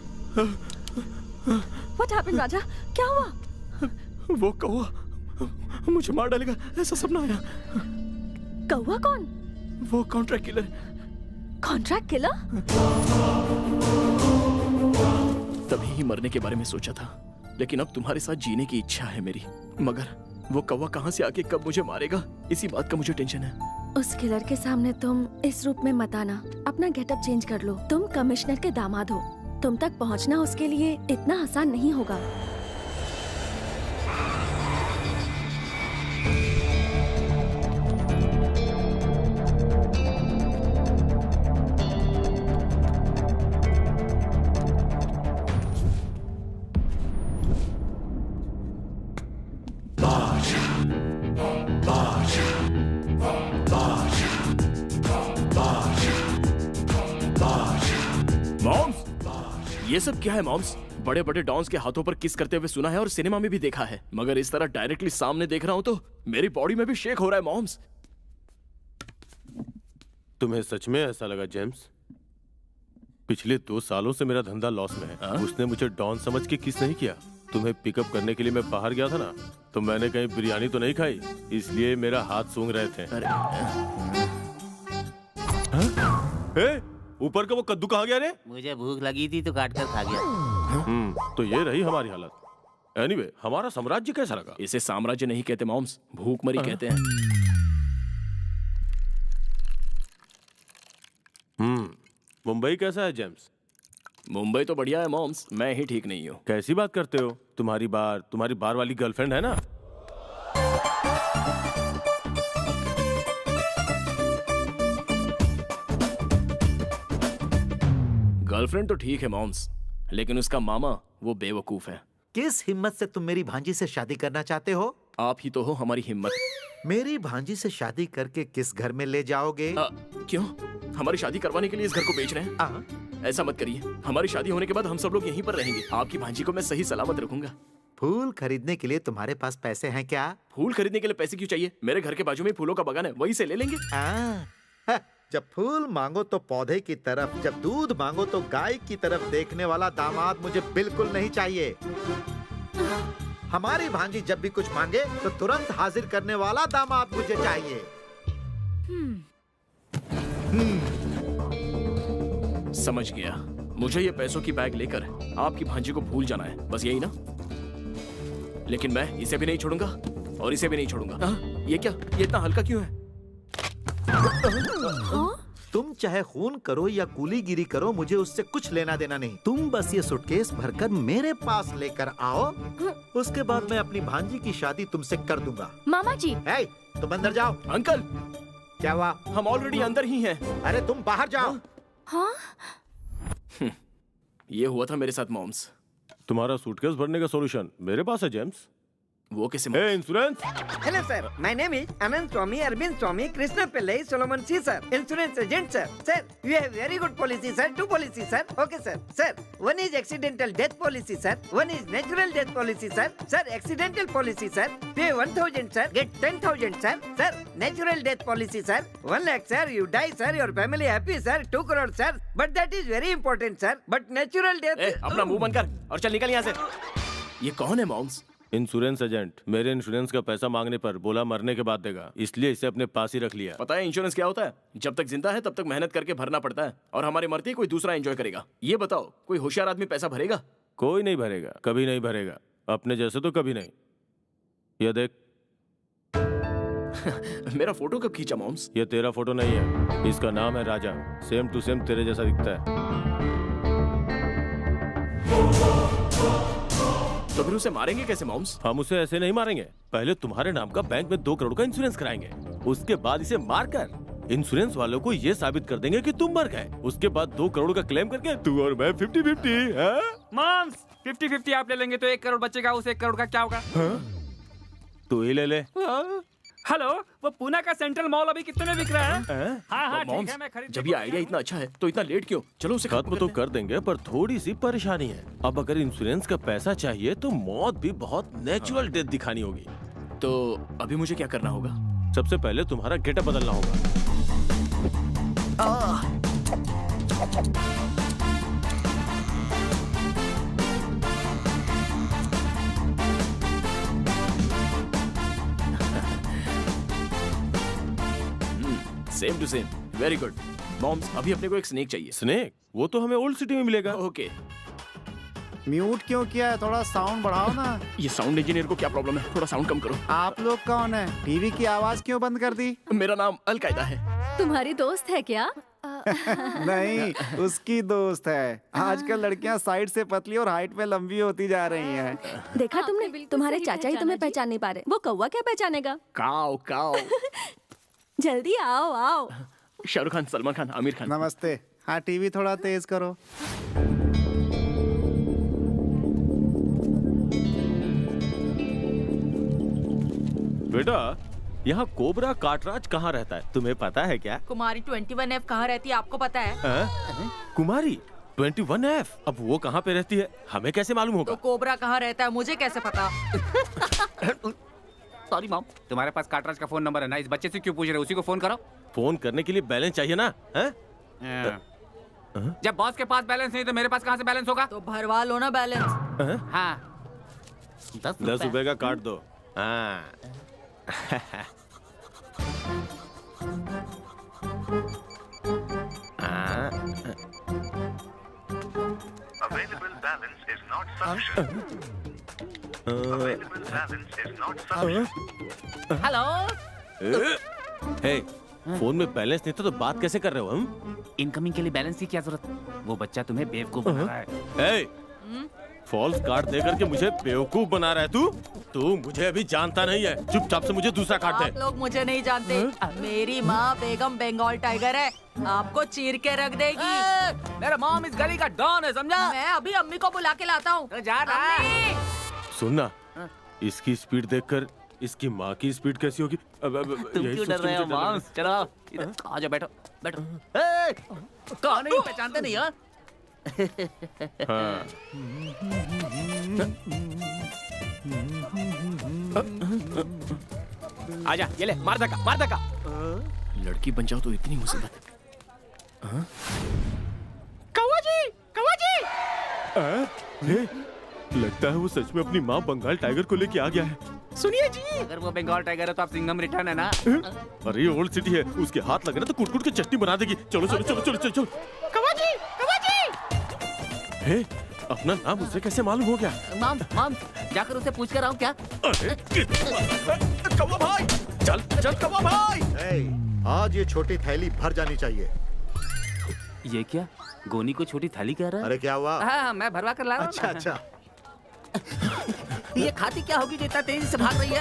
What happened, राजा? क्या हुआ? वो कौवा मुझे मार डालेगा, ऐसा सपना आया। कौवा कौन? वो कॉन्ट्रैक्ट किलर। Contract killer? तभी ही मरने के बारे में सोचा था, लेकिन अब तुम्हारे साथ जीने की इच्छा है मेरी। मगर वो कौवा कहाँ से आके कब मुझे मारेगा, इसी बात का मुझे टेंशन है। उस किलर के सामने तुम इस रूप में मत आना, अपना गेटअप चेंज कर लो। तुम कमिश्नर के दामाद हो, तुम तक पहुंचना उसके लिए इतना आसान नहीं होगा। ये सब क्या है मॉम्स? बड़े बड़े डॉन्स के हाथों पर किस करते हुए सुना है और सिनेमा में भी देखा है, मगर इस तरह डायरेक्टली सामने देख रहा हूं तो मेरी बॉडी में भी शेक हो रहा है मॉम्स। तुम्हें सच में ऐसा लगा जेम्स? पिछले 2 सालों से मेरा धंधा लॉस में है। उसने मुझे डॉन समझ के किस नहीं किया। तुम्हें पिकअप करने के लिए मैं बाहर गया था ना, तो मैंने कहीं बिरयानी तो नहीं खाई, इसलिए मेरा हाथ सूंघ रहे थे। ऊपर का वो कद्दू कहाँ गया रे? मुझे भूख लगी थी तो काट कर खा गया। तो ये रही हमारी हालत। एनीवे, हमारा साम्राज्य कैसा लगा? इसे साम्राज्य नहीं कहते मॉम्स, भूखमरी कहते हैं। मुंबई कैसा है जेम्स? मुंबई तो बढ़िया है मॉम्स, मैं ही ठीक नहीं हूँ। कैसी बात करते हो? तुम्हारी बार वाली गर्लफ्रेंड है ना? गर्लफ्रेंड तो ठीक है मॉम्स, लेकिन उसका मामा वो बेवकूफ है। किस हिम्मत से तुम मेरी भांजी से शादी करना चाहते हो? आप ही तो हो हमारी हिम्मत। मेरी भांजी से शादी करके किस घर में ले जाओगे? क्यों? हमारी शादी करवाने के लिए इस घर को बेच रहे हैं? ऐसा मत करिए, हमारी शादी होने के बाद हम सब लोग यहीं पर रहेंगे। आपकी भांजी को मैं सही सलामत रखूंगा। फूल खरीदने के लिए तुम्हारे पास पैसे हैं क्या? फूल खरीदने के लिए पैसे क्यों चाहिए? मेरे घर के बाजू में फूलों का बगान है, वहीं से ले लेंगे। जब फूल मांगो तो पौधे की तरफ, जब दूध मांगो तो गाय की तरफ देखने वाला दामाद मुझे बिल्कुल नहीं चाहिए। हमारी भांजी जब भी कुछ मांगे तो तुरंत हाजिर करने वाला दामाद मुझे चाहिए। समझ गया। मुझे ये पैसों की बैग लेकर आपकी भांजी को भूल जाना है, बस यही ना? लेकिन मैं इसे भी नहीं छोड़ूंगा और इसे भी नहीं छोड़ूंगा। ये क्या? ये इतना हल्का क्यों है? तुम चाहे खून करो या कूलीगिरी करो, मुझे उससे कुछ लेना देना नहीं। तुम बस ये सूटकेस भरकर मेरे पास लेकर आओ, उसके बाद मैं अपनी भांजी की शादी तुमसे कर दूंगा। मामा जी। तुम अंदर जाओ। अंकल, क्या हुआ? हम ऑलरेडी अंदर ही हैं। अरे तुम बाहर जाओ। हाँ? ये हुआ था मेरे साथ मॉम्स। तुम्हारा सूटकेस भरने का सॉल्यूशन मेरे पास है जेम्स। वो कैसे? Insurance. Hello sir, my name is Anand Swami, Arvind Swami, Krishna Pillai, Solomon C sir, insurance agent sir. Sir, you have very good policy sir, 2 policies sir. Okay sir. Sir, one is accidental death policy sir, one is natural death policy sir. Sir, accidental policy sir, pay 1,000 sir, get 10,000 sir. Sir, natural death policy sir, 1 lakh sir, you die sir, your family happy sir, 2 crore sir. But that is very important sir. But natural death. अपना मुंह बंद कर और चल निकल यहाँ से। ये कौन है मॉम्स? Insurance agent. मेरे इंश्योरेंस का पैसा मांगने पर बोला मरने के बाद देगा, इसलिए इसे अपने पास ही रख लिया। पता है इंश्योरेंस क्या होता है? जब तक जिंदा है तब तक मेहनत करके भरना पड़ता है, और हमारे मरते ही कोई दूसरा एंजॉय करेगा। ये बताओ, कोई होशियार आदमी पैसा भरेगा? कोई नहीं भरेगा, कभी नहीं भरेगा। अपने जैसे तो कभी नहीं। ये देख। मेरा फोटो कब खींचा मॉम्स? ये तेरा फोटो नहीं है, इसका नाम है राजा। सेम टू सेम तेरे जैसा दिखता है। तो फिर उसे मारेंगे कैसे मॉम्स? हम उसे ऐसे नहीं मारेंगे। पहले तुम्हारे नाम का बैंक में 2 करोड़ का इंश्योरेंस कराएंगे, उसके बाद इसे मारकर इंश्योरेंस वालों को ये साबित कर देंगे कि तुम मर गए। उसके बाद 2 करोड़ का क्लेम करके तू और मैं 50-50। मॉम्स 50-50 आप ले लेंगे तो 1 करोड़ बचेगा, उस 1 करोड़ का क्या होगा? तू ही ले ले। हेलो, वो पूना का सेंट्रल मॉल अभी कितने में बिक रहा है? हाँ, ठीक है, मैं खरीद। जब ये आइडिया इतना अच्छा है तो इतना लेट क्यों? चलो उसे खत्म तो कर देंगे, पर थोड़ी सी परेशानी है। अब अगर इंश्योरेंस का पैसा चाहिए तो मौत भी बहुत नेचुरल डेथ दिखानी होगी। तो अभी मुझे क्या करना होगा? सबसे पहले तुम्हारा गेटअप बदलना होगा। Same to same, very good. Moms, अभी अपने को एक स्नेक चाहिए। स्नेक? वो तो हमें ओल्ड सिटी में मिलेगा। ओके। म्यूट क्यों किया है? थोड़ा साउंड बढ़ाओ ना। ये साउंड इंजीनियर को क्या प्रॉब्लम है? थोड़ा साउंड कम करो। आप लोग कौन है? टीवी की आवाज क्यों बंद कर दी? मेरा नाम अलकायदा है। तुम्हारी दोस्त है क्या? नहीं, उसकी दोस्त है। आजकल लड़कियां साइड से पतली और हाइट में लंबी होती जा रही हैं। देखा तुमने? तुम्हारे चाचा ही तुम्हें पहचान नहीं पा रहे, वो कौवा क्या पहचानेगा? काओ काओ। जल्दी आओ आओ। शाहरुख खान, सलमान खान, आमिर खान। नमस्ते। हाँ, टीवी थोड़ा तेज करो। बेटा, यहाँ कोबरा काटराज कहाँ रहता है, तुम्हें पता है क्या? कुमारी 21F कहाँ रहती है, आपको पता है? कुमारी 21F? अब वो कहाँ पे रहती है, हमें कैसे मालूम होगा? तो कोबरा कहाँ रहता है, मुझे कैसे पता? सॉरी मॉम, तुम्हारे पास काटराज का फोन नंबर है ना? इस बच्चे से क्यों पूछ रहे हो? उसी को फोन करो। फोन करने के लिए बैलेंस चाहिए ना? जब बॉस के पास बैलेंस नहीं तो मेरे पास कहाँ से बैलेंस होगा? तो भरवा लो ना बैलेंस। हाँ, 10 रुपए का काट दो। हाँ। Available balance is not sufficient. Available balance is not sufficient. Hello. Hey, phone में बैलेंस नहीं था तो बात कैसे कर रहे हो हम? इनकमिंग के लिए बैलेंस की क्या जरूरत? वो बच्चा तुम्हें बेवकूफ बना रहा है। फॉल्स कार्ड दे करके मुझे बेवकूफ बना रहा है तू? तू मुझे अभी जानता नहीं है, चुपचाप से मुझे दूसरा कार्ड आप दे। लोग मुझे नहीं जानते। मेरी माँ बेगम बंगाल टाइगर है, आपको चीर के रख देगी। मेरा मॉम इस गली का डॉन है, समझा? मैं अभी अम्मी को बुला के लाता हूँ। तो जा रहा है। सुनना, इसकी स्पीड देखकर इसकी माँ की स्पीड कैसी होगी? तुम क्यों डर रहे हो मॉम? चलो आ जाओ, बैठो बैठो। कौन है? पहचानते नहीं हो? आजा, ये ले, मार धक्का, मार धक्का। लड़की बन जाओ तो इतनी मुसीबत। कौवा जी, कौवा जी। लगता है वो सच में अपनी माँ बंगाल टाइगर को लेके आ गया है। सुनिए जी, अगर वो बंगाल टाइगर है तो आप सिंघम रिटर्न है ना? अरे ओल्ड सिटी है, उसके हाथ लगे ना तो कुट-कुट के चटनी बना देगी। चलो चलो चलो चलो चलो चलो। कौवा जी, कौवा जी। हे, अपना नाम उसे कैसे मालूम हो गया? मॉम मॉम, जाकर उसे पूछ कर आओ क्या? कौवा भाई, चल चल कौवा भाई। आज ये छोटी थैली भर जानी चाहिए। ये क्या? गोनी को छोटी थाली कह रहा है? अरे क्या हुआ? हाँ, मैं भरवा कर ला रहा हूँ। अच्छा अच्छा। ये खाती क्या होगी जो इतना तेजी से भाग रही है?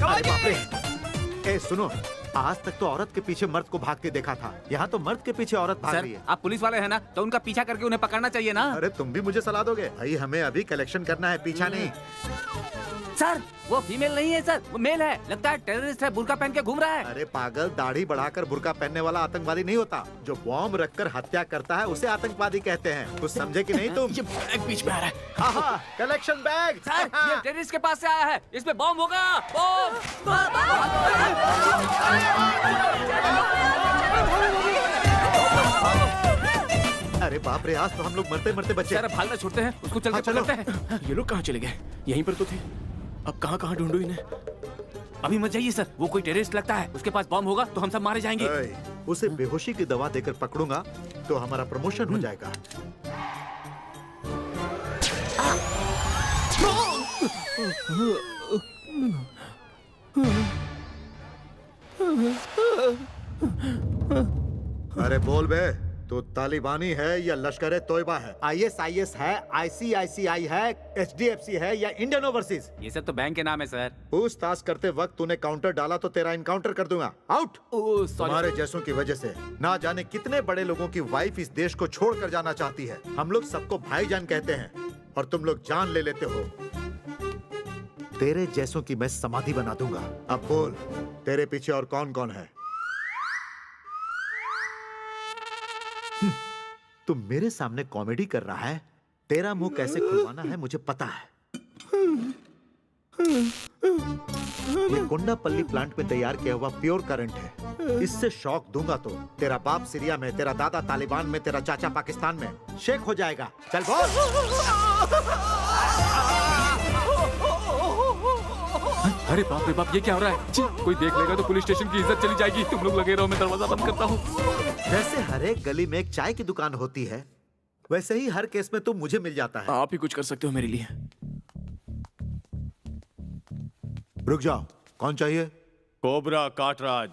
अरे बाप रे। ए सुनो, आज तक तो औरत के पीछे मर्द को भाग के देखा था, यहाँ तो मर्द के पीछे औरत भाग रही है। आप पुलिस वाले हैं ना, तो उनका पीछा करके उन्हें पकड़ना चाहिए ना। अरे तुम भी मुझे सलाह दोगे? भाई हमें अभी कलेक्शन करना है, पीछा नहीं। सर वो फीमेल नहीं है सर, वो मेल है। लगता है टेररिस्ट है, बुर्का पहन के घूम रहा है। अरे पागल, दाढ़ी बढ़ाकर बुर्का पहनने वाला आतंकवादी नहीं होता। जो बॉम्ब रखकर हत्या करता है उसे आतंकवादी कहते हैं। कुछ समझे कि नहीं तुम? ये बैग बीच में आ रहा है। हाँ, कलेक्शन बैग। सर ये टेररिस्ट के पास से आया है, इसमें बॉम्ब होगा। अरे बाप रे, आज तो हम लोग मरते मरते बचे। सर भागना छोड़ते हैं, उसको चल के पकड़ते हैं। ये लोग कहाँ चले गए? यहीं पर तो थे, अब कहाँ कहाँ ढूंढूं इन्हें? अभी मत जाइए सर, वो कोई टेररिस्ट लगता है, उसके पास बॉम्ब होगा तो हम सब मारे जाएंगे। उसे बेहोशी की दवा देकर पकड़ूंगा तो हमारा प्रमोशन हो जाएगा। अरे बोल बे, तो तालिबानी है या लश्कर तोयबा है? ISIS है, ICICI है, HDFC है या इंडियन ओवरसीज? ये सब तो बैंक के नाम है सर। पूछताछ करते वक्त तूने काउंटर डाला तो तेरा इनकाउंटर कर दूंगा। आउट। तुम्हारे जैसों की वजह से ना जाने कितने बड़े लोगों की वाइफ इस देश को छोड़ कर जाना चाहती है। हम लोग सबको भाईजान कहते हैं और तुम लोग जान ले लेते हो। तेरे जैसों की मैं समाधि बना दूंगा। अब बोल, तेरे पीछे और कौन कौन है? तू मेरे सामने कॉमेडी कर रहा है। तेरा मुंह कैसे खुलवाना है मुझे पता है। ये कोंडापल्ली प्लांट में तैयार किया हुआ प्योर करंट है। इससे शॉक दूंगा तो तेरा बाप सीरिया में, तेरा दादा तालिबान में, तेरा चाचा पाकिस्तान में शेख हो जाएगा। चल बोल। अरे बाप रे बाप, ये क्या हो रहा है? जी, कोई देख लेगा तो पुलिस स्टेशन की इज्जत चली जाएगी। तुम लोग लगे रहो, मैं दरवाजा बंद करता हूँ। जैसे हर एक गली में एक चाय की दुकान होती है, वैसे ही हर केस में तुम मुझे मिल जाता है। आप ही कुछ कर सकते हो मेरे लिए। रुक जाओ, कौन चाहिए? कोबरा काटराज।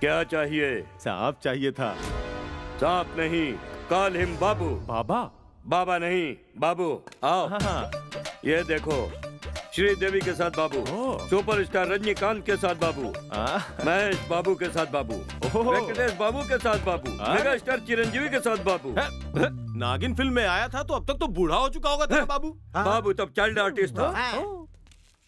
क्या चाहिए? साहब चाहिए था। सांप नहीं, कॉल हिम बाबू। बाबा? बाबा नहीं, बाबू। आओ। ये देखो, श्रीदेवी के साथ बाबू, सुपरस्टार रजनीकांत के साथ बाबू, महेश बाबू के साथ बाबू, वेंकटेश बाबू के साथ बाबू, मेगा स्टार चिरंजीवी के साथ बाबू। नागिन फिल्म में आया था तो अब तक तो बूढ़ा हो चुका होगा तेरा बाबू। बाबू तब चाइल्ड आर्टिस्ट था।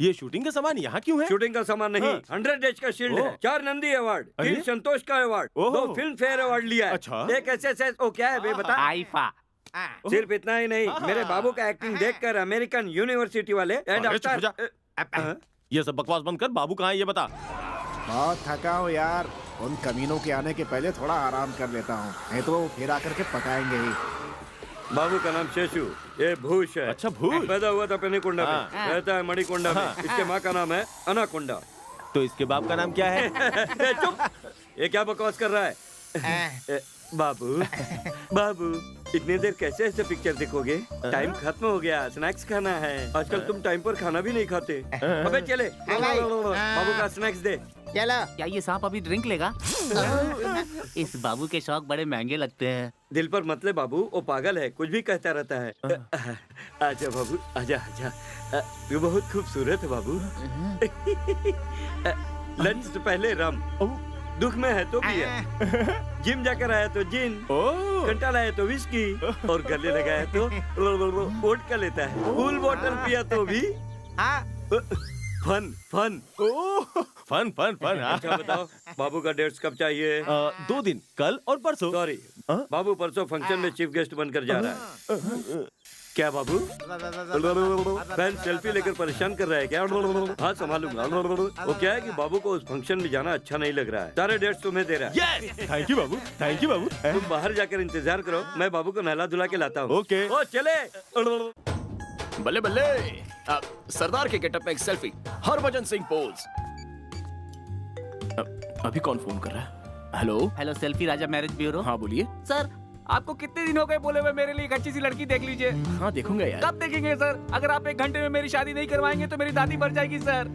ये शूटिंग का सामान यहाँ क्यों है? शूटिंग का सामान नहीं, 100 डेज का शील्ड है, 4 नंदी अवार्ड, 3 संतोष का अवार्ड, 2 फिल्म फेयर अवार्ड लिया है। अच्छा। एक SSS, ओ क्या है बे बता? आईफा। सिर्फ इतना ही नहीं, मेरे बाबू का एक्टिंग देखकर अमेरिकन यूनिवर्सिटी वाले ये सब बकवास बंद कर, बाबू कहाँ है ये बता। बहुत थका हूँ यार, उन कमीनों के आने के पहले थोड़ा आराम कर लेता हूँ, नहीं तो फिर आकर के पकाएंगे ही। बाबू का नाम शेषु, ये भूष है। अच्छा भूष। पैदा हुआ था पेनीकोंडा में, रहता है मणिकोंडा में। इसके माँ का नाम है अनाकोंडा। तो इसके बाप का नाम क्या है? चुप, ये क्या बकवास कर रहा है? बाबू बाबू, इतनी देर कैसे ऐसे पिक्चर देखोगे? टाइम खत्म हो गया, स्नैक्स खाना है। आजकल तुम टाइम पर खाना भी नहीं खाते। अबे चले, बाबू का स्नैक्स दे। चलो। क्या ये सांप अभी ड्रिंक लेगा? इस बाबू के शौक बड़े महंगे लगते हैं। दिल पर मत ले बाबू, वो पागल है, कुछ भी कहता रहता है। आजा बाबू, आजा आजा, तू बहुत खूबसूरत है बाबू। लंच से पहले रम, दुख में है तो पिया, जिम जाकर आया तो जिन, कंटाला है तो विस्की, और गले लगा है तो वोडका लेता है। फुल बोतल पिया तो भी fun fun fun fun fun. अच्छा बताओ, बाबू का डेट्स कब चाहिए? 2 दिन, कल और परसों। सॉरी, बाबू परसों फंक्शन में चीफ गेस्ट बनकर जा रहा है। क्या बाबू? फैन सेल्फी लेकर परेशान कर रहा है क्या? हाँ संभालूंगा। वो क्या है कि बाबू को उस फंक्शन में जाना अच्छा नहीं लग रहा है। सारे डेट्स तुम्हें दे रहा है। थैंक यू बाबू, थैंक यू बाबू। तुम बाहर जाकर इंतजार करो, मैं बाबू को नहला धुला के लाता हूँ। ओके। ओ चले। बल्ले बल्ले, सरदार के गेटअप में एक सेल्फी, हरभजन सिंह पोज। अभी कौन फोन कर रहा है? हेलो हेलो, सेल्फी राजा मैरिज ब्यूरो। हाँ बोलिए सर, आपको कितने दिन हो गए बोले हुए मेरे लिए एक अच्छी सी लड़की देख लीजिए। हाँ देखूंगा यार। कब देखेंगे सर? अगर आप 1 घंटे में मेरी शादी नहीं करवाएंगे तो मेरी दादी मर जाएगी सर।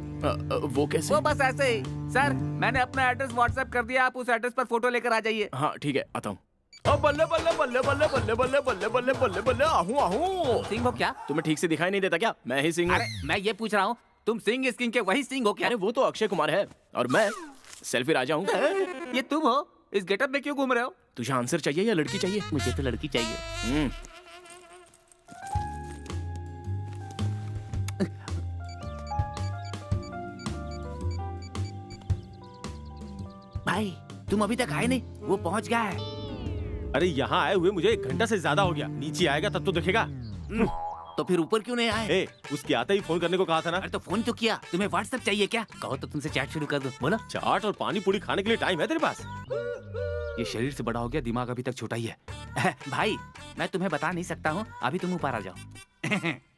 वो कैसे? वो बस ऐसे ही सर, मैंने अपना एड्रेस व्हाट्सएप कर दिया, आप उस एड्रेस पर फोटो लेकर आ जाइए। हाँ ठीक है, आता हूँ। बल्ले बल्ले बल्ले बल्ले बल्ले बल्ले बल्ले बल्ले बल्ले बल्ले आहू आहू। सिंह हो क्या? तुम्हें ठीक से दिखाई नहीं देता क्या? मैं ही सिंह हूँ। अरे मैं ये पूछ रहा हूँ, तुम सिंह स्किन के वही सिंह हो क्या? अरे वो तो अक्षय कुमार है और मैं सेल्फी राजा हूँ। ये तुम हो? इस गेटअप में क्यों घूम रहे हो? तुझे आंसर चाहिए या लड़की चाहिए? मुझे तो लड़की चाहिए। भाई तुम अभी तक आए नहीं, वो पहुंच गया है। अरे यहाँ आए हुए मुझे 1 घंटा से ज्यादा हो गया। नीचे आएगा तब तो दिखेगा। तो फिर ऊपर क्यों नहीं आए? उसके आते ही फोन करने को कहा था ना। अरे तो फोन तो किया। तुम्हें व्हाट्सएप चाहिए क्या? कहो तो तुमसे चैट शुरू कर दो। बोलो। चाट और पानी पूरी खाने के लिए टाइम है तेरे पास? ये शरीर से बड़ा हो गया, दिमाग अभी तक छोटा ही है। भाई मैं तुम्हें बता नहीं सकता हूँ, अभी तुम ऊपर आ जाओ।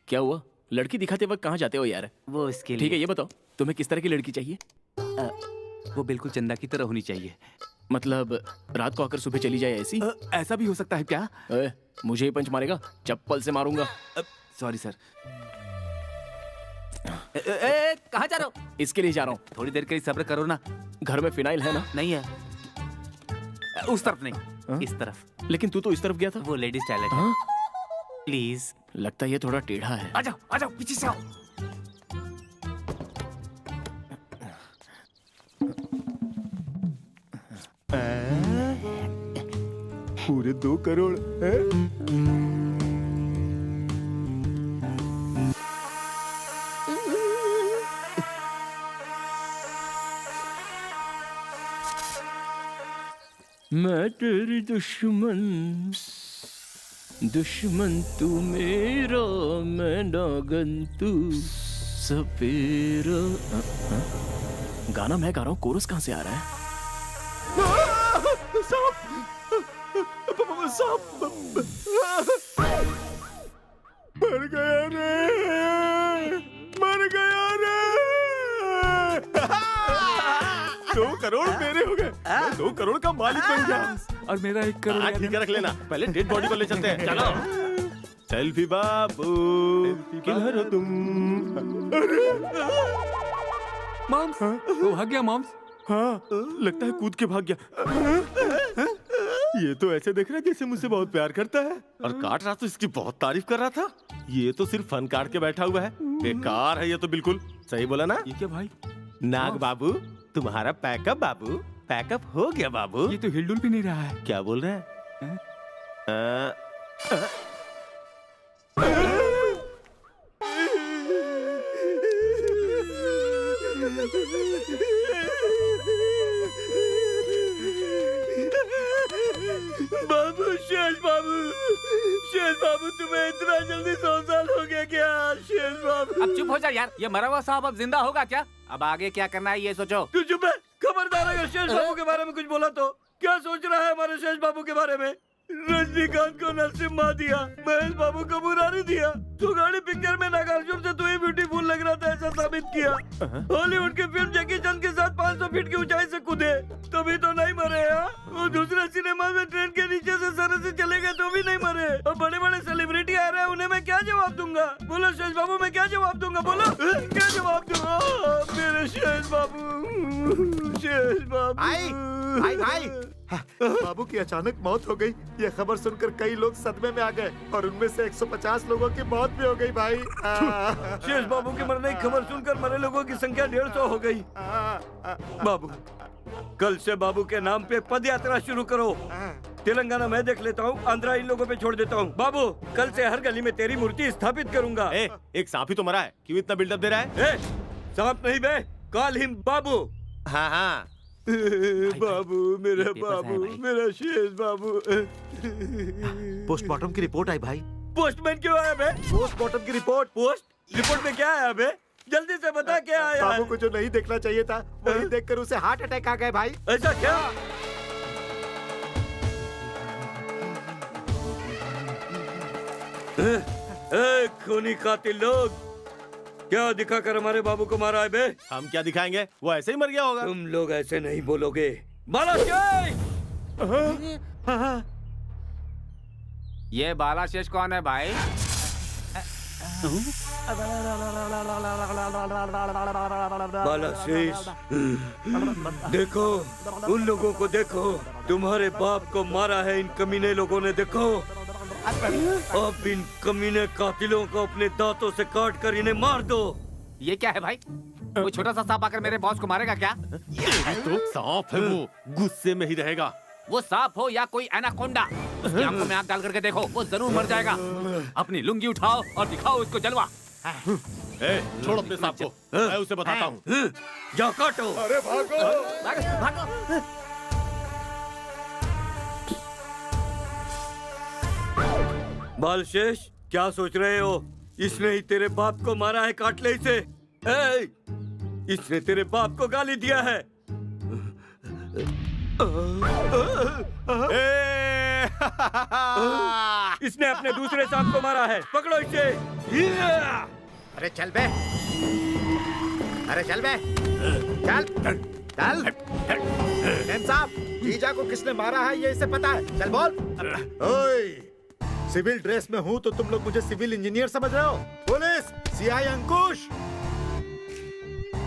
क्या हुआ? लड़की दिखाते वक्त कहाँ जाते हो यार? वो इसके लिए। ठीक है, ये बताओ तुम्हें किस तरह की लड़की चाहिए? वो बिल्कुल चंदा की तरह होनी चाहिए। मतलब रात को आकर सुबह चली जाए ऐसी? ऐसा भी हो सकता है क्या? मुझे ही पंच मारेगा? चप्पल से मारूंगा। Sorry sir. कहाँ जा रहे हो? इसके लिए जा रहा हूँ। थोड़ी देर के लिए सब्र करो ना। घर में फिनाइल है ना? नहीं है। उस तरफ नहीं, इस तरफ। लेकिन तू तो इस तरफ गया था। वो लेडीज टॉयलेट है। प्लीज। लगता है ये थोड़ा टेढ़ा है। आ जाओ पीछे से आओ। पूरे 2 करोड़ मैं तेरी दुश्मन, दुश्मन तू मेरा, मैं नागन तू सपेरा। गाना मैं गा रहा हूँ, कोरस कहाँ से आ रहा है? मर गया रे, मर गया रे। 2 करोड़ मेरे हो गए। मैं 2 करोड़ का मालिक बन गया। और मेरा 1 करोड़। ठीक है, रख लेना। पहले डेड बॉडी को ले चलते हैं। चलो। सेल्फी बाबू, किधर हो तुम? मॉम्स, वो भाग गया मॉम्स। हाँ, लगता है कूद के भाग गया। ये तो ऐसे देख रहा है जैसे मुझसे बहुत प्यार करता है, और काट रहा तो इसकी बहुत तारीफ कर रहा था। ये तो सिर्फ फन काट के बैठा हुआ है। बेकार है ये तो बिल्कुल। सही बोला ना? ये क्या भाई? नाग बाबू, तुम्हारा पैकअप बाबू। पैकअप हो गया बाबू। ये तो हिलडुल भी नहीं रहा है। क्या बोल रहे हैं? बाबू, शेष बाबू तुम्हें इतना जल्दी 100 साल हो गया क्या? शेष बाबू अब चुप हो जा यार। ये मरा हुआ साहब अब जिंदा होगा क्या? अब आगे क्या करना है ये सोचो। तू चुप है। खबरदार अगर शेष बाबू के बारे में कुछ बोला तो। क्या सोच रहा है हमारे शेष बाबू के बारे में? रजनीकांत को नरसिम्हा दिया, महेश बाबू को मुरारी दिया। तू गाड़ी पिक्चर में नागार्जुन से तू ही ब्यूटीफुल लग रहा था, ऐसा साबित किया। हॉलीवुड की फिल्म जैकी चैन के साथ 500 फीट की ऊंचाई से कूदे, तभी तो नहीं मरे। वो दूसरे सिनेमा में ट्रेन के नीचे से सर से चले गए तो भी नहीं मरे। और बड़े बड़े सेलिब्रिटी आ रहे हैं, उन्हें मैं क्या जवाब दूंगा? बोलो शेष बाबू, मैं क्या जवाब दूंगा? बोलो क्या जवाब दूंगा? मेरे शेष बाबू, शेष बाबू। भाई बाबू की अचानक मौत हो गई। ये खबर सुनकर कई लोग सदमे में आ गए, और उनमें से 150 लोगों की मौत भी हो गई भाई। शेष बाबू के मरने की खबर सुनकर मरे लोगों की संख्या 150 हो गई। बाबू, कल से बाबू के नाम पे पद यात्रा शुरू करो। तेलंगाना मैं देख लेता हूँ, आंध्रा इन लोगों पे छोड़ देता हूँ। बाबू, कल से हर गली में तेरी मूर्ति स्थापित करूंगा। एक सांप ही तो मरा है, क्यों इतना बिल्डअप दे रहा है? सांप नहीं बे, कॉल हिम बाबू। हाँ। बाबू, मेरा बाबू, मेरा शेष बाबू। पोस्टमार्टम की रिपोर्ट आई भाई। पोस्टमैन क्यों आया बे? पोस्टमार्टम की रिपोर्ट। रिपोर्ट में क्या आया बे? जल्दी से बता क्या आया? बाबू को जो नहीं देखना चाहिए था, वही देखकर उसे हार्ट अटैक आ गया भाई। ऐसा क्या? खूनी कातिल लोग, क्या दिखाकर हमारे बाबू को मारा है बे? हम क्या दिखाएंगे? वो ऐसे ही मर गया होगा। तुम लोग ऐसे नहीं बोलोगे। बालाशेष! ये बालाशेष कौन है भाई? बालाशीष, देखो उन लोगों को देखो, तुम्हारे बाप को मारा है इन कमीने लोगों ने, देखो। अब इन कमीने कातिलों को अपने दांतों से काट कर इन्हें मार दो। ये क्या है भाई? वो छोटा सा सांप आकर मेरे बॉस को मारेगा क्या? तो सांप है वो, गुस्से में ही रहेगा। वो सांप हो या कोई एनाकोंडा, उसकी आंखों में आंख डाल करके देखो, वो जरूर मर जाएगा। अपनी लुंगी उठाओ और दिखाओ उसको जलवा। छोड़ अपने सांप को, मैं उसे बताता हूँ। जा काटो। अरे भागो, भागो। बालशेष, क्या सोच रहे हो? इसने ही तेरे बाप को मारा है, काट ले इसे। इसने तेरे बाप को गाली दिया है। इसने अपने दूसरे सांप को मारा है, पकड़ो इसे। अरे चल बे, अरे चल बे, चल चल। मेम साहब, जीजा को किसने मारा है ये इसे पता है, चल बोल। ओए, सिविल ड्रेस में हूँ तो तुम लोग मुझे सिविल इंजीनियर समझ रहे हो? पुलिस, सीआई अंकुश,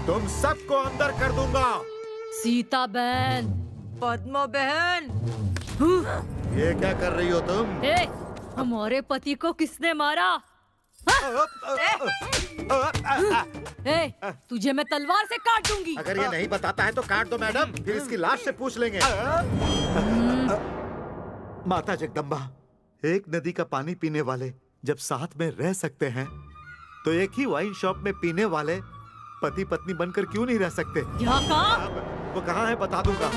तुम सबको अंदर कर दूंगा। सीता बहन, पद्मा बहन, ये क्या कर रही हो तुम? हमारे पति को किसने मारा? तुझे मैं तलवार से काट दूंगी। अगर ये नहीं बताता है तो काट दो मैडम, फिर इसकी लाश से पूछ लेंगे। माता जगदम्बा, एक नदी का पानी पीने वाले जब साथ में रह सकते हैं तो एक ही वाइन शॉप में पीने वाले पति पत्नी बनकर क्यों नहीं रह सकते? क्या कहा? वो कहाँ है बता दूंगा।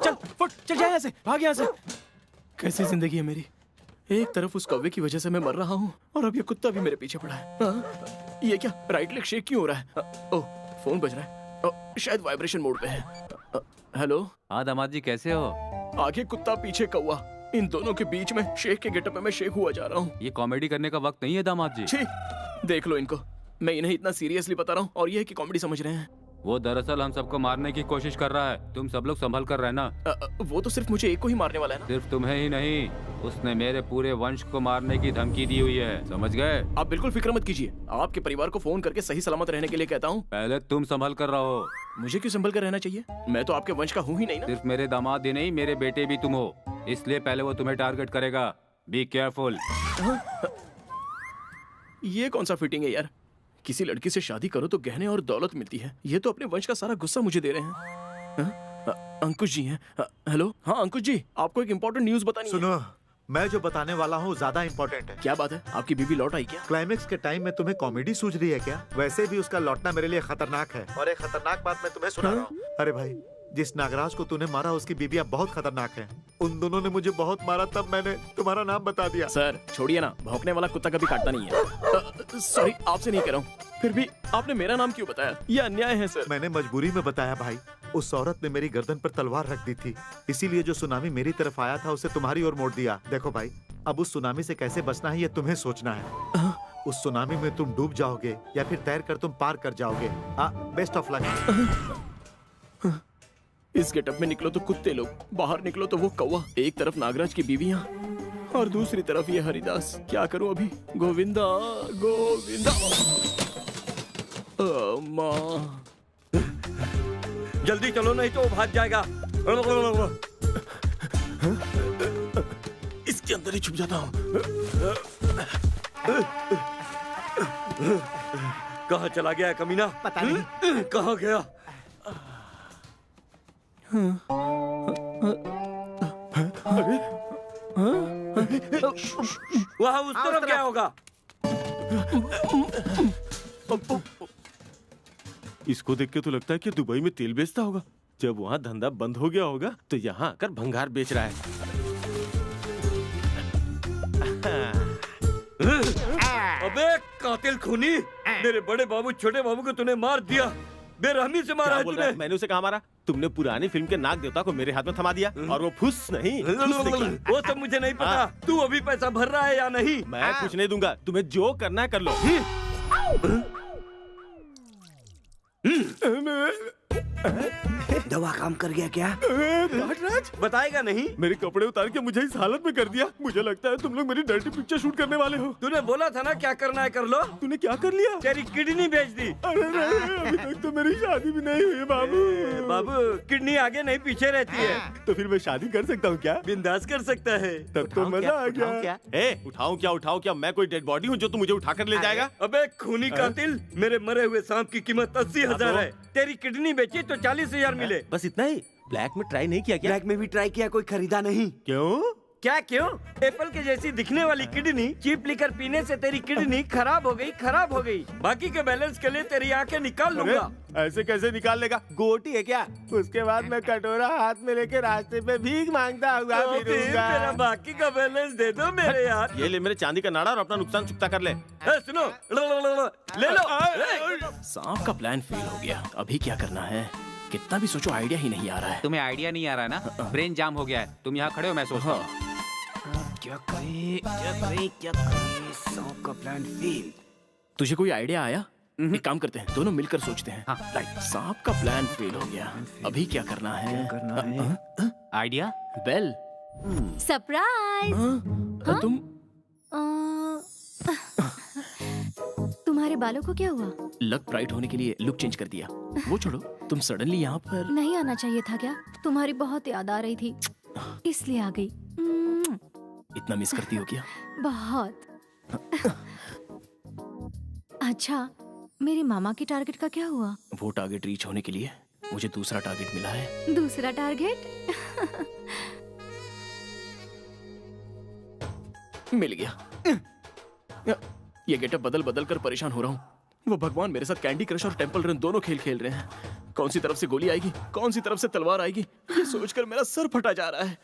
चल फुट, चल जाए यहाँ से, भाग यहाँ से। कैसी जिंदगी है मेरी। एक तरफ उस कौवे की वजह से मैं मर रहा हूँ और अब ये कुत्ता भी मेरे पीछे पड़ा है। ये क्या, राइट लेग शेक क्यों हो रहा है? ओह, फोन बज रहा है, शायद वाइब्रेशन मोड पे है। हेलो। हाँ दामाद जी, कैसे हो? आगे कुत्ता पीछे कौवा, इन दोनों के बीच में शेख के गेटअप में मैं शेख हुआ जा रहा हूँ। ये कॉमेडी करने का वक्त नहीं है दामाद जी। छी, देख लो इनको, मैं इन्हें इतना सीरियसली बता रहा हूँ और ये है कि कॉमेडी समझ रहे हैं। वो दरअसल हम सबको मारने की कोशिश कर रहा है, तुम सब लोग संभल कर रहना। वो तो सिर्फ मुझे एक को ही मारने वाला है ना? सिर्फ तुम्हें ही नहीं, उसने मेरे पूरे वंश को मारने की धमकी दी हुई है, समझ गए? आप बिल्कुल फिक्र मत कीजिए, आपके परिवार को फोन करके सही सलामत रहने के लिए कहता हूँ। पहले तुम संभल कर रहो। मुझे क्यों संभल कर रहना चाहिए? मैं तो आपके वंश का हूँ ही नहीं ना। सिर्फ मेरे दामाद ही नहीं, मेरे बेटे भी तुम हो, इसलिए पहले वो तुम्हें टारगेट करेगा। Be careful. ये कौन सा फिटिंग है यार? किसी लड़की से शादी करो तो गहने और दौलत मिलती है, ये तो अपने वंश का सारा गुस्सा मुझे दे रहे हैं। अंकुश जी हैं। हेलो। हाँ अंकुश जी, आपको एक इम्पोर्टेंट न्यूज बतानी है। सुनो, मैं जो बताने वाला हूँ ज्यादा इम्पोर्टेंट है। क्या बात है? आपकी बीवी लौट आई क्या? क्लाइमेक्स के टाइम में तुम्हें कॉमेडी सूझ रही है क्या? वैसे भी उसका लौटना मेरे लिए खतरनाक है, और एक खतरनाक बात मैं तुम्हें सुना रहा हूँ। अरे भाई, जिस नागराज को तूने मारा उसकी बीवी अब बहुत खतरनाक है। उन दोनों ने मुझे बहुत मारा, तब मैंने तुम्हारा नाम बता दिया। सर छोड़िए ना, भौंकने वाला कुत्ता कभी काटता नहीं है। सॉरी, आपसे नहीं कह रहा हूँ, फिर भी आपने मेरा नाम क्यों बताया? ये अन्याय है सर। मैंने मजबूरी में बताया भाई। उस औरत ने मेरी गर्दन पर तलवार रख दी थी, इसीलिए जो सुनामी मेरी तरफ आया था उसे तुम्हारी ओर मोड़ दिया। देखो भाई, अब उस सुनामी से कैसे बचना है ये तुम्हें सोचना है। उस सुनामी में तुम डूब जाओगे या फिर तैर कर तुम पार कर जाओगे। Best of luck. इस गेटअप में निकलो तो कुत्ते लोग, बाहर निकलो तो वो कौवा। एक तरफ नागराज की बीवियां और दूसरी तरफ ये हरिदास। क्या करूं अभी? गोविंदा गोविंदा। माँ, जल्दी चलो नहीं तो भाग जाएगा। इसके अंदर ही छुप जाता हूँ। कहाँ चला गया कमीना? पता नहीं कहाँ गया। वहाँ उस तरफ क्या होगा? इसको देख के तो लगता है कि दुबई में तेल बेचता होगा। जब वहाँ धंधा बंद हो गया होगा तो यहाँ आकर भंगार बेच रहा है। अबे कातिल खूनी, मेरे बड़े बाबू छोटे बाबू को तूने मार दिया। बेरहमी से मारा क्या है बोल रहा है? तूने। मैंने उसे कहा मारा? तुमने पुरानी फिल्म के नाग देवता को मेरे हाथ में थमा दिया और वो फुस नहीं फुस निकला। वो सब मुझे नहीं पता। तू अभी पैसा भर रहा है या नहीं? मैं कुछ नहीं दूंगा, तुम्हें जो करना है कर लो। दवा काम कर गया क्या? बताएगा नहीं? मेरे कपड़े उतार के मुझे इस हालत में कर दिया। मुझे लगता है तुम लोग मेरी डर्टी पिक्चर शूट करने वाले हो। तूने बोला था ना क्या करना है कर लो। तूने क्या कर लिया? तेरी किडनी बेच दी। अरे नहीं, अभी तक तो मेरी शादी भी नहीं हुई है बाबू। बाबू किडनी आगे नहीं पीछे रहती है। तो फिर मैं शादी कर सकता हूँ क्या? बिंदास कर सकता है। तब तो मजा आ गया। उठाऊं क्या? मैं कोई डेड बॉडी हूँ जो तू मुझे उठा कर ले जाएगा? अबे खूनी कातिल, मेरे मरे हुए सांप की कीमत 80,000 है। तेरी किडनी बेची तो 40,000 मिले। बस इतना ही? ब्लैक में ट्राई नहीं किया क्या? ब्लैक में भी ट्राई किया, कोई खरीदा नहीं। क्यों? क्या क्यों? एप्पल के जैसी दिखने वाली किडनी चीप लिकर पीने से तेरी किडनी खराब हो गई। बाकी के बैलेंस के लिए तेरी आंखें निकाल लूंगा। ऐसे कैसे निकाल लेगा? गोटी है क्या? उसके बाद मैं कटोरा हाथ में लेके रास्ते पे भीख मांगता हुआ तो फिर फिरूंगा। मेरा बाकी का बैलेंस दे दो मेरे यार। ये ले मेरे चांदी का नाड़ा और अपना नुकसान चुकता कर ले। सुनो, ले लो। सांप का प्लान फेल हो गया। अभी क्या करना है? कितना भी सोचो आइडिया ही नहीं आ रहा है। तुम्हें आइडिया नहीं आ रहा है ना? ब्रेन जाम हो गया है। तुम यहाँ खड़े हो, मैं सोचता हूँ क्या करे सांप का प्लान फेल। तुझे कोई आइडिया आया? एक काम करते हैं, दोनों मिलकर सोचते हैं। राइट, सांप का प्लान फेल हो गया। अभी क्या करना है? आइडिया? बेल। सरप्राइज। तुम तुम्हारे बालों को क्या हुआ? लक ब्राइट होने के लिए लुक चेंज कर दिया। वो छोड़ो, तुम सडनली यहाँ पर नहीं आना चाहिए था क्या? तुम्हारी बहुत याद आ रही थी, इसलिए आ गई। इतना मिस करती हो क्या? बहुत। अच्छा, मेरे मामा की टारगेट का क्या हुआ? वो टारगेट रीच होने के लिए मुझे दूसरा टारगेट मिला है। दूसरा टारगेट? मिल गया। ये गेटअप बदल बदल कर परेशान हो रहा हूँ। वो भगवान मेरे साथ कैंडी क्रश और टेंपल रन दोनों खेल खेल रहे हैं। कौन सी तरफ से गोली आएगी, कौन सी तरफ से तलवार आएगी, ये सोचकर मेरा सर फटा जा रहा है।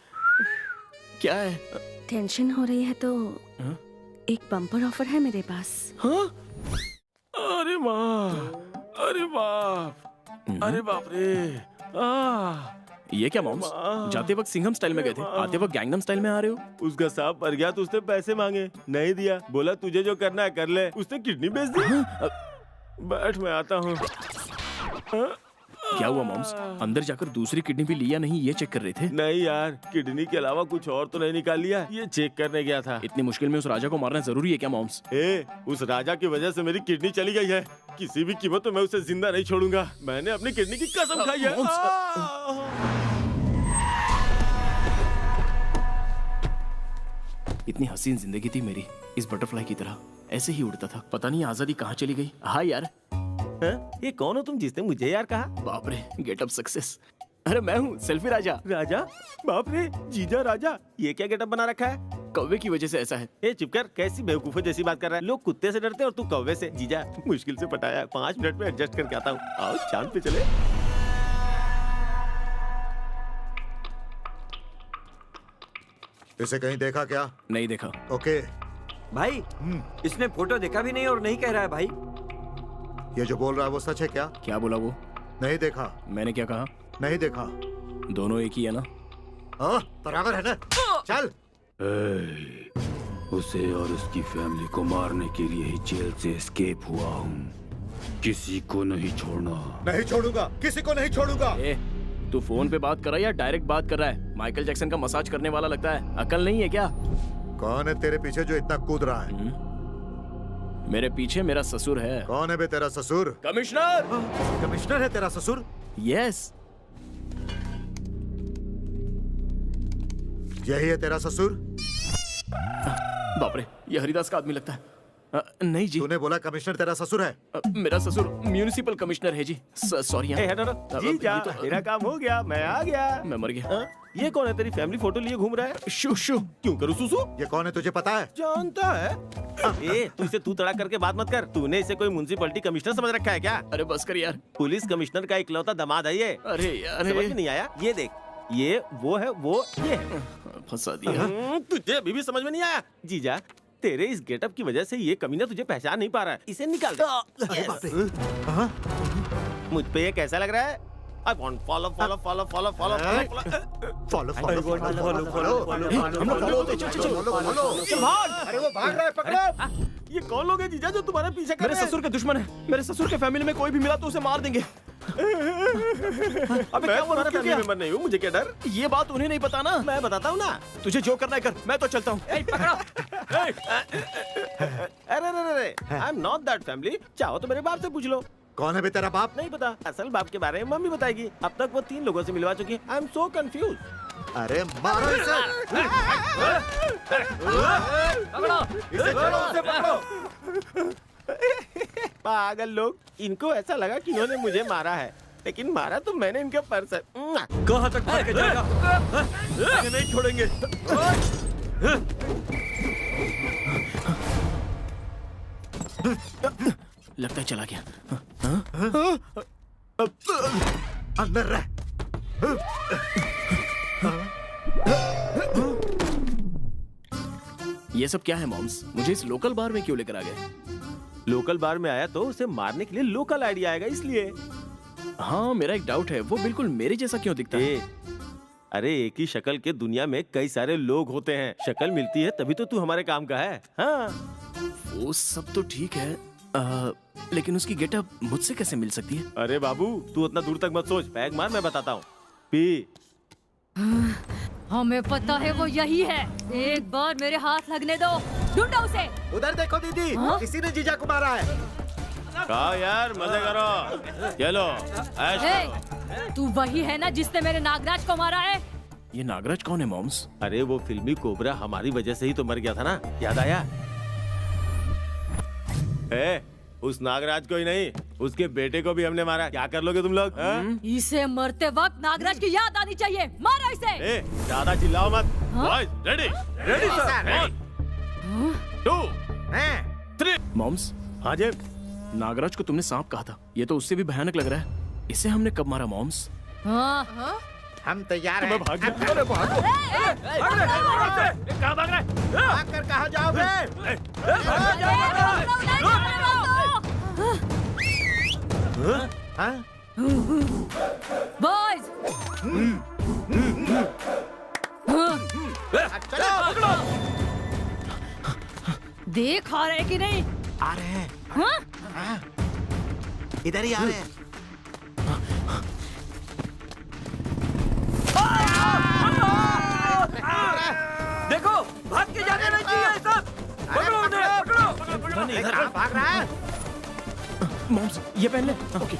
क्या है? टेंशन हो रही है तो एक बम्पर ऑफर है मेरे पास। हाँ? अरे माँ, अरे बाप, अरे बाप रे। ये क्या मॉम्स? जाते वक्त सिंघम स्टाइल में गए थे, आते वक्त गैंगनम स्टाइल में आ रहे हो। उसका सांप मर गया तो उसने पैसे मांगे, नहीं दिया। बोला तुझे जो करना है कर ले। उसने किडनी बेच दी। बैठ, मैं आता हूँ। क्या हुआ मॉम्स? अंदर जाकर दूसरी किडनी भी लिया नहीं, ये चेक कर रहे थे? नहीं यार, किडनी के अलावा कुछ और तो नहीं निकाल लिया, ये चेक करने गया था। इतनी मुश्किल में उस राजा को मारना जरूरी है क्या मॉम्स? उस राजा की वजह से मेरी किडनी चली गई है। किसी भी कीमत पे मैं उसे जिंदा नहीं छोड़ूंगा। मैंने अपनी किडनी की कसम खाई है। इतनी हसीन जिंदगी थी मेरी, इस बटरफ्लाई की तरह ऐसे ही उड़ता था। पता नहीं आजादी कहाँ चली गई। हाँ यार। ये कौन हो तुम जिसने मुझे यार कहा? बाप रे, गेटअप सक्सेस। अरे मैं हूँ सेल्फी राजा। राजा? बाप रे, जीजा राजा। ये क्या गेटअप बना रखा है? कौवे की वजह से ऐसा है। चुप कर, कैसी बेवकूफों जैसी बात कर रहा है। लोग कुत्ते से डरते और तू कौवे से। जीजा मुश्किल से पटाया, 5 मिनट में एडजस्ट करके आता हूँ। आओ चांद पे चले। इसे कहीं देखा क्या? नहीं देखा। ओके भाई, इसने फोटो देखा भी नहीं और नहीं कह रहा है भाई। ये जो बोल रहा है वो सच है क्या? क्या बोला वो? नहीं देखा। मैंने क्या कहा? नहीं देखा। दोनों एक ही है ना? बराबर है ना? चल। उसे और उसकी फैमिली को मारने के लिए ही जेल से एस्केप हुआ हूँ। किसी को नहीं छोड़ना। नहीं छोड़ूंगा, किसी को नहीं छोड़ूंगा। तू फोन पे बात कर रहा है या डायरेक्ट बात कर रहा है? माइकल जैक्सन का मसाज करने वाला लगता है। अकल नहीं है क्या? कौन है तेरे पीछे जो इतना कूद रहा है? मेरे पीछे मेरा ससुर है। कौन है बे तेरा ससुर? कमिश्नर। कमिश्नर है तेरा ससुर? यस। यही है तेरा ससुर? बाप रे, ये हरिदास का आदमी लगता है। नहीं जी। तूने बोला कमिश्नर तेरा ससुर है? मेरा ससुर म्यूनिसिपल कमिश्नर है जी। सॉरी। मेरा काम हो गया, मैं आ गया। मैं मर गया। ये कौन है? तेरी फैमिली फोटो लिए घूम रहा है। शू शू। क्यों करूँ सुसु? ये कौन है तुझे पता है? जानता है। तू इसे तू तड़ा करके बात मत कर। तूने इसे कोई म्युनिसिपैलिटी कमिश्नर समझ रखा है क्या? अरे बस कर यार। पुलिस कमिश्नर का इकलौता दामाद है ये। अरे यार, समझ में नहीं आया? ये देख, ये वो है, वो ये है। फंसा दिया। तुझे अभी भी समझ में नहीं आया? जीजा, तेरे इस गेटअप की वजह से ये कमीना तुझे पहचान नहीं पा रहा है। इसे निकाल दे। मुझ पे ये कैसा लग रहा है? I want follow. फॉलो चल भाग। अरे वो भाग रहा है, पकड़ो। ये कौन लोग हैं जीजा जो तुम्हारे पीछे कर मेरे रहे हैं? ससुर के दुश्मन है। मेरे ससुर के फैमिली में कोई भी मिला तो उसे मार देंगे। अबे क्या तुम्हारा फैमिली मेंबर नहीं हूँ, मुझे क्या डर? ये बात उन्हें नहीं पता ना। मैं बताता हूँ ना। तुझे जो करना है कर, मैं तो चलता हूँ। अरे I am not that family. चाहो तो मेरे बाप से पूछ लो। कौन है बे तेरा बाप? नहीं पता। असल बाप के बारे में मम्मी बताएगी। अब तक वो 3 लोगों से मिलवा चुकी है। I am so confuse. अरे मारो इसे। इसे चलो, उसे पकड़ो। पागल लोग, इनको ऐसा लगा कि इन्होंने मुझे मारा है, लेकिन मारा तो मैंने इनके पर्स है। कहाँ तक भाग के जाएगा? इसे नहीं छोड़ेंगे। लगता है चला गया। अंदर रह। ये सब क्या है मॉम्स? मुझे इस लोकल बार में क्यों लेकर आ गए? लोकल बार में आया तो उसे मारने के लिए लोकल आइडिया आएगा, इसलिए। हाँ, मेरा एक डाउट है, वो बिल्कुल मेरे जैसा क्यों दिखता है? अरे एक ही शक्ल के दुनिया में कई सारे लोग होते हैं। शक्ल मिलती है तभी तो तू हमारे काम का है। हाँ, वो सब तो ठीक है, लेकिन उसकी गेटअप मुझसे कैसे मिल सकती है? अरे बाबू, तू उतना दूर तक मत सोच। पैग मार, मैं बताता हूँ। पी। हमें पता है वो यही है। एक बार मेरे हाथ लगने दो। ढूंढो उसे। उधर देखो दीदी, किसी ने जीजा को मारा है। कहा यार, मजे करो। चलो, ऐश करो। तू वही है ना जिसने मेरे नागराज को मारा है? ये नागराज कौन है मॉम्स? अरे वो फिल्मी कोबरा हमारी वजह से ही तो मर गया था ना, याद आया? उस नागराज को ही नहीं, उसके बेटे को भी हमने मारा। क्या कर लोगे तुम लोग? इसे मरते वक्त नागराज की याद आनी चाहिए। मारो इसे। ज्यादा चिल्लाओ मत। Boys, ready? Ready sir. 1 2 3। Moms, हाँ जी। नागराज को तुमने सांप कहा था, ये तो उससे भी भयानक लग रहा है। इसे हमने कब मारा मॉम्स? हम तैयार हैं। भाग गया। अरे भागो। कहाँ भाग रहा है? भाग कर कहाँ जाओगे? बॉयज, चलो। देख आ रहे कि नहीं? आ रहे हैं। हाँ? इधर ही आ रहे हैं। देखो, भाग के जाने नहीं चाहिए सब। पकड़ो उन्हें, पकड़ो। इधर भाग रहा है। मॉम्स, ये पहन ले। ओके।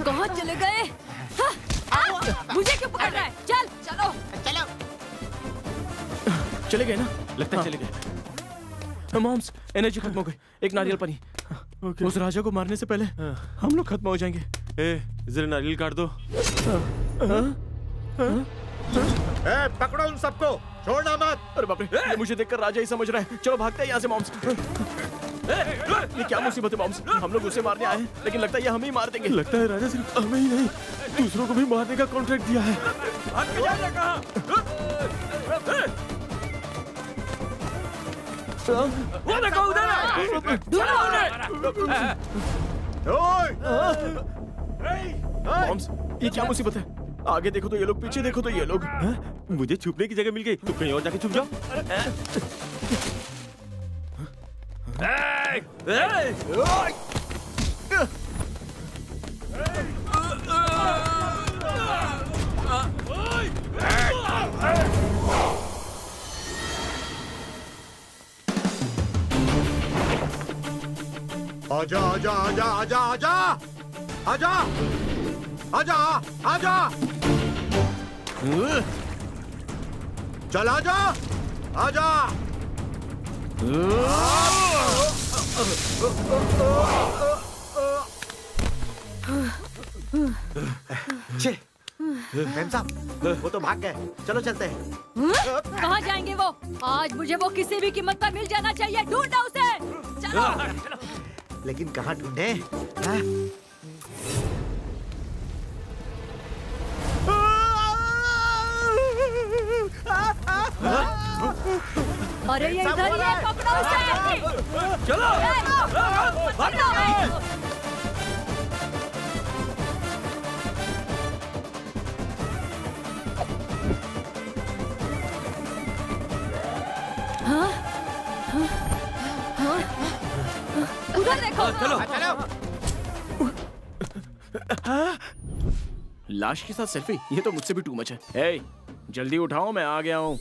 कहाँ चले गए? मुझे क्यों पकड़ रहा है? चल, चलो, चलो। चले गए ना? लगता है चले गए। मॉम्स, एनर्जी खत्म हो गई। एक नारियल पानी। उस राजा को मारने से पहले हम लोग खत्म हो जाएंगे। जरा नारियल काट दो। पकड़ो उन सबको, छोड़ना मत। अरे बाप रे, ये मुझे देखकर राजा ही समझ रहा है। चलो भागते हैं यहाँ से मॉम्स। ये क्या मुसीबत है मॉम्स? हम लोग उसे मारने आए हैं, लेकिन लगता है ये हमें ही मार देंगे। लगता है राजा सिर्फ हमें ही नहीं, दूसरों को भी मारने का कॉन्ट्रैक्ट दिया है। भाग के जाइए कहाँ? वो देखो उधर है। ढूंढो उन्हें। मॉम्स, ये क्या मुसीबत है? आगे देखो तो ये लोग, पीछे देखो तो ये लोग। मुझे छुपने की जगह मिल गई, तुम कहीं और जाके छुप जाओ। आजा आजा आजा आजा आजा आजा आजा आजा। चल आजा आजा। मैम साहब, वो तो भाग गए। चलो चलते हैं। कहाँ जाएंगे वो? आज मुझे वो किसी भी कीमत पर मिल जाना चाहिए। ढूंढो उसे। चलो। लेकिन कहाँ ढूंढे? अरे ये इधर ही है, पकड़ो उसे। चलो पकड़ो। हाँ? हाँ? हाँ? उधर देखो। चलो लाश के साथ सेल्फी, ये तो मुझसे भी टू मच है। ए, जल्दी उठाओ, मैं आ गया हूँ।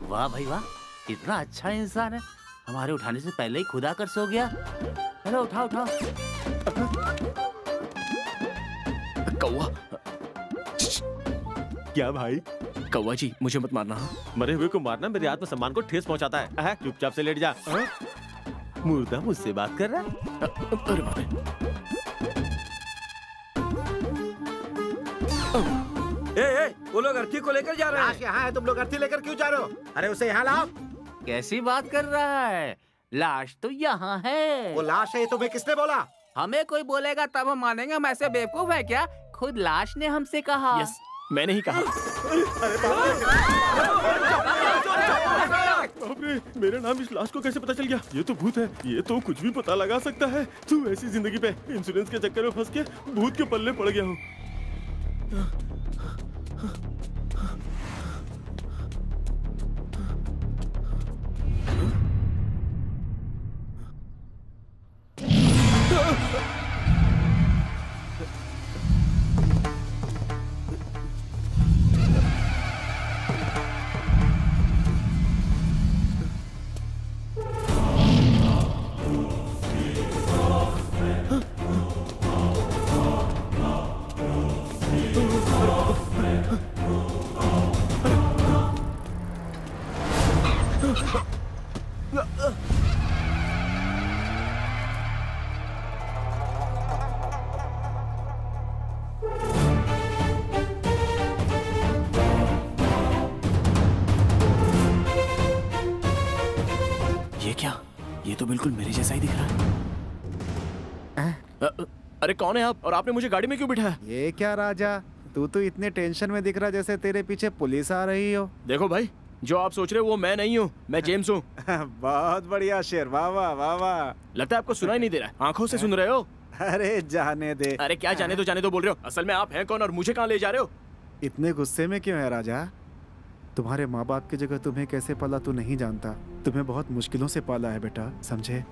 वाह भाई वाह, कितना अच्छा इंसान है। हमारे उठाने से पहले ही खुद आकर सो गया। चलो उठाओ उठाओ। कौवा। क्या भाई? कौवा जी, मुझे मत मारना। मरे हुए को मारना मेरे आत्मसम्मान को ठेस पहुंचाता है। चुपचाप से लेट जा। मुर्दा मुझसे बात कर रहा है। अरे बाप रे। वो लोग अर्थी को लेकर जा रहे हैं। यहाँ है, तुम लोग अर्थी लेकर क्यों जा रहे हो? अरे उसे यहाँ लाओ। कैसी बात कर रहा है? लाश तो यहाँ है। वो लाश है, तुम्हें किसने बोला? हमें कोई बोलेगा तब हम मानेंगे। हम ऐसे बेवकूफ है क्या? खुद लाश ने हमसे कहा। यस, मैंने ही कहा। अबे, मेरा नाम इस लाश को कैसे पता चल गया? ये तो भूत है, ये तो कुछ भी पता लगा सकता है। तू ऐसी जिंदगी पे इंश्योरेंस के चक्कर में फंस के भूत के पल्ले पड़ गया हूँ। ये क्या? ये तो बिल्कुल मेरे जैसा ही दिख रहा है। अरे कौन है आप, और आपने मुझे गाड़ी में क्यों बिठाया? ये क्या राजा, तू तो इतने टेंशन में दिख रहा जैसे तेरे पीछे पुलिस आ रही हो। देखो भाई, जो आप सोच रहे हो वो मैं नहीं हूँ, मैं जेम्स हूँ। बहुत बढ़िया शेर, वाह वाह वाह वाह। लगता है आपको सुनाई नहीं दे रहा है, आंखों से सुन रहे हो। अरे जाने दे। अरे क्या जाने दो बोल रहे हो? असल में आप हैं कौन और मुझे कहाँ ले जा रहे हो? इतने गुस्से में क्यों है राजा? तुम्हारे माँ बाप की जगह तुम्हें कैसे पाला तू नहीं जानता। तुम्हें बहुत मुश्किलों से पाला है बेटा, समझे?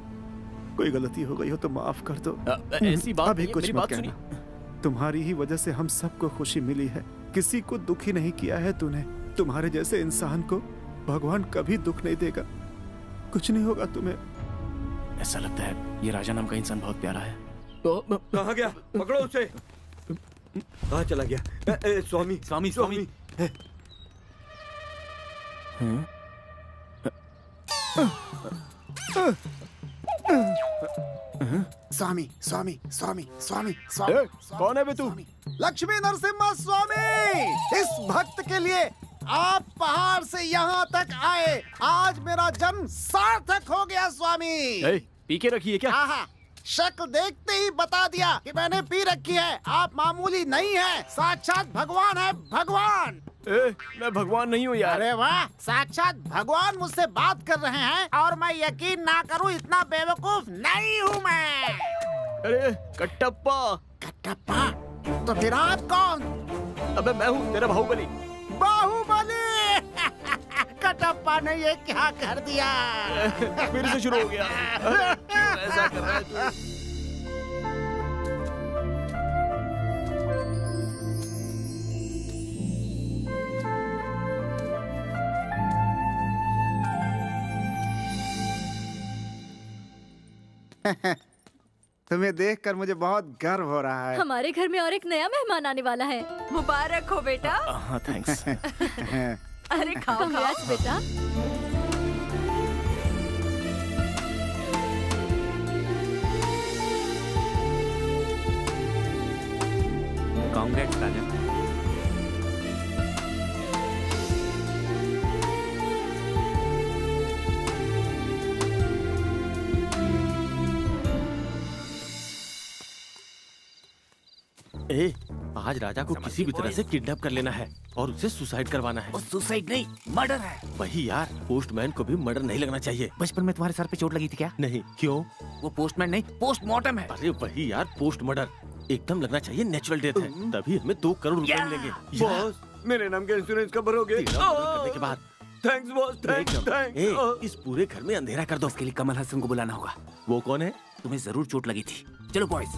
कोई गलती हो गई हो तो माफ कर दो। ऐसी बात अभी नहीं है, कुछ मेरी मत बात कहना। तुम्हारी ही वजह से हम सबको खुशी मिली है, किसी को दुखी नहीं किया है तूने। तुम्हारे जैसे इंसान को भगवान कभी दुख नहीं देगा, कुछ नहीं होगा तुम्हें। ऐसा लगता है ये राजा नाम का इंसान बहुत प्यारा है। कहाँ गया? पकड़ो उसे। कहाँ चला गया? स्वामी स्वामी स्वामी। स्वामी स्वामी स्वामी स्वामी कौन है बे तू? लक्ष्मी नरसिम्हा स्वामी, इस भक्त के लिए आप पहाड़ से यहाँ तक आए। आज मेरा जन्म सार्थक हो गया स्वामी। पी के रखी है क्या? हाँ, शक्ल देखते ही बता दिया कि मैंने पी रखी है। आप मामूली नहीं है, साक्षात भगवान है, भगवान। मैं भगवान नहीं हूँ यार। अरे वाह, साक्षात भगवान मुझसे बात कर रहे हैं और मैं यकीन ना करूँ इतना बेवकूफ नहीं हूँ मैं। अरे कट्टप्पा। कट्टप्पा? तो फिर आप कौन? अबे मैं हूँ तेरा बाहुबली। बाहुबली? कटप्पा ने ये क्या कर दिया? फिर से शुरू हो गया। ऐसा कर रहा है तू? तुम्हें देखकर मुझे बहुत गर्व हो रहा है। हमारे घर में और एक नया मेहमान आने वाला है। मुबारक हो बेटा। हाँ थैंक्स। अरे खाओ Congrats, बेटा। कांग्रेस काजल। आज राजा को किसी भी तरह से किडनैप कर लेना है। और उसे सुसाइड करवाना है। सुसाइड नहीं, मर्डर है। वही यार, पोस्टमैन को भी मर्डर नहीं लगना चाहिए। बचपन में तुम्हारे सर पे चोट लगी थी क्या? नहीं। क्यों? वो पोस्टमैन नहीं, पोस्टमार्टम है। अरे वही यार, पोस्ट मर्डर एकदम लगना चाहिए नेचुरल डेथ है, तभी हमें 2 करोड़ रुपए मिलेंगे। बॉस, मेरे नाम के इंश्योरेंस कब भरोगे? करने के बाद। Thanks boss, thanks. इस पूरे घर में अंधेरा कर दो। उसके लिए कमल हसन को बुलाना होगा। वो कौन है? तुम्हें जरूर चोट लगी थी। चलो बॉयज।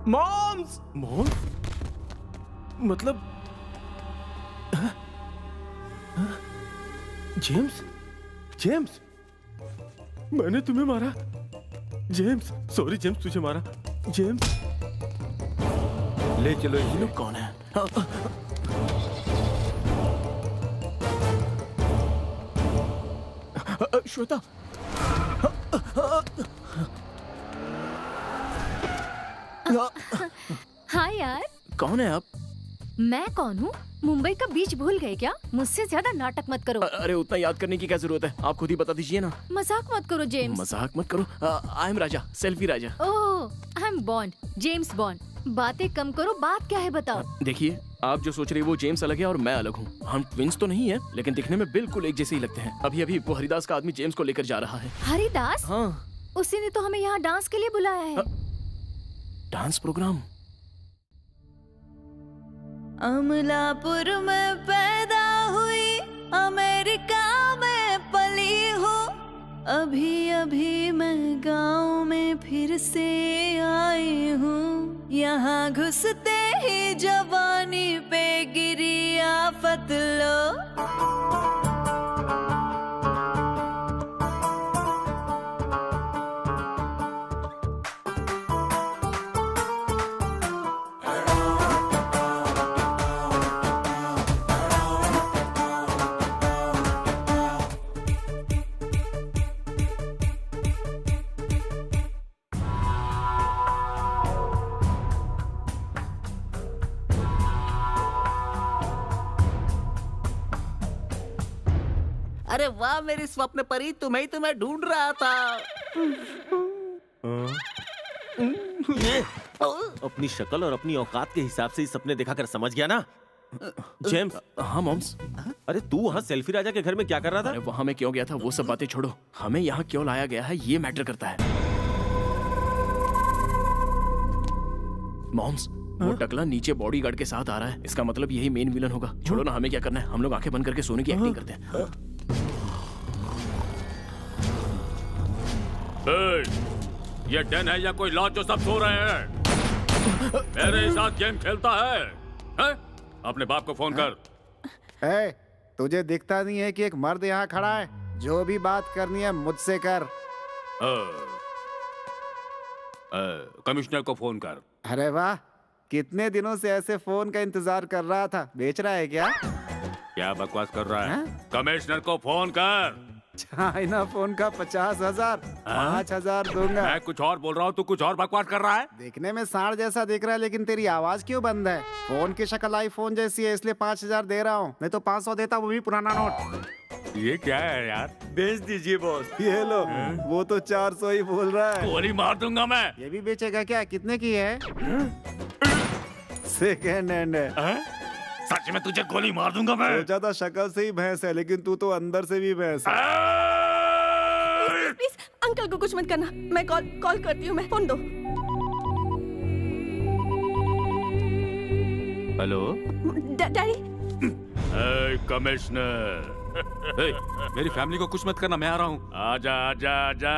मॉम्स। मॉम्स मतलब जेम्स। जेम्स, मैंने तुम्हें मारा। जेम्स, सॉरी जेम्स, तुझे मारा। जेम्स, ले चलो। ये लोग कौन है? श्वेता। हाँ यार, कौन है आप? मैं कौन हूँ? मुंबई का बीच भूल गए क्या? मुझसे ज्यादा नाटक मत करो। अरे उतना याद करने की क्या जरूरत है? आप खुद ही बता दीजिए ना। मजाक मत करो जेम्स। मजाक मत करो। I am Raja, selfie Raja. Oh, I am Bond, James bond. बातें कम करो, बात क्या है बताओ। देखिए, आप जो सोच रही है वो जेम्स अलग है और मैं अलग हूँ। हम ट्विंस तो नहीं है, लेकिन दिखने में बिल्कुल एक जैसे ही लगते हैं। अभी अभी वो हरिदास का आदमी जेम्स को लेकर जा रहा है। हरिदास? हाँ। उसी ने तो हमें यहाँ डांस के लिए बुलाया है। Dance programme? अमलापुर में पैदा हुई, अमेरिका में पली हूँ। अभी अभी मैं गांव में फिर से आई हूँ। यहाँ घुसते ही जवानी पे गिरी आफत लो। अरे वाह मेरी स्वप्न परी, तुम्हें ढूंढ रहा था। अपनी शक्ल और अपनी औकात के हिसाब से ही सपने देखा कर समझ गया ना? जेम्स। हाँ मॉम्स। अरे तू वहाँ सेल्फी राजा के घर में क्या कर रहा था? अरे वहाँ मैं क्यों गया था वो सब बातें छोड़ो, हमें यहाँ क्यों लाया गया है ये मैटर करता है। मॉम्स, वो टकला नीचे बॉडीगार्ड के साथ आ रहा है, इसका मतलब यही मेन विलन होगा। छोड़ो ना, हमें क्या करना है, हम लोग आंखें बंद करके सोने की एक्टिंग करते हैं। ये डन है या कोई लॉज जो सब सो रहे हैं? मेरे साथ गेम खेलता है? अपने बाप को फोन कर। तुझे दिखता नहीं है कि एक मर्द यहाँ खड़ा है? जो भी बात करनी है मुझसे कर। कमिश्नर को फोन कर। अरे वाह, कितने दिनों से ऐसे फोन का इंतजार कर रहा था। बेच रहा है क्या? क्या बकवास कर रहा है? कमिश्नर को फोन कर। चाइना फोन का 50,000, 5,000 दूंगा। मैं कुछ और बोल रहा हूँ, तू कुछ और बकवास कर रहा है। देखने में सांड जैसा दिख रहा है, लेकिन तेरी आवाज क्यों बंद है? फोन की शक्ल आईफोन जैसी है, इसलिए 5,000 दे रहा हूँ। नहीं तो 500 देता, वो भी पुराना नोट। ये क्या है यार? बेच दीजिए बॉस। ये लो, वो तो 400 ही बोल रहा है। गोली मार दूंगा मैं। ये भी बेचेगा क्या? कितने की है? सेकेंड हैंड है। सच में तुझे गोली मार दूंगा मैं। सोचा था शक्ल से ही भैंस है, लेकिन तू तो अंदर से भी भैंस है। प्लीज अंकल को कुछ मत करना, मैं कॉल करती हूँ। मैं फोन दो। Hello daddy. कमिश्नर, मेरी फैमिली को कुछ मत करना, मैं आ रहा हूँ। आजा आजा आजा।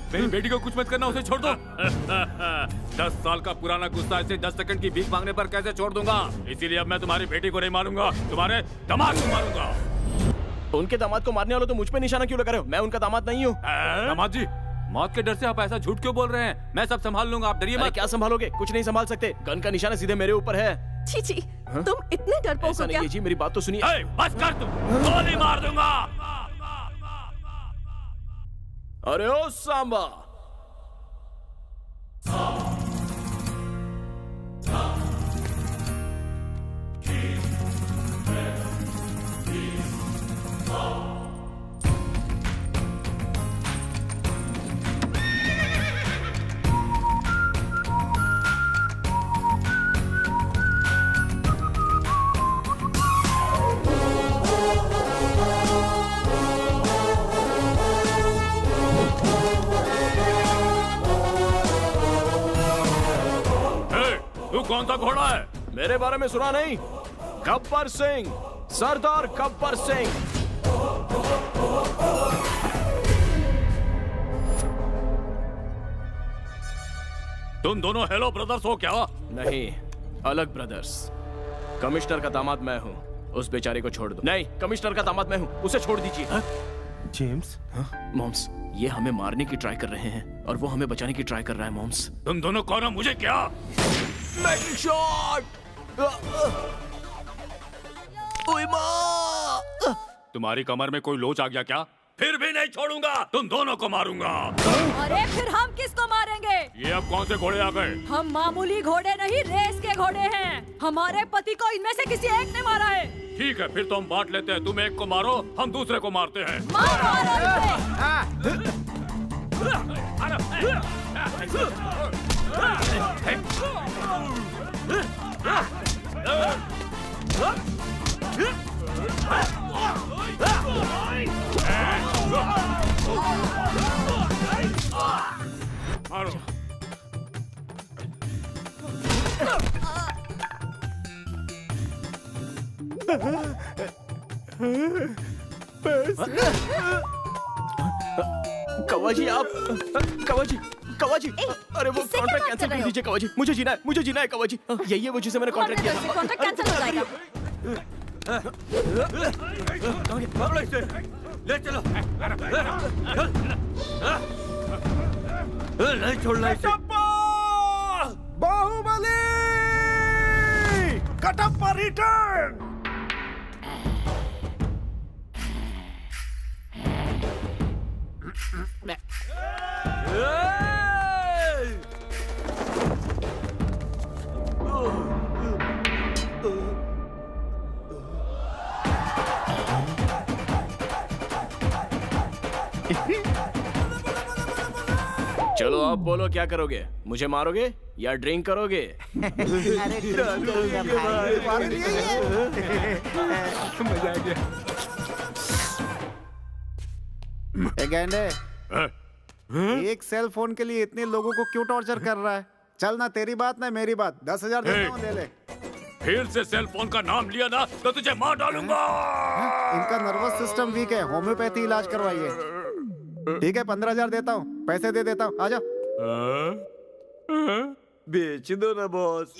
मेरी बेटी को कुछ मत करना, उसे छोड़ दो। 10 साल का पुराना गुस्सा इसे 10 सेकंड की भीख मांगने पर कैसे छोड़ दूंगा? इसीलिए अब मैं तुम्हारी बेटी को नहीं मारूंगा, तुम्हारे दामाद को मारूंगा। उनके दामाद को मारने वालों तो मुझ पे निशाना क्यों लगा रहे हो? मैं उनका दामाद नहीं हूँ। दामाद जी, मौत के डर से आप ऐसा झूठ क्यों बोल रहे हैं? मैं सब संभाल लूंगा, आप डरिए मत। क्या संभालोगे? कुछ नहीं संभाल सकते। गन का निशाना सीधे मेरे ऊपर है। छी छी, तुम इतने डरपोक हो क्या? जी मेरी बात तो सुनिए। बस कर, तुम गोली मार दूंगा। अरे ओ सांबा, तू कौन सा घोड़ा है? मेरे बारे में सुना नहीं? गब्बर सिंह, सरदार गब्बर सिंह। तुम दोनों हेलो ब्रदर्स हो क्या? नहीं, अलग ब्रदर्स। कमिश्नर का दामाद मैं हूँ, उस बेचारे को छोड़ दो। नहीं, कमिश्नर का दामाद मैं हूँ, उसे छोड़ दीजिए। जेम्स? मॉम्स, ये हमें मारने की ट्राई कर रहे हैं और वो हमें बचाने की ट्राई कर रहा है। मॉम्स, तुम दोनों कौन हो? मुझे क्या? तुम्हारी कमर में कोई लोच आ गया क्या? फिर भी नहीं छोड़ूंगा, तुम दोनों को मारूंगा। अरे फिर हम किसको मारेंगे? ये अब कौन से घोड़े आ गए? हम मामूली घोड़े नहीं, रेस के घोड़े हैं। हमारे पति को इनमें से किसी एक ने मारा है। ठीक है, फिर तो हम बांट लेते हैं। तुम एक को मारो, हम दूसरे को मारते हैं। मारो। कवाजी, आप कवाजी, कवाजी, अरे वो कॉन्ट्रैक्ट कैंसिल कर दीजिए कवाजी। मुझे जीना है, मुझे जीना है कवाजी। यही है वो जिसे मैंने कॉन्ट्रैक्ट किया था। कॉन्ट्रैक्ट कैंसिल हो जाएगा। ले चलो। नहीं छोड़ना इसे। बाहुबली कटप्पा रिटर्न। चलो आप बोलो, क्या करोगे? मुझे मारोगे या ड्रिंक करोगे? अरे ड्रिंक करूंगा भाई। मजा आ गया। ए गैंडे, एक सेल फोन के लिए इतने लोगों को क्यों टॉर्चर कर रहा है? चल ना, तेरी बात ना मेरी बात। 10,000 देता हूँ, ले ले। फिर से सेल फोन का नाम लिया ना तो तुझे मार डालूंगा। इनका नर्वस सिस्टम वीक है, होम्योपैथी इलाज करवाइए। ठीक है, 15,000 देता हूँ, पैसे दे देता हूँ, आजा। बेच दो ना बॉस।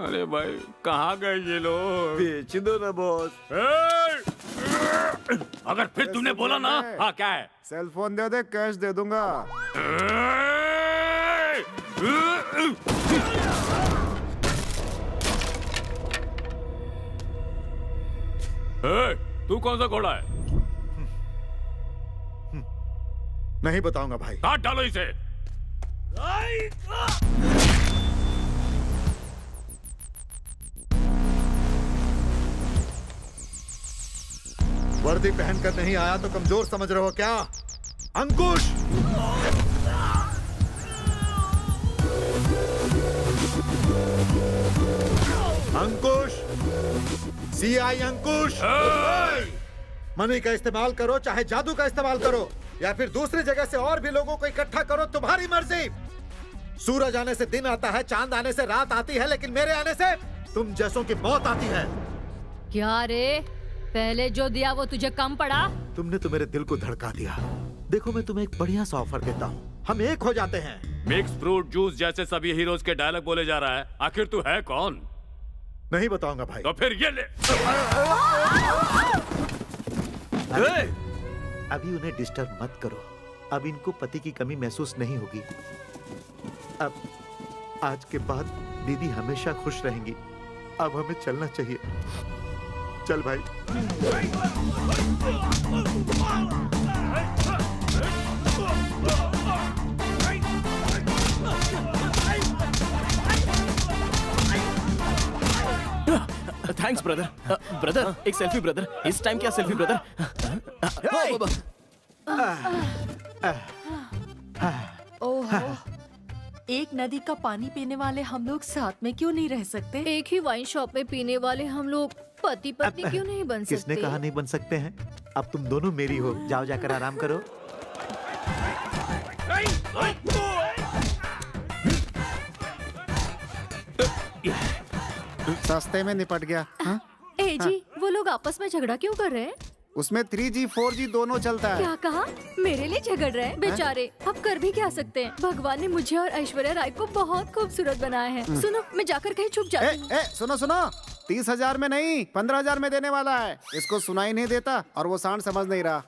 अरे भाई, कहाँ गए ये लोग? बेच दो ना बॉस। अगर फिर तूने बोला ना, हाँ क्या है? सेल फोन दे दे, कैश दे दूंगा। तू कौन सा घोड़ा है? नहीं बताऊंगा भाई। काट डालो इसे। वर्दी पहनकर नहीं आया तो कमजोर समझ रहे हो क्या? अंकुश! अंकुश! सीआई अंकुश! मनी का इस्तेमाल करो, चाहे जादू का इस्तेमाल करो, या फिर दूसरी जगह से और भी लोगों को इकट्ठा करो, तुम्हारी मर्जी। सूरज आने से दिन आता है, चांद आने से रात आती है, लेकिन मेरे आने से तुम जैसों की मौत आती है। क्या रे, पहले जो दिया वो तुझे कम पड़ा? तुमने तो मेरे दिल को धड़का दिया। देखो, मैं तुम्हें एक बढ़िया सा ऑफर देता हूँ, हम एक हो जाते हैं। मिक्स फ्रूट जूस जैसे सभी हीरोज के डायलॉग बोले जा रहा है। आखिर तू है कौन? नहीं बताऊंगा भाई। तो फिर ये ले। अभी उन्हें डिस्टर्ब मत करो, अब इनको पति की कमी महसूस नहीं होगी। अब आज के बाद दीदी हमेशा खुश रहेंगी। अब हमें चलना चाहिए। चल भाई। Thanks brother. ब्रदर एक सेल्फी ब्रदर। इस टाइम क्या सेल्फी ब्रदर? ओहो, एक नदी का पानी पीने वाले हम लोग साथ में क्यों नहीं रह सकते? एक ही वाइन शॉप में पीने वाले हम लोग पति पत्नी क्यों नहीं बन सकते? किसने कहा नहीं बन सकते हैं? अब तुम दोनों मेरी हो। जाओ जाकर आराम करो। सस्ते में निपट गया। हाँ? ए जी, वो लोग आपस में झगड़ा क्यों कर रहे हैं? उसमें 3G 4G दोनों चलता है। क्या कहा? मेरे लिए झगड़ रहे हैं बेचारे। अब कर भी क्या सकते हैं? भगवान ने मुझे और ऐश्वर्या राय को बहुत खूबसूरत बनाया है। सुनो, मैं जाकर कहीं छुप जाती हूँ। सुनो सुनो, 30,000 में नहीं 15,000 में देने वाला है। इसको सुनाई नहीं देता और वो सांड समझ नहीं रहा।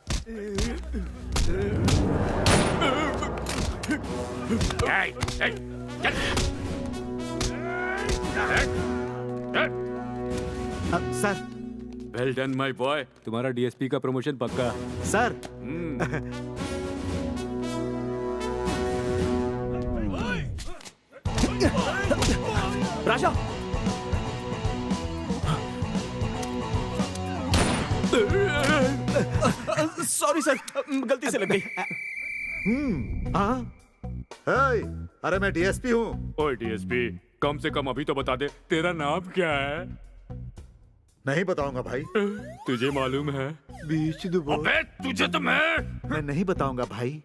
Sir. Well done my boy, तुम्हारा डीएसपी का प्रमोशन पक्का। सर। राजा। सॉरी सर, गलती से लग गई। अरे मैं डीएसपी हूँ। ओए डीएसपी, कम से कम अभी तो बता दे तेरा नाम क्या है? नहीं बताऊंगा भाई। तुझे मालूम है? बीच डुबो। अबे तुझे तो मैं नहीं बताऊंगा भाई।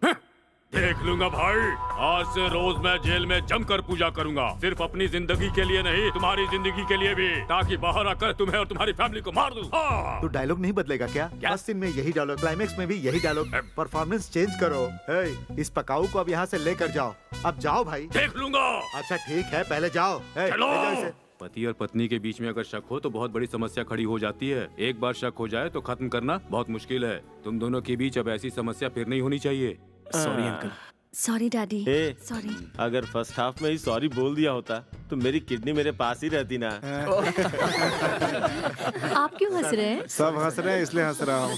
देख लूंगा भाई। आज से रोज मैं जेल में जमकर पूजा करूंगा, सिर्फ अपनी जिंदगी के लिए नहीं, तुम्हारी जिंदगी के लिए भी, ताकि बाहर आकर तुम्हें और तुम्हारी फैमिली को मार दूं। तो डायलॉग नहीं बदलेगा क्या? फर्स्ट सीन में यही डायलॉग, क्लाइमेक्स में भी यही डायलॉग। परफॉर्मेंस चेंज करो। इस पकाऊ को अब यहाँ से लेकर जाओ। अब जाओ भाई। देख लूंगा। अच्छा ठीक है, पहले जाओ। ले जाओ इसे। पति और पत्नी के बीच में अगर शक हो तो बहुत बड़ी समस्या खड़ी हो जाती है। एक बार शक हो जाए तो खत्म करना बहुत मुश्किल है। तुम दोनों के बीच अब ऐसी समस्या फिर नहीं होनी चाहिए। Sorry uncle. Sorry daddy. Sorry. अगर फर्स्ट हाफ में ही सॉरी बोल दिया होता तो मेरी किडनी मेरे पास ही रहती ना। आप क्यों हंस रहे हैं? सब हंस रहे हैं इसलिए हंस रहा हूँ।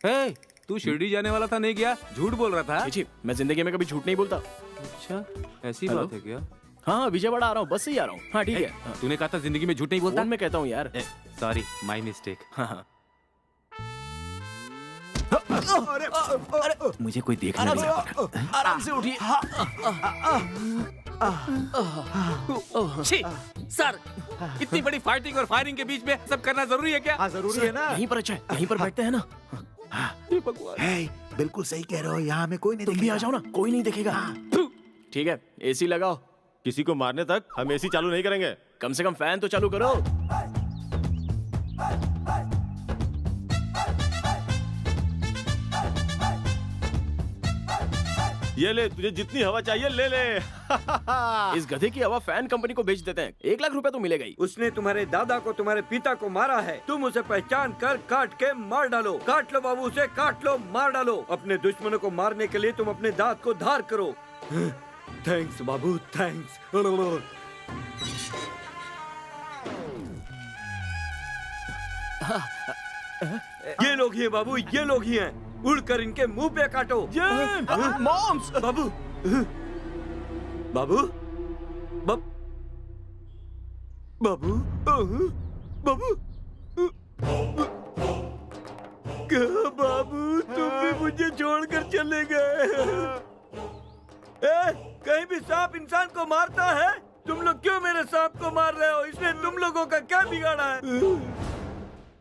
हे, तू शिरडी जाने वाला था, नहीं गया? झूठ बोल रहा था। जी, मैं जिंदगी में कभी झूठ नहीं बोलता। अच्छा, ऐसी बात है क्या? हाँ, विजयवाड़ा आ रहा हूँ, बस से ही आ रहा हूँ। हाँ ठीक है। तूने कहा था जिंदगी में झूठ नहीं बोलता। मैं कहता हूँ यार। Sorry, my mistake. हाँ। अरे, मुझे कोई देखना नहीं। आराम से उठिए। सर, इतनी बड़ी फाइटिंग और फायरिंग के बीच में सब करना जरूरी है क्या? हाँ जरूरी है ना। यहीं पर अच्छा है, यहीं पर बैठते हैं ना। बिल्कुल सही कह रहे हो, यहाँ हमें कोई नहीं। तुम भी आ जाओ ना, कोई नहीं देखेगा। ठीक है, एसी लगाओ। किसी को मारने तक हम एसी चालू नहीं करेंगे। कम से कम फैन तो चालू करो। ये ले, तुझे जितनी हवा चाहिए ले ले। इस गधे की हवा फैन कंपनी को बेच देते हैं। 1 लाख रुपए तो मिलेगा ही। उसने तुम्हारे दादा को, तुम्हारे पिता को मारा है। तुम उसे पहचान कर काट के मार डालो। काट लो बाबू, उसे काट लो, मार डालो। अपने दुश्मनों को मारने के लिए तुम अपने दांत को धार करो। थैंक्स बाबू, थैंक्स। ये लोग ही हैं बाबू, ये लोग ही हैं। उड़कर इनके मुंह पे काटो। मॉम्स। बाबू, बाबू, बाबू, बाबू, क्या बाबू, तुम भी मुझे छोड़कर चले गए? कहीं भी सांप इंसान को मारता है? तुम लोग क्यों मेरे सांप को मार रहे हो? इसने तुम लोगों का क्या बिगाड़ा है?